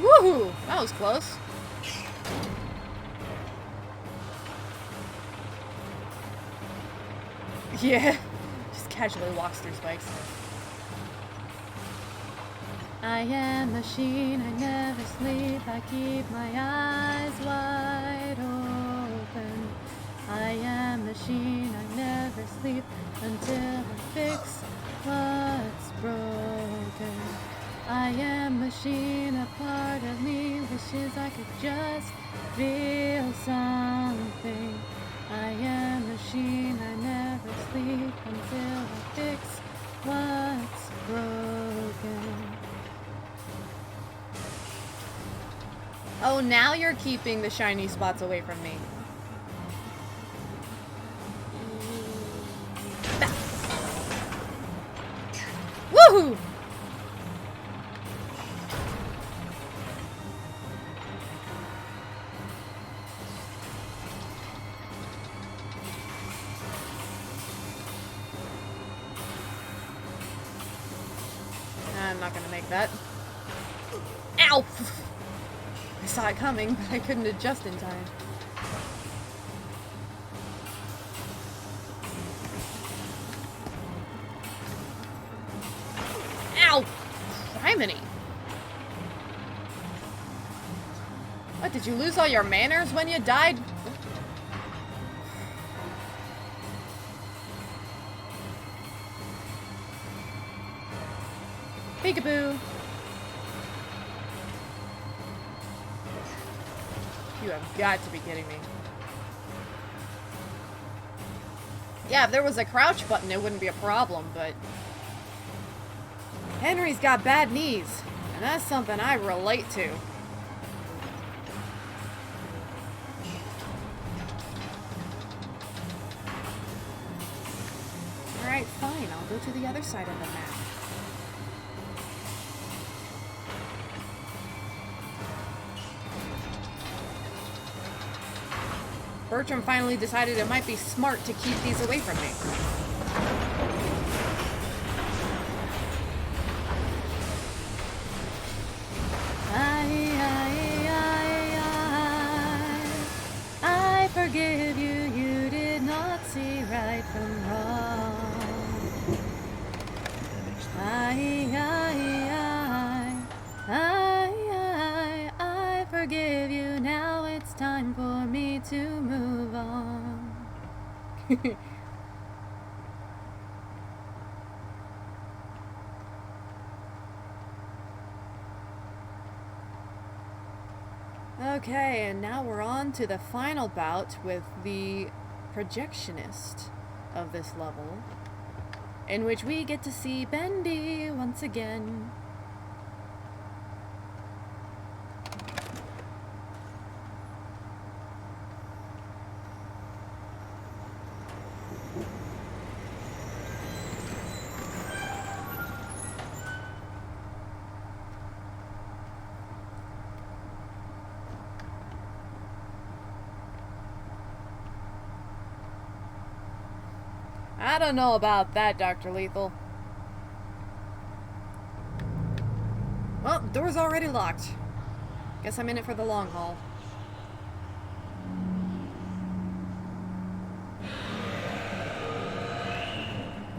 Woohoo! That was close. Yeah. Just casually walks through spikes. I am a machine, I never sleep, I keep my eyes wide open. I am a machine, I never sleep until I fix what's broken. I am a machine, a part of me wishes I could just feel something. I am a machine, I never sleep until I fix what's broken. Oh, now you're keeping the shiny spots away from me. Bah. Woohoo! I'm not gonna make that. Ow! I saw it coming, but I couldn't adjust in time. Ow! Criminy! What, did you lose all your manners when you died? Peekaboo! You have got to be kidding me. Yeah, if there was a crouch button, it wouldn't be a problem, but... Henry's got bad knees, and that's something I relate to. Alright, fine, I'll go to the other side of the map. Bertram finally decided it might be smart to keep these away from me. I forgive you, you did not see right from wrong. I forgive you, now it's time for me to move on. Okay, and now we're on to the final bout with the projectionist of this level, in which we get to see Bendy once again. I don't know about that, Dr. Lethal. Well, door's already locked. Guess I'm in it for the long haul.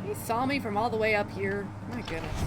He saw me from all the way up here. My goodness.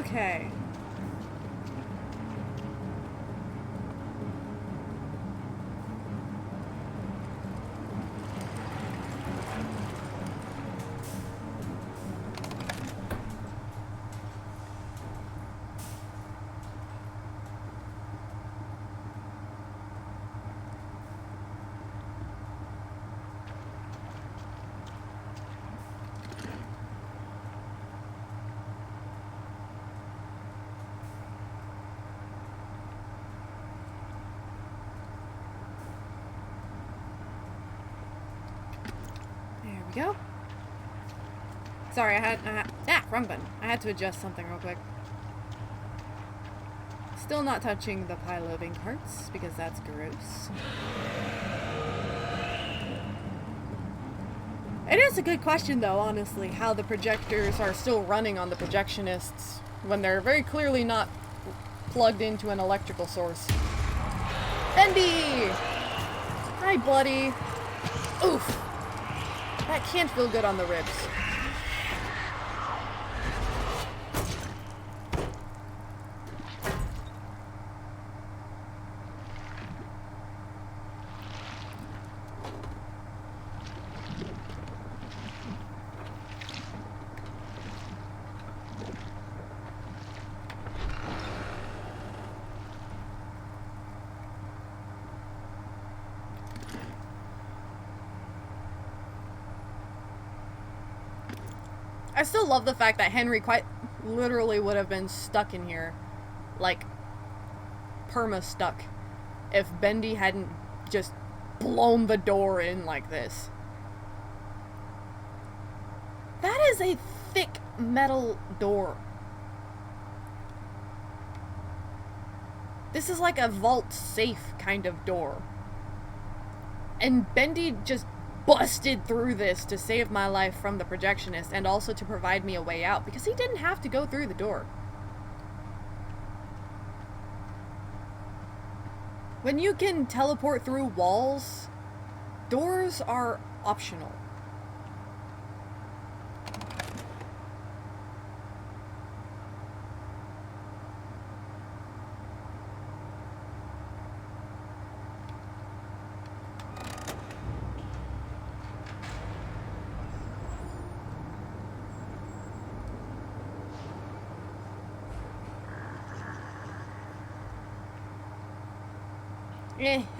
Okay. There we go. Sorry, wrong button. I had to adjust something real quick. Still not touching the pile of ink hearts, because that's gross. It is a good question, though, honestly, how the projectors are still running on the projectionists when they're very clearly not plugged into an electrical source. Bendy! Hi, buddy. Oof. That can't feel good on the ribs. I still love the fact that Henry quite literally would have been stuck in here. Like, perma-stuck. If Bendy hadn't just blown the door in like this. That is a thick metal door. This is like a vault safe kind of door. And Bendy just busted through this to save my life from the projectionist and also to provide me a way out because he didn't have to go through the door. When you can teleport through walls, doors are optional.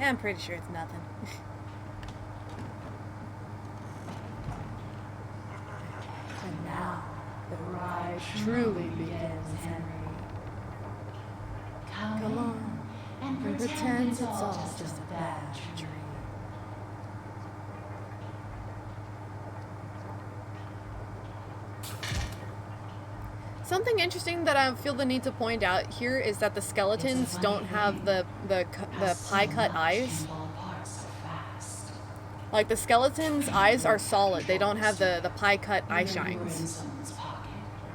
I'm pretty sure it's nothing. And now, the ride truly begins, Henry. Come on, and pretend it's all just a bad dream. Something interesting that I feel the need to point out here is that the skeletons don't have the pie cut eyes. Like, the skeleton's eyes are solid. They don't have the pie cut eye shines.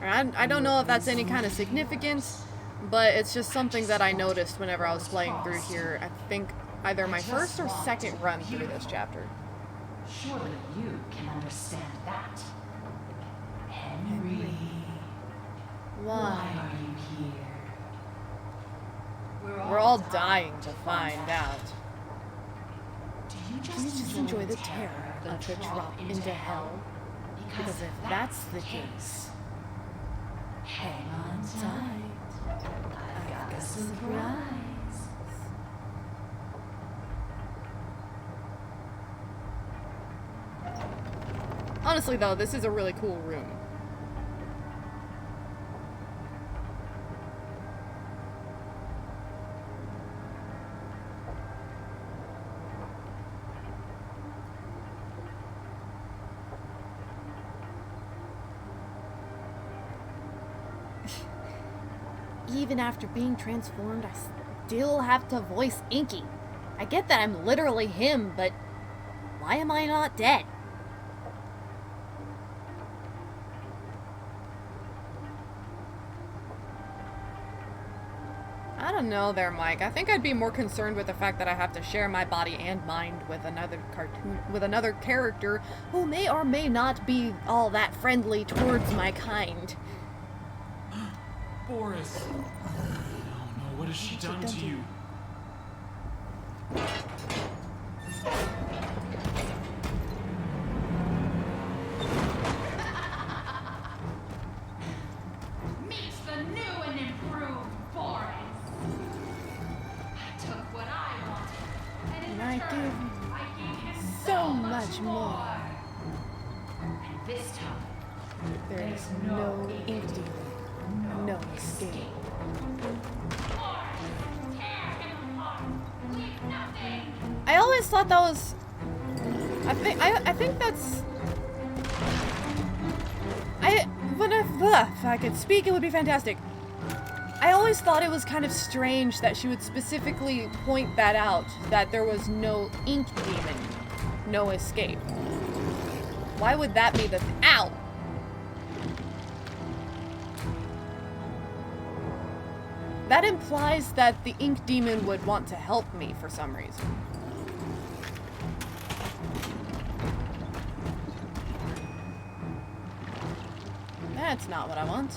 I don't know if that's any kind of significance, but it's just something that I noticed whenever I was playing through here. I think either my first or second run through this chapter. Surely you can understand that. Henry. Why are you here? We're all dying to find out. Do you Do you just enjoy the terror of the drop into hell? Because if that's the case, Hang on tight. I've got a surprise. Honestly, though, this is a really cool room. Even after being transformed, I still have to voice Inky. I get that I'm literally him, but why am I not dead? I don't know there, Mike. I think I'd be more concerned with the fact that I have to share my body and mind with another character who may or may not be all that friendly towards my kind. Boris! No, what has she done to you? Meet the new and improved Boris. I took what I wanted, and in I return, give I gave him so much more. And this time, There's no ink demon, no escape. I always thought that was. I think that's. If I could speak, it would be fantastic. I always thought it was kind of strange that she would specifically point that out, that there was no ink demon, no escape. Why would that be the ow? That implies that the ink demon would want to help me for some reason. That's not what I want.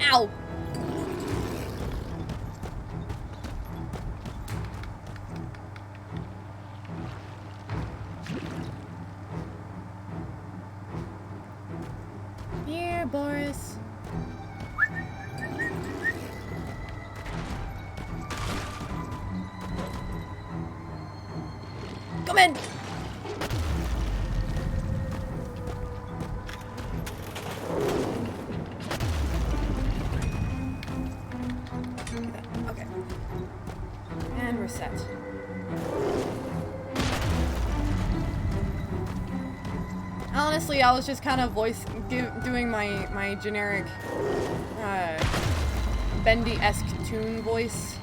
Ow! Here, Boris. Come in! Okay. And reset. Honestly, I was just kind of doing my generic Bendy-esque tune voice.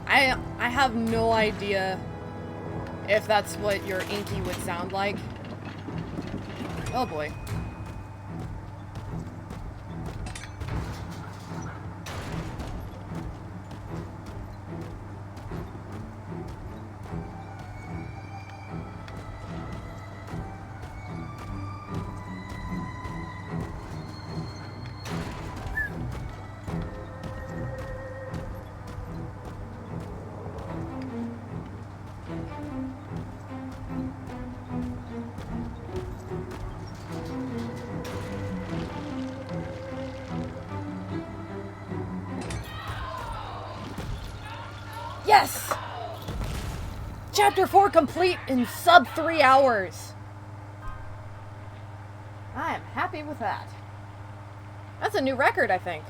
I have no idea if that's what your Inky would sound like. Oh boy. Yes! Chapter 4 complete in sub 3 hours. I am happy with that. That's a new record, I think.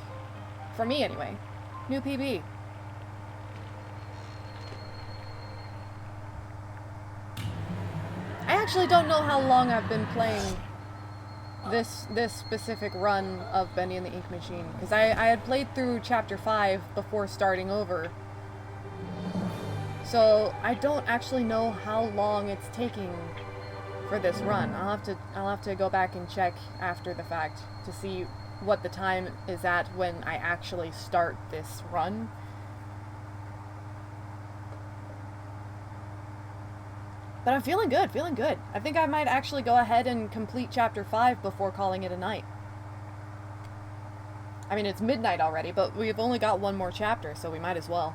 For me, anyway. New PB. I actually don't know how long I've been playing this specific run of Bendy and the Ink Machine, because I had played through Chapter 5 before starting over. So I don't actually know how long it's taking for this run. I'll have to go back and check after the fact to see what the time is at when I actually start this run. But I'm feeling good, feeling good. I think I might actually go ahead and complete chapter 5 before calling it a night. I mean, it's midnight already, but we've only got one more chapter, so we might as well.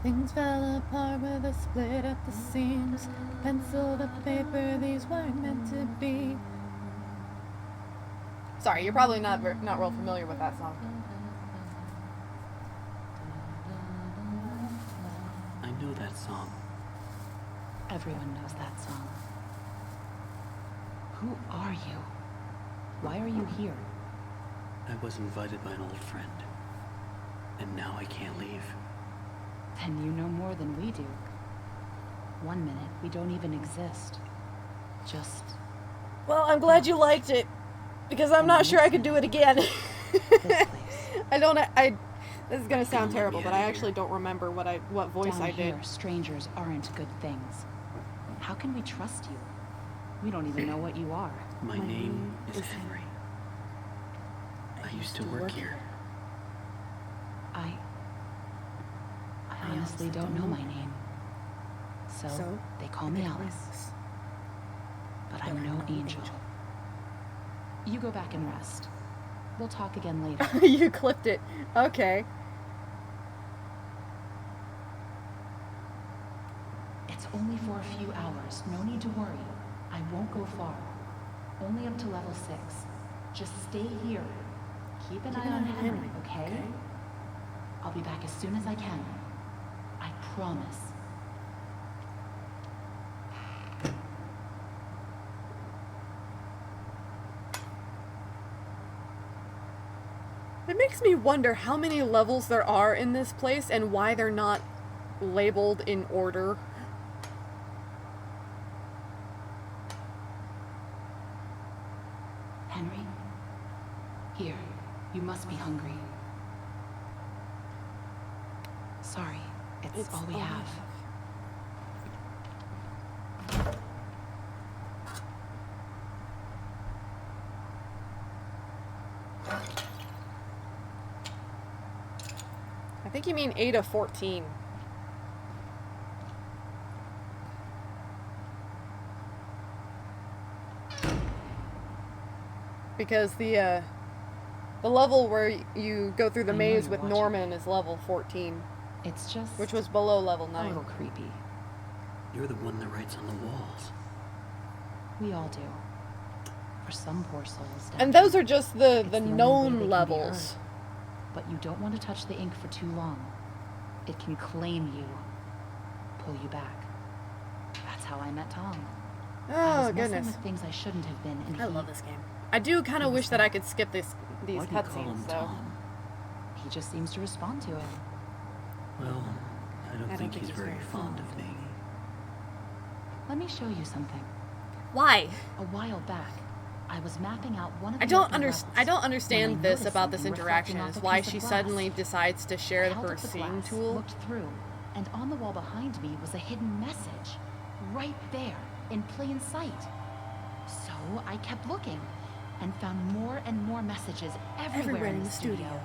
Things fell apart with a split at the seams. Pencil to paper, these weren't meant to be. Sorry, you're probably not real familiar with that song. I know that song. Everyone knows that song. Who are you? Why are you here? I was invited by an old friend. And now I can't leave. Then you know more than we do. 1 minute, we don't even exist. Just... Well, I'm glad you liked it, because I'm not sure I could do it again. this place. This is gonna sound terrible, but I actually don't remember what voice Down I did. here, strangers aren't good things. How can we trust you? We don't even know what you are. My name is Henry. I used to work here. I honestly don't know my name. So they call me Alice. But I'm no angel. You go back and rest. We'll talk again later. You clipped it. Okay. It's only for a few hours. No need to worry. I won't go far. Only up to level 6. Just stay here. Keep an eye on Henry, okay? I'll be back as soon as I can. I promise. It makes me wonder how many levels there are in this place and why they're not labeled in order. Henry? Here. You must be hungry. Sorry, it's all we have. I think you mean 8 of 14. Because the level where you go through the maze with Norman is level 14. It's just... which was below level a 9. little creepy. You're the one that writes on the walls. We all do. For some poor souls. And those are just the only way they known can be levels. heard. But you don't want to touch the ink for too long. It can claim you. Pull you back. That's how I met Tom. I Oh, was messing goodness. with things I shouldn't have been, and I love this game. I do kind of wish that I could skip these Why do you call him cutscenes, though. Tom? He just seems to respond to it. Well, I don't think he's very fond of me. Let me show you something. Why? A while back, I was mapping out one of the I don't upper levels understand when I this noticed about this something interaction reflecting is off a why piece of she glass. suddenly decides to I share held her up the seeing glass, tool. looked through, and on the wall behind me was a hidden message. Right there, in plain sight. So I kept looking, and found more and more messages everywhere in the studio.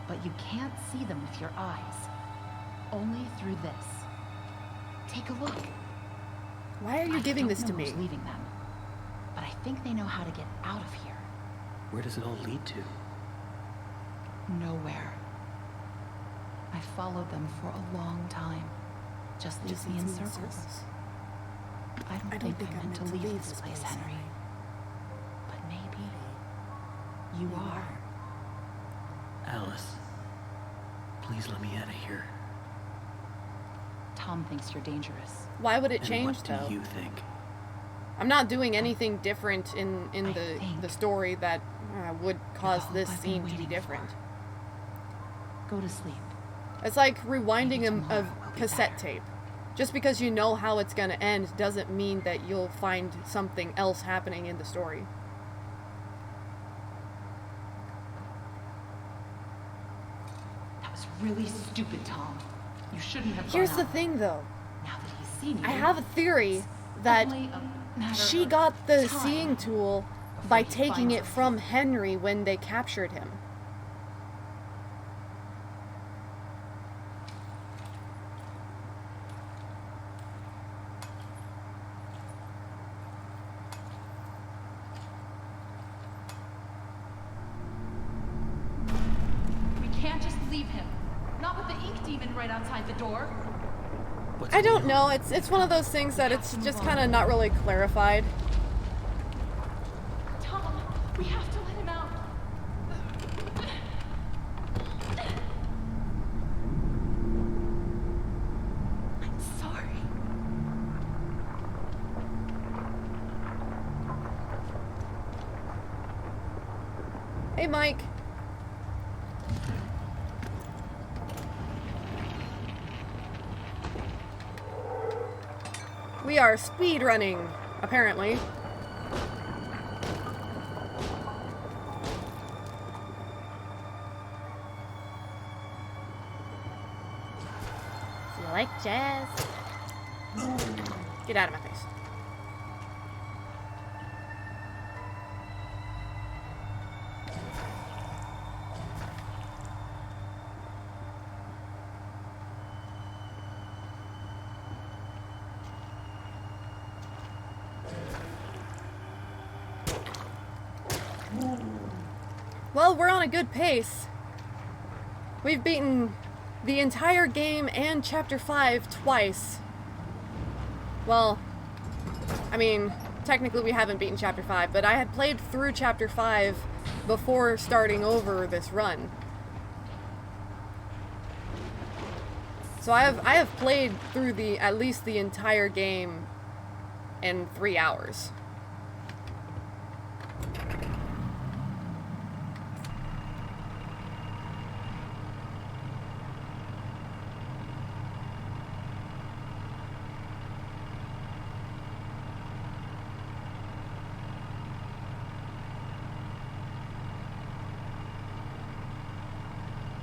But you can't see them with your eyes. Only through this. Take a look. Why are you giving this to me? I don't know who's leaving them, but I think they know how to get out of here. Where does it all lead to? Nowhere. I followed them for a long time. Just leads me in circles. I don't think I'm meant to leave this place, Henry. But maybe you are. Alice, please let me out of here. Tom thinks you're dangerous. Why would it And change, what though? do you think? I'm not doing anything different in I the think story that would cause all this I've been scene to be waiting different. Go to sleep. It's like rewinding Maybe a tomorrow will be cassette better. tape. Just because you know how it's gonna end doesn't mean that you'll find something else happening in the story. That was really stupid, Tom. You shouldn't have. Here's the thing, though. Now that he's seen you, I have a theory that only a matter she of got the time seeing tool before by he taking finds it us. from Henry when they captured him. We can't just leave him. Not with the ink demon right outside the door. I don't know. It's one of those things that it's just kind of not really clarified. Tom, we have to let him out. I'm sorry. Hey, Mike. We are speed running, apparently. Do you like jazz? Get out of my face. Well, we're on a good pace. We've beaten the entire game and Chapter 5 twice. Well, I mean, technically we haven't beaten Chapter 5, but I had played through Chapter 5 before starting over this run. So I have played through at least the entire game in 3 hours.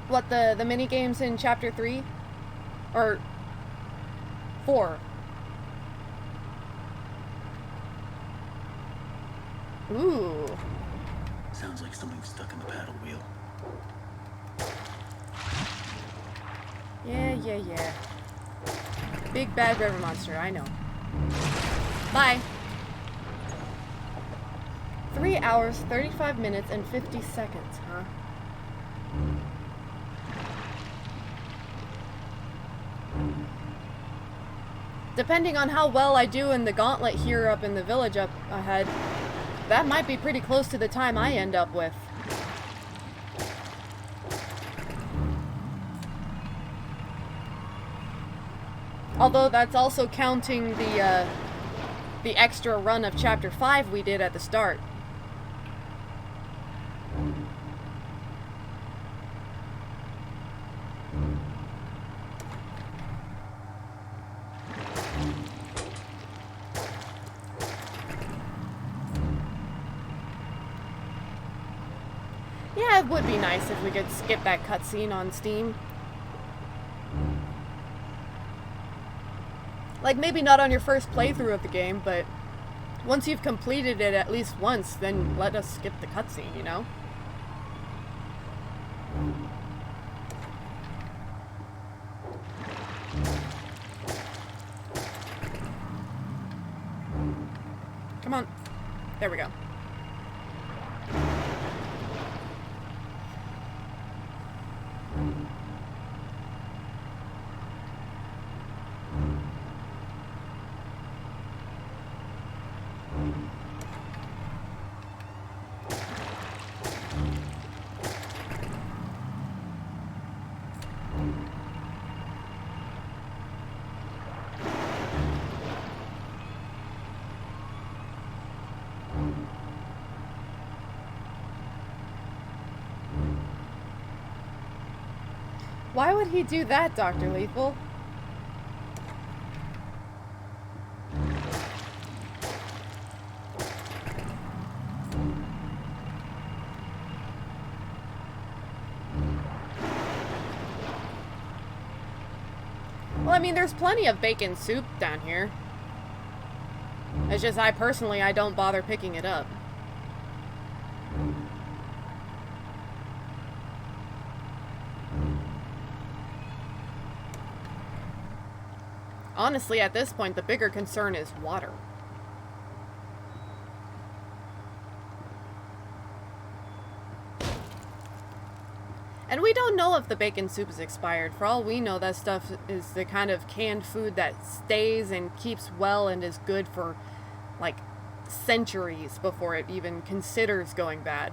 What, the mini games in Chapter 3? Or 4? Ooh. Sounds like something stuck in the paddle wheel. Yeah. Big bad river monster, I know. Bye. 3 hours, 35 minutes, and 50 seconds, huh? Depending on how well I do in the gauntlet here up in the village up ahead, that might be pretty close to the time I end up with. Although that's also counting the extra run of Chapter 5 we did at the start. Yeah, it would be nice if we could skip that cutscene on Steam. Like, maybe not on your first playthrough of the game, but once you've completed it at least once, then let us skip the cutscene, you know? Come on. There we go. Why would he do that, Dr. Lethal? mean, there's plenty of bacon soup down here. It's just I don't bother picking it up. Honestly, at this point, the bigger concern is water. And we don't know if the bacon soup is expired. For all we know, that stuff is the kind of canned food that stays and keeps well and is good for, like, centuries before it even considers going bad.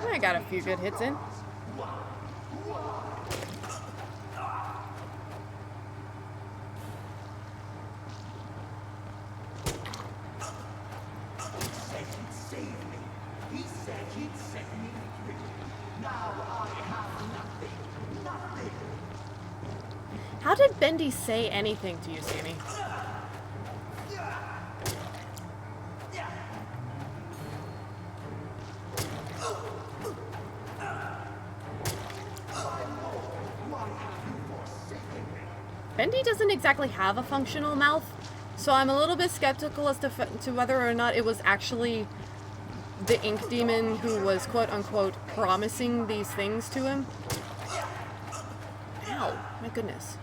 I got a few good hits in. How did Bendy say anything to you, Sammy? Bendy doesn't exactly have a functional mouth, so I'm a little bit skeptical as to whether or not it was actually the ink demon who was quote-unquote promising these things to him. Ow, my goodness.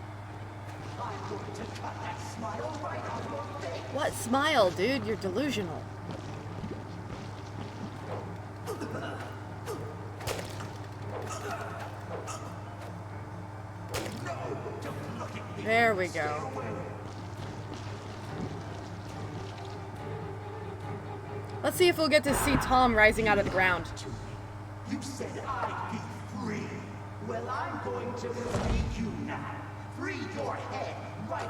What smile, dude? You're delusional. There we go. Let's see if we'll get to see Tom rising out of the ground. You said I'd be free. Well, I'm going to free you now. Free your head.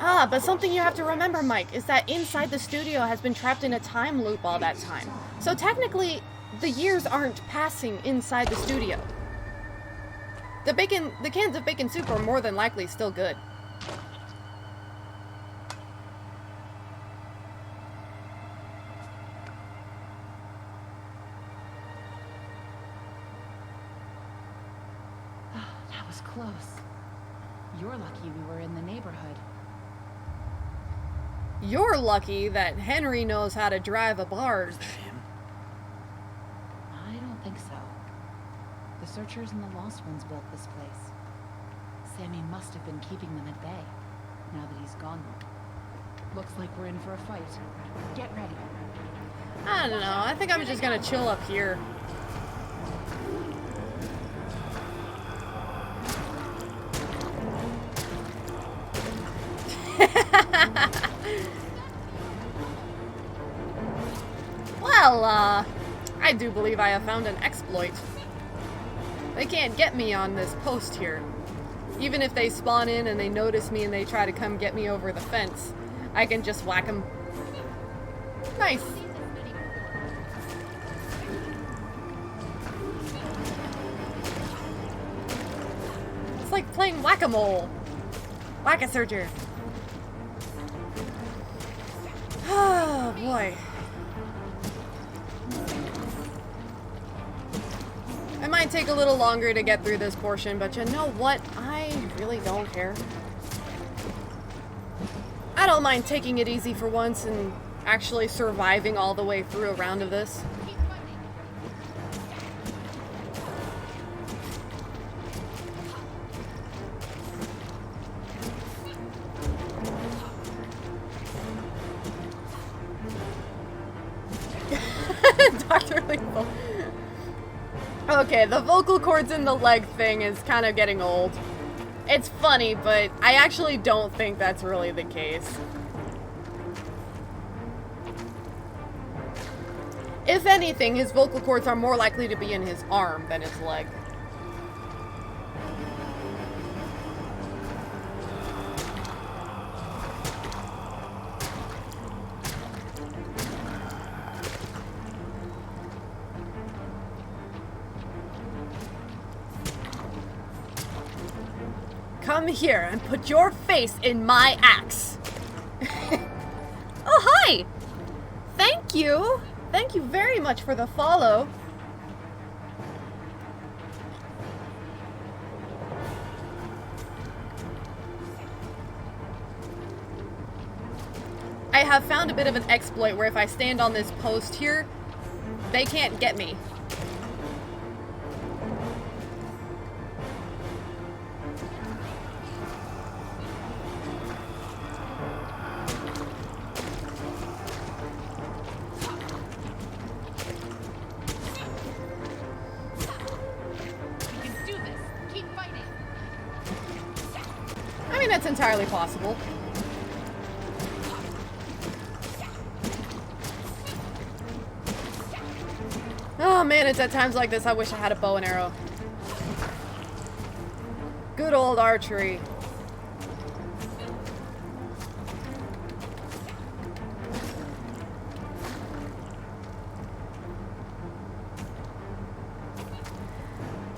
Ah, but something you have to remember, Mike, is that inside the studio has been trapped in a time loop all that time. So technically, the years aren't passing inside the studio. The cans of bacon soup are more than likely still good. That was close. You're lucky we were in the neighborhood. You're lucky that Henry knows how to drive a barge. I don't think so. The Searchers and the Lost Ones built this place. Sammy must have been keeping them at bay, now that he's gone. Looks like we're in for a fight. Get ready. I don't know. I think I'm just gonna chill up here. Well, I do believe I have found an exploit. They can't get me on this post here. Even if they spawn in and they notice me and they try to come get me over the fence, I can just whack them. Nice. It's like playing whack-a-mole. Whack-a-searcher. Oh, boy. It might take a little longer to get through this portion, but you know what? I really don't care. I don't mind taking it easy for once and actually surviving all the way through a round of this. Dr. Lethal. Okay, the vocal cords in the leg thing is kind of getting old. It's funny, but I actually don't think that's really the case. If anything, his vocal cords are more likely to be in his arm than his leg. Come here and put your face in my axe. Oh, hi! Thank thank you! Thank you very much for the follow. I have found a bit of an exploit where if I stand on this post here, they can't get me. I mean, that's entirely possible. Oh man, it's at times like this I wish I had a bow and arrow. Good old archery.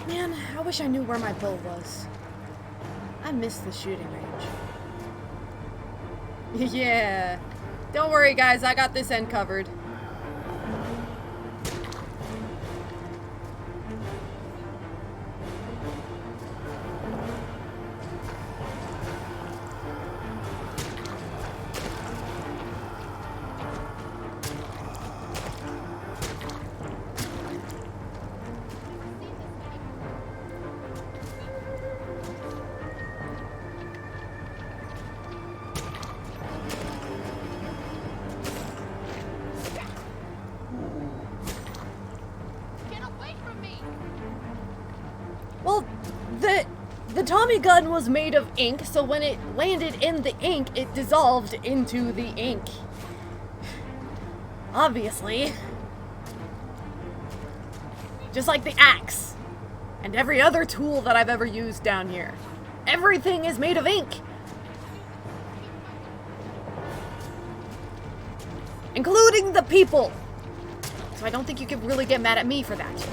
Man, I wish I knew where my bow was. I miss the shooting range. Yeah. Don't worry, guys. I got this end covered. Well, the Tommy gun was made of ink, so when it landed in the ink, it dissolved into the ink. Obviously. Just like the axe. And every other tool that I've ever used down here. Everything is made of ink. Including the people. So I don't think you can really get mad at me for that.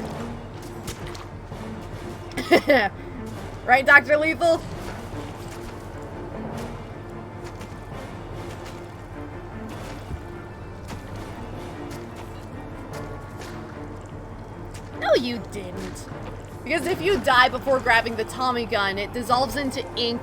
Right, Dr. Lethal? No, you didn't. Because if you die before grabbing the Tommy gun, it dissolves into ink.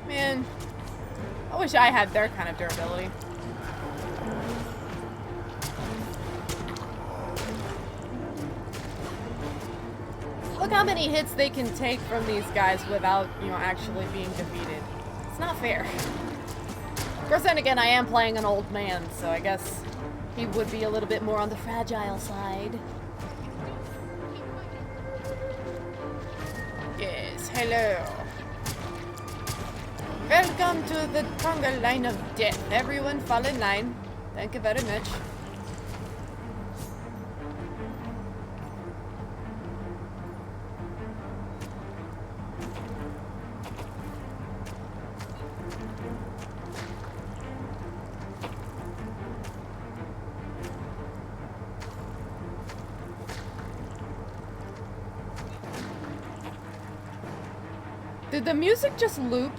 Man, I wish I had their kind of durability. Look how many hits they can take from these guys without, actually being defeated. It's not fair. Of course, then again, I am playing an old man, so I guess he would be a little bit more on the fragile side. Yes, hello. Welcome to the conga line of death. Everyone fall in line. Thank you very much. Did the music just loop?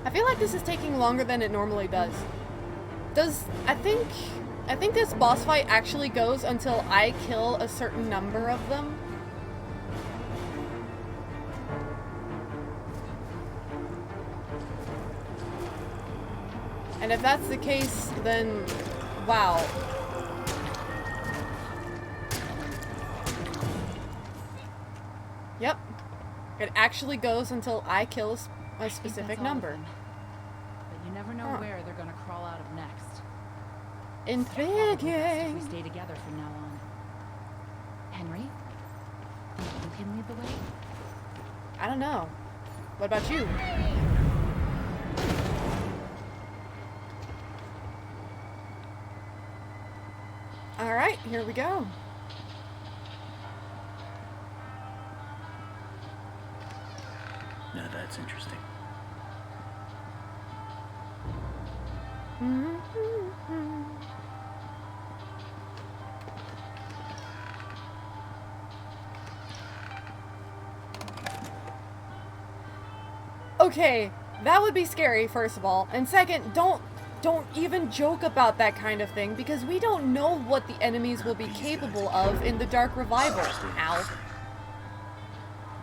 I feel like this is taking longer than it normally does. I think this boss fight actually goes until I kill a certain number of them. And if that's the case, then wow. Yep. It actually goes until I kill a specific number. But you never know where they're gonna crawl out of next. Intriguing. We stay together from now on. Henry, you can lead the way. I don't know. What about you? All right, here we go. Now that's interesting. Okay, that would be scary, first of all. And second, don't even joke about that kind of thing, because we don't know what the enemies will be capable of in the Dark Revival. Ow.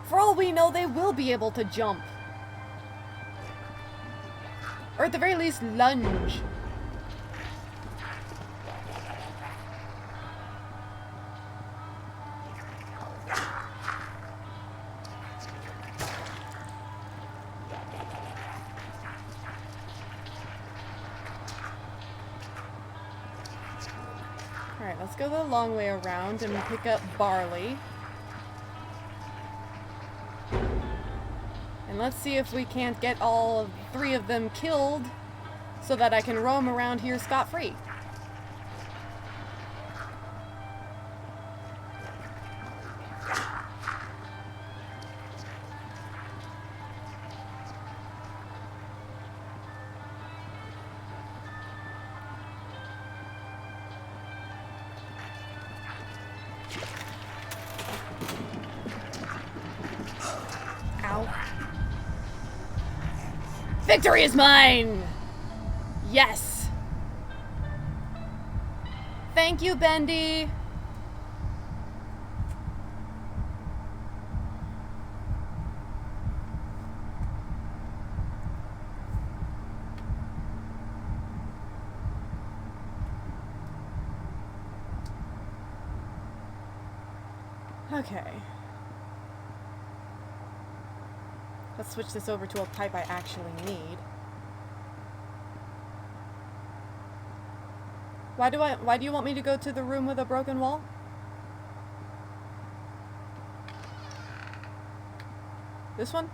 For all we know, they will be able to jump. Or at the very least, lunge. Alright, let's go the long way around and pick up Barley. And let's see if we can't get all 3 of them killed so that I can roam around here scot-free. Victory is mine! Yes! Thank you, Bendy! Okay. Let's switch this over to a pipe I actually need. Why do you want me to go to the room with a broken wall? This one?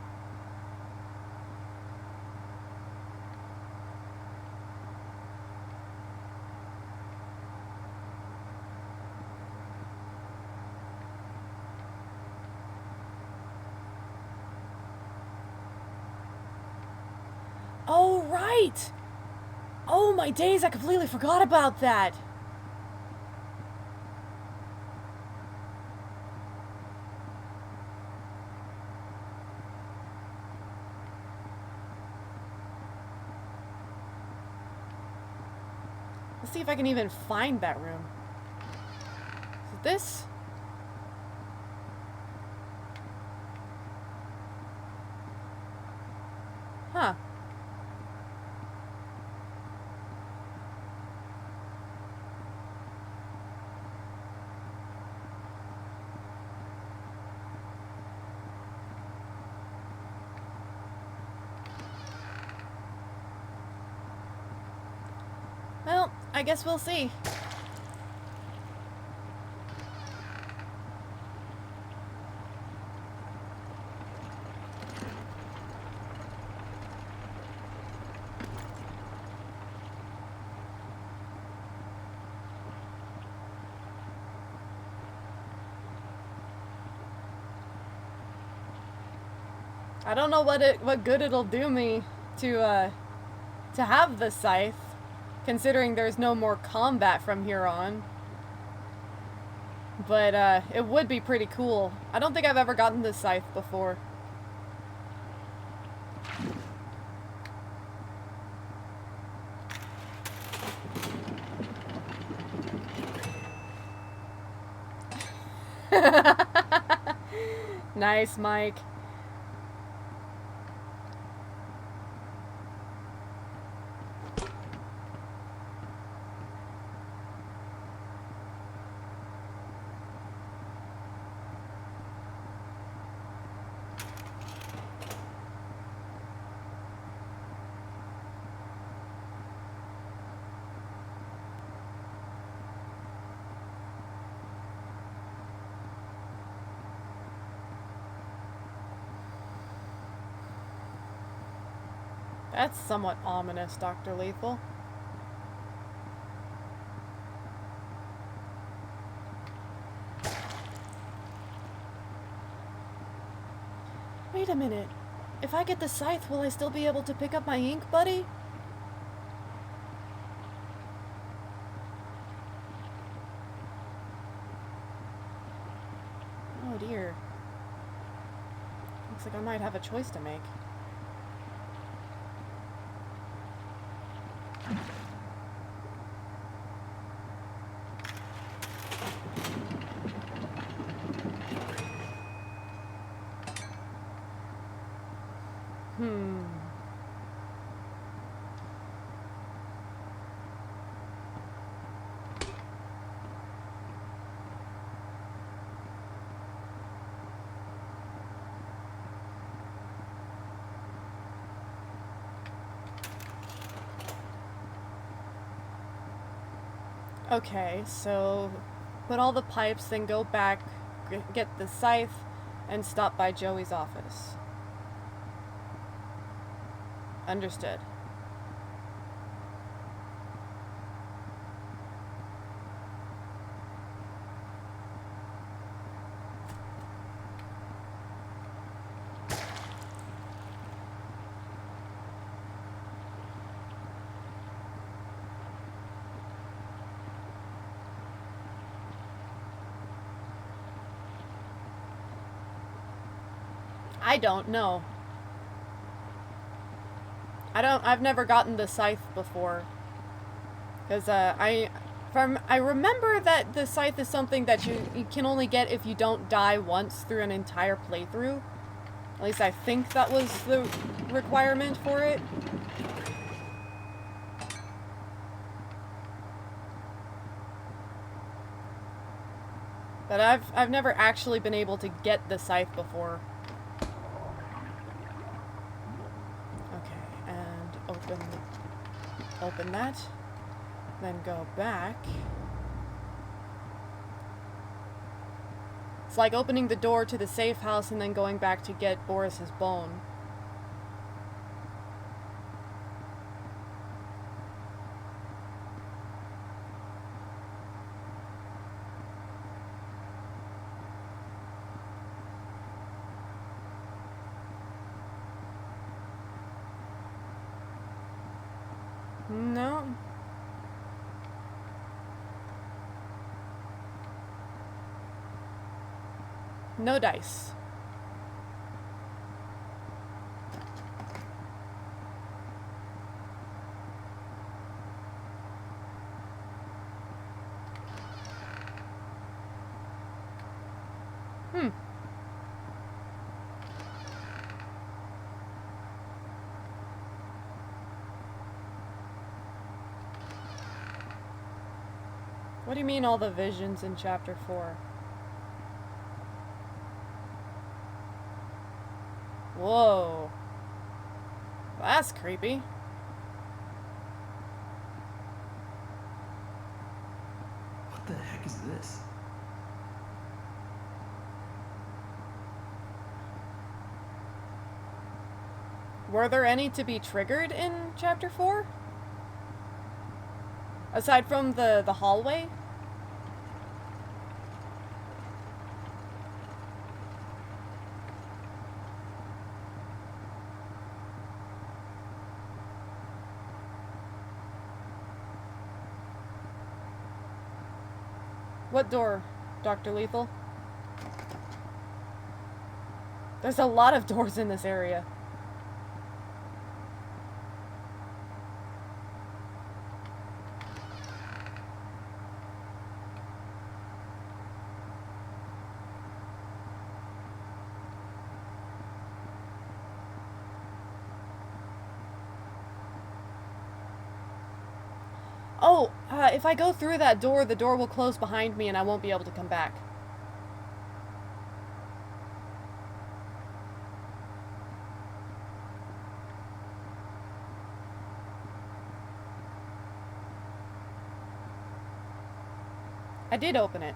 Oh, right! Oh my days, I completely forgot about that! Let's see if I can even find that room. Is it this? Huh. Well, I guess we'll see. I don't know what good it'll do me to have the scythe, considering there's no more combat from here on. But it would be pretty cool. I don't think I've ever gotten the scythe before. Nice, Mike. That's somewhat ominous, Dr. Lethal. Wait a minute. If I get the scythe, will I still be able to pick up my ink, buddy? Oh dear. Looks like I might have a choice to make. Okay, so put all the pipes, then go back, get the scythe, and stop by Joey's office. Understood. I don't know. I've never gotten the scythe before. Because, I remember that the scythe is something that you can only get if you don't die once through an entire playthrough. At least I think that was the requirement for it. But I've never actually been able to get the scythe before. Okay, and open that. Then go back. It's like opening the door to the safe house and then going back to get Boris's bone. No. No dice. What do you mean all the visions in chapter 4? Whoa. That's creepy. What the heck is this? Were there any to be triggered in chapter 4? Aside from the hallway? What door, Dr. Lethal? There's a lot of doors in this area. Oh, if I go through that door, the door will close behind me and I won't be able to come back. I did open it.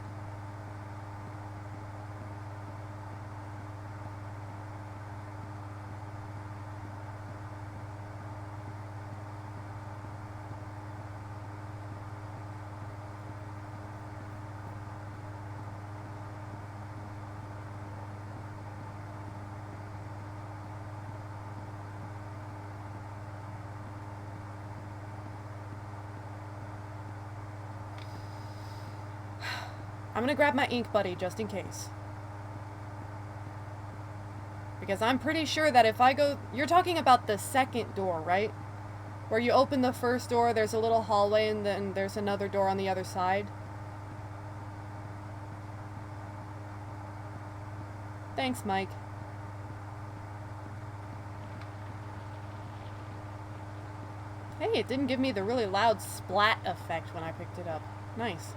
I'm gonna grab my ink buddy just in case. Because I'm pretty sure that if I go... You're talking about the second door, right? Where you open the first door, there's a little hallway, and then there's another door on the other side. Thanks, Mike. Hey, it didn't give me the really loud splat effect when I picked it up. Nice.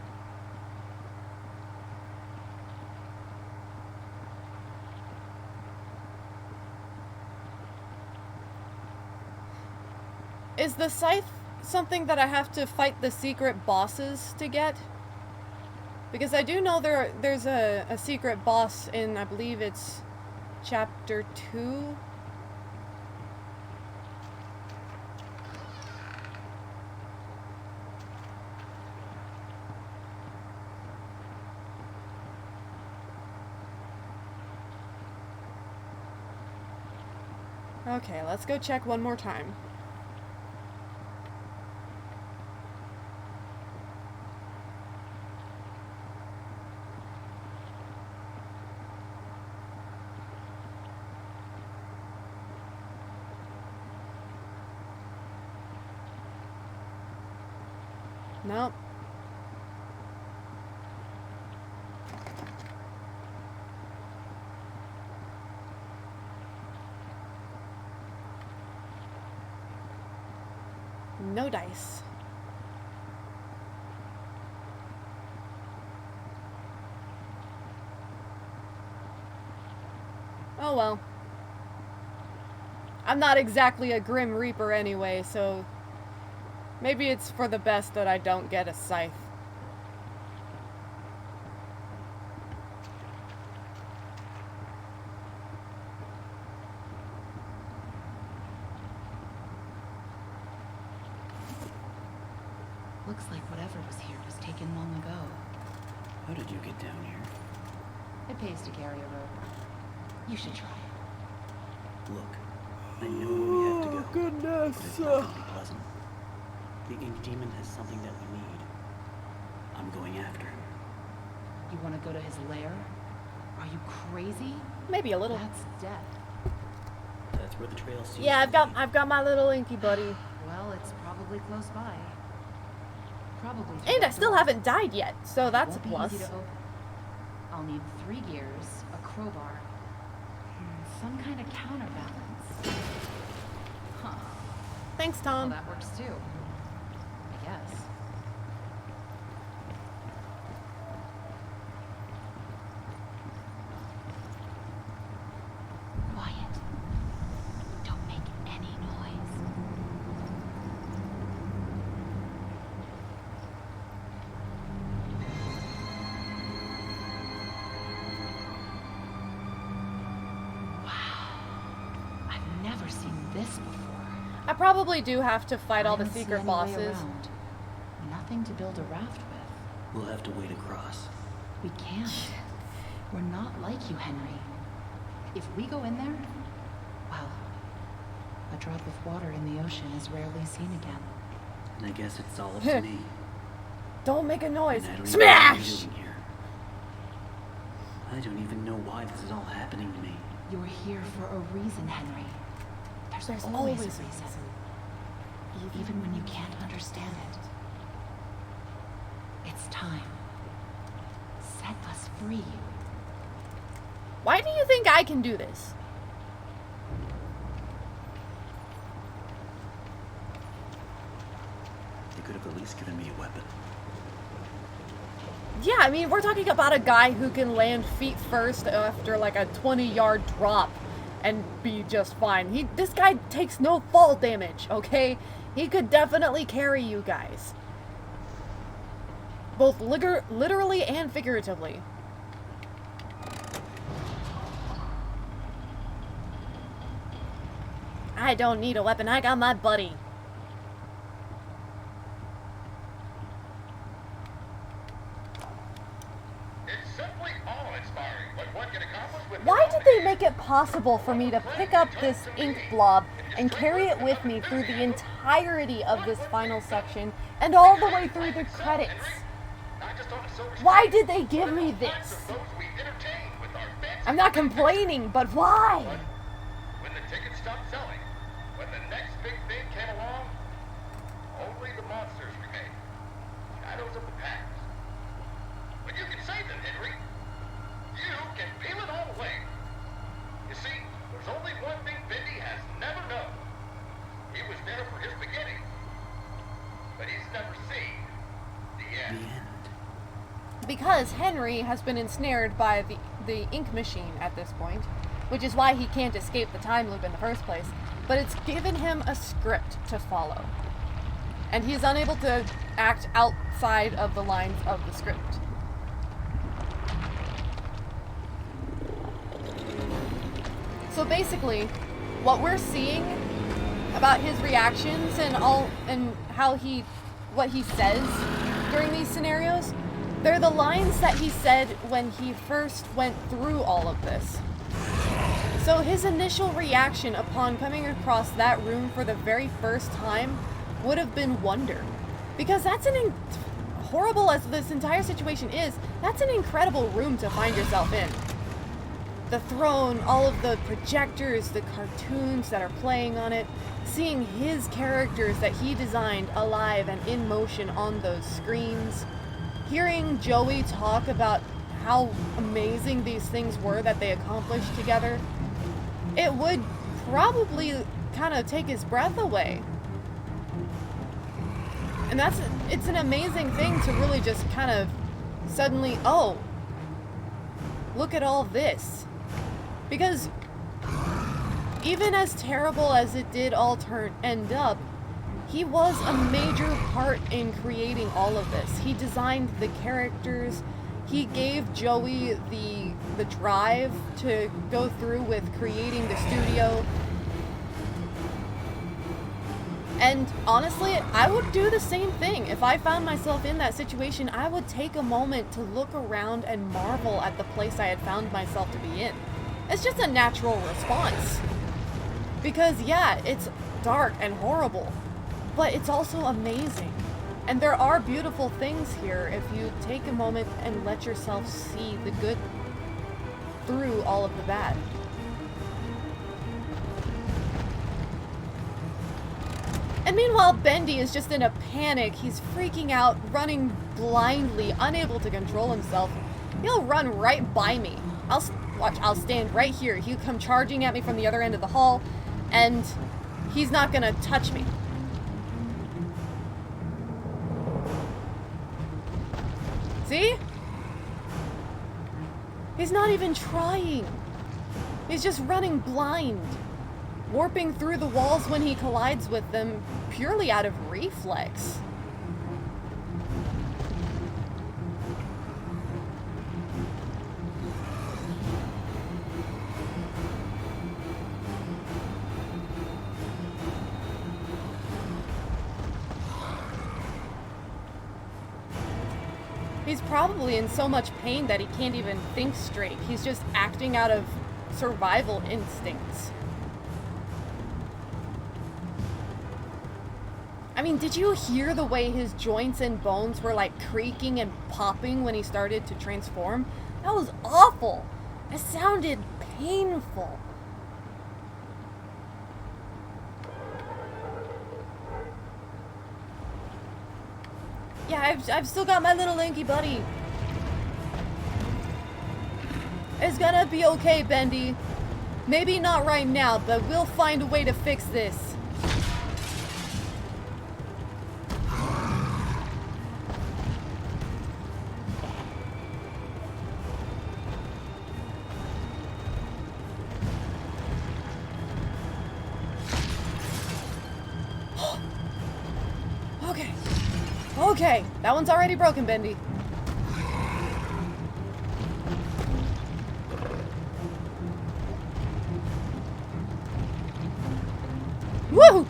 Is the scythe something that I have to fight the secret bosses to get? Because I do know there's a secret boss in, I believe it's chapter 2. Okay, let's go check one more time. Nope. No dice. Oh well. I'm not exactly a Grim Reaper anyway, so maybe it's for the best that I don't get a scythe. Looks like whatever was here was taken long ago. How did you get down here? It pays to carry a rope. You should try it. Look, I know where we have to go. Goodness. But it's not going to be pleasant. The Ink Demon has something that we need. I'm going after him. You want to go to his lair? Are you crazy? Maybe a little. That's death. That's where the trail seems Yeah, to I've got my little inky buddy. Well, it's probably close by. Probably. And I still haven't died yet, so that's a Won't be plus. easy to open. I'll need 3 gears, a crowbar, some kind of counterbalance. Huh. Thanks, Well, Tom. that works too. I guess. Quiet. Don't make any noise. Wow. I've never seen this before. I probably do have to fight all the I don't see secret any way bosses. around. Nothing to build a raft with. We'll have to wade across. We can't. We're not like you, Henry. If we go in there, well, a drop of water in the ocean is rarely seen again. And I guess it's all up to me. Don't make a noise. And I don't even know what I'm Smash! doing here. I don't even know why this is all happening to me. You're here for a reason, Henry. There's always always a a reason. Even when you can't understand it. It's time. Set us free. Why do you think I can do this? They could have at least given me a weapon. Yeah, I mean, we're talking about a guy who can land feet first after like a 20-yard drop and be just fine. This guy takes no fall damage, okay? He could definitely carry you guys. Both literally and figuratively. I don't need a weapon, I got my buddy. It's simply awe-inspiring what one can accomplish with Why did they make it possible for me to pick up this ink blob and carry it with me through the entirety of this final section and all the way through the credits? Not just just on a silver Why screen. did they give me Lots this? of those we entertained with our fancy I'm not complaining, but why? But when the tickets stopped selling, when the next big thing came along, only the monsters remained. Shadows of the past. But you can save them, Henry. You can peel it all away. You see, there's only one thing Bendy has never known. He was there for his beginning, but he's never seen the The end. end. Because Henry has been ensnared by the ink machine at this point, which is why he can't escape the time loop in the first place, but it's given him a script to follow. And he is unable to act outside of the lines of the script. So basically, what we're seeing about his reactions and what he says during these scenarios, they're the lines that he said when he first went through all of this. So his initial reaction upon coming across that room for the very first time would have been wonder. Because that's horrible as this entire situation is, that's an incredible room to find yourself in. The throne, all of the projectors, the cartoons that are playing on it, seeing his characters that he designed alive and in motion on those screens, hearing Joey talk about how amazing these things were that they accomplished together, it would probably kind of take his breath away. And it's an amazing thing to really just kind of suddenly, oh, look at all this. Because even as terrible as it did all end up, he was a major part in creating all of this. He designed the characters. He gave Joey the drive to go through with creating the studio. And honestly, I would do the same thing. If I found myself in that situation, I would take a moment to look around and marvel at the place I had found myself to be in. It's just a natural response. Because yeah, it's dark and horrible, but it's also amazing. And there are beautiful things here if you take a moment and let yourself see the good through all of the bad. And meanwhile, Bendy is just in a panic. He's freaking out, running blindly, unable to control himself. He'll run right by me. I'll stand right here. He'll come charging at me from the other end of the hall, and he's not gonna touch me. See? He's not even trying. He's just running blind, warping through the walls when he collides with them purely out of reflex. He's probably in so much pain that he can't even think straight. He's just acting out of survival instincts. I mean, did you hear the way his joints and bones were like creaking and popping when he started to transform? That was awful. It sounded painful. Yeah, I've still got my little inky buddy. It's gonna be okay, Bendy. Maybe not right now, but we'll find a way to fix this. Okay, that one's already broken, Bendy. Woo!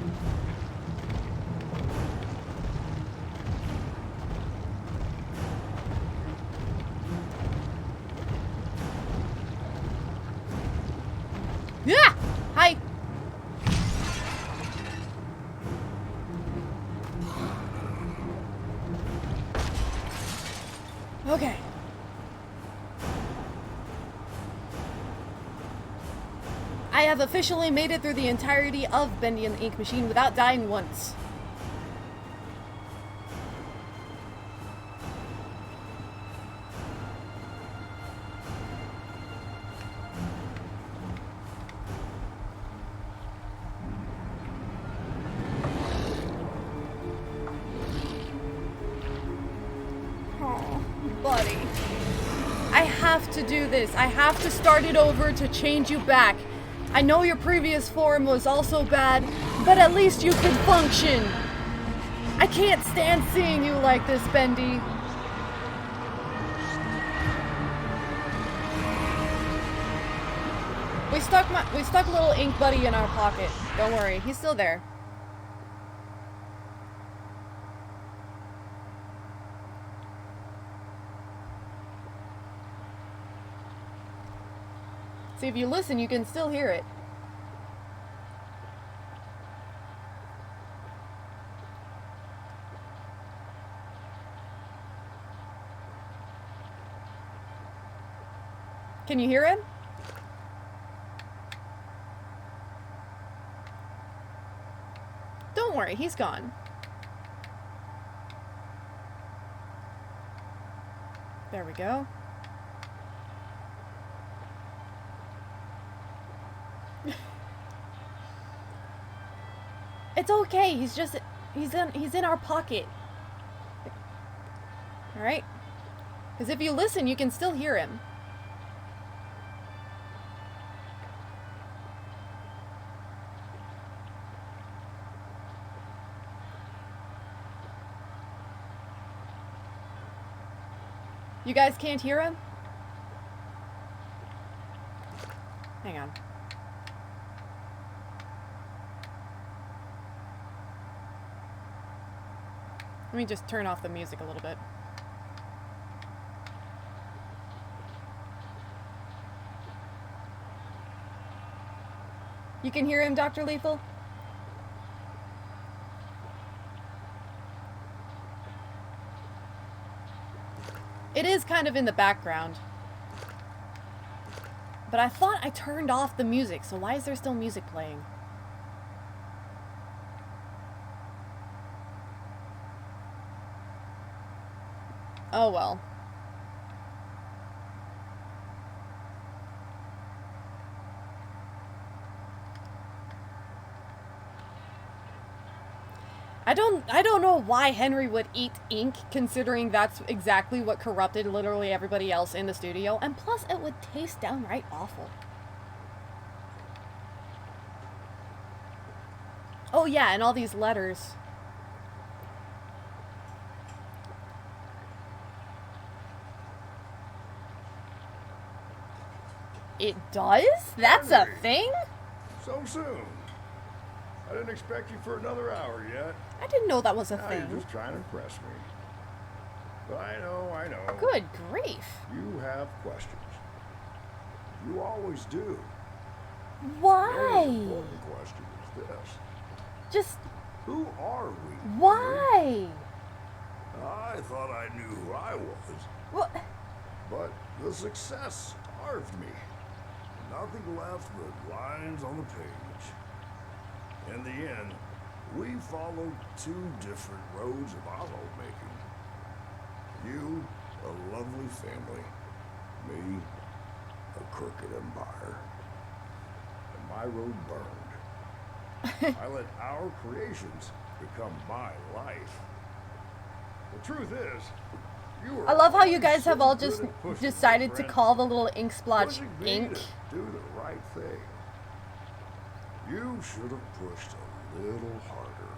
Yeah! Hi! I have officially made it through the entirety of Bendy and the Ink Machine without dying once. Oh, buddy. I have to do this. I have to start it over to change you back. I know your previous form was also bad, but at least you could function. I can't stand seeing you like this, Bendy. We stuck little Ink Buddy in our pocket. Don't worry, he's still there. See, if you listen, you can still hear it. Can you hear him? Don't worry, he's gone. There we go. It's okay. He's in our pocket. All right? Because if you listen, you can still hear him. You guys can't hear him? Hang on. Let me just turn off the music a little bit. You can hear him, Dr. Lethal? It is kind of in the background. But I thought I turned off the music, so why is there still music playing? Oh well. I don't know why Henry would eat ink, considering that's exactly what corrupted literally everybody else in the studio, and plus it would taste downright awful. Oh yeah, and all these letters. It does? That's a thing? So soon. I didn't expect you for another hour yet. I didn't know that was a Now thing. You're just trying to impress me. But I know. Good grief. You have questions. You always do. Why? Very important question is this. Just... Who are we? Why? I thought I knew who I was. What? But the success starved me. Nothing left but lines on the page. In the end, we followed two different roads of our homemaking. You, a lovely family. Me, a crooked empire. And my road burned. I let our creations become my life. The truth is, you were I love how you always guys have so all good just at pushing decided me, to friend. call the little ink splotch Pushing me ink. to do the right thing. You should have pushed a little harder.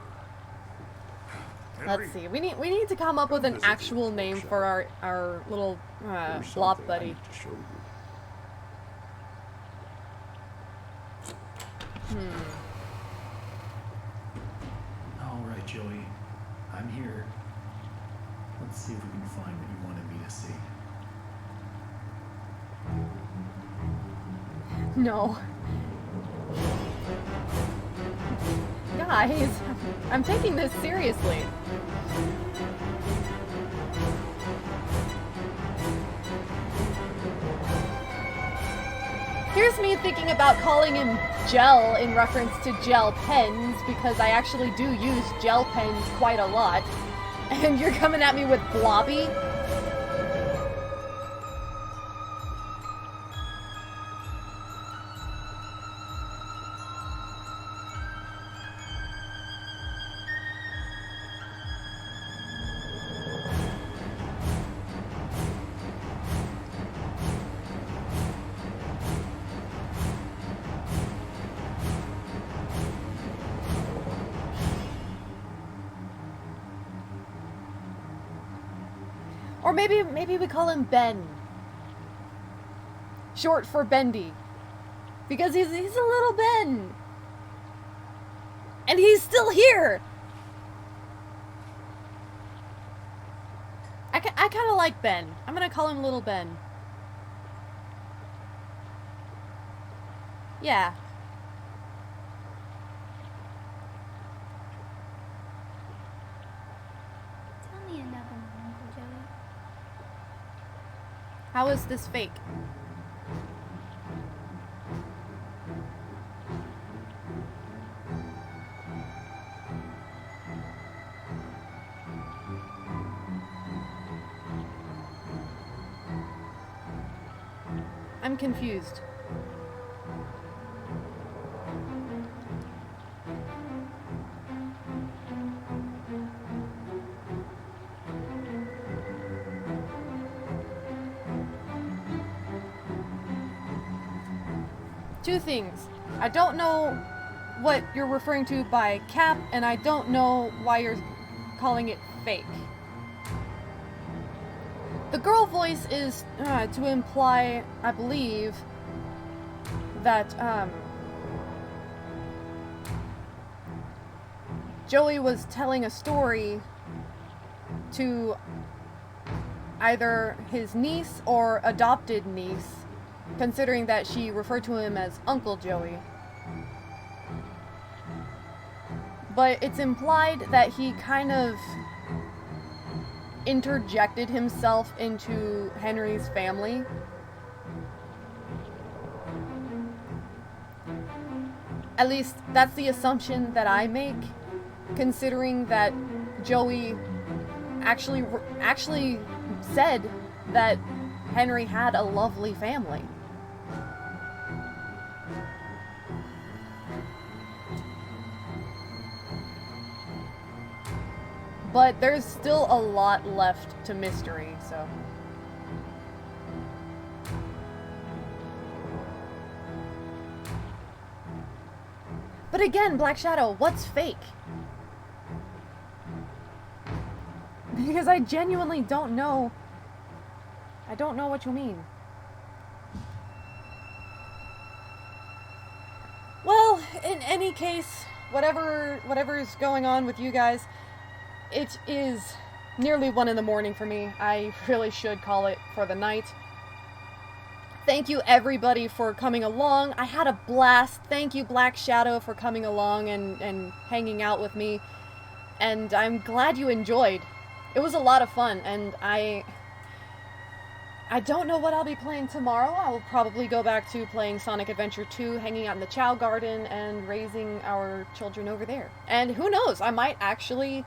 Let's see. We need to come up with an actual name for our little There's flop something I buddy. need to show you. All right, Joey. I'm here. Let's see if we can find what you wanted me to see. No. Guys, I'm taking this seriously. here's me thinking about calling him Gel in reference to gel pens, because I actually do use gel pens quite a lot. And you're coming at me with Blobby? Or maybe we call him Ben. Short for Bendy. Because he's a little Ben. And he's still here! I kind of like Ben. I'm gonna call him Little Ben. Yeah. Tell me another one, Uncle Joey. How is this fake? I'm confused. Two things. I don't know what you're referring to by cap, and I don't know why you're calling it fake. The girl voice is to imply, I believe, that Joey was telling a story to either his niece or adopted niece, considering that she referred to him as Uncle Joey. But it's implied that he kind of interjected himself into Henry's family. At least that's the assumption that I make, considering that Joey actually said that Henry had a lovely family. But there's still a lot left to mystery, so. But again, Black Shadow, what's fake? Because I genuinely don't know. I don't know what you mean. Well, in any case, whatever is going on with you guys, it is nearly 1 in the morning for me. I really should call it for the night. Thank you everybody for coming along. I had a blast. Thank you Black Shadow for coming along and hanging out with me. And I'm glad you enjoyed. It was a lot of fun, and I don't know what I'll be playing tomorrow. I will probably go back to playing Sonic Adventure 2, hanging out in the Chow Garden, and raising our children over there. And who knows, I might actually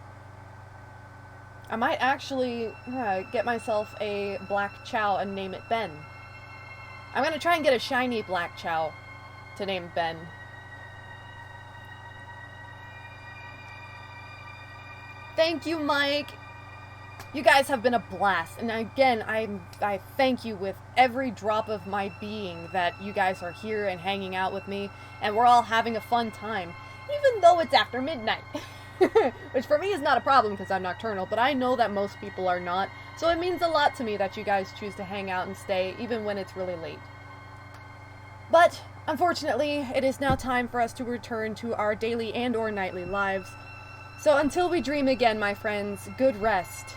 get myself a black Chow and name it Ben. I'm gonna try and get a shiny black Chow to name Ben. Thank you, Mike. You guys have been a blast, and again, I thank you with every drop of my being that you guys are here and hanging out with me, and we're all having a fun time, even though it's after midnight. Which for me is not a problem because I'm nocturnal, but I know that most people are not, so it means a lot to me that you guys choose to hang out and stay, even when it's really late. But, unfortunately, it is now time for us to return to our daily and or nightly lives. So until we dream again, my friends, good rest.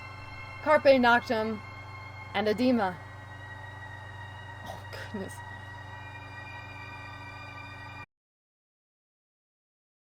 Carpe Noctem, and Edema. Oh, goodness.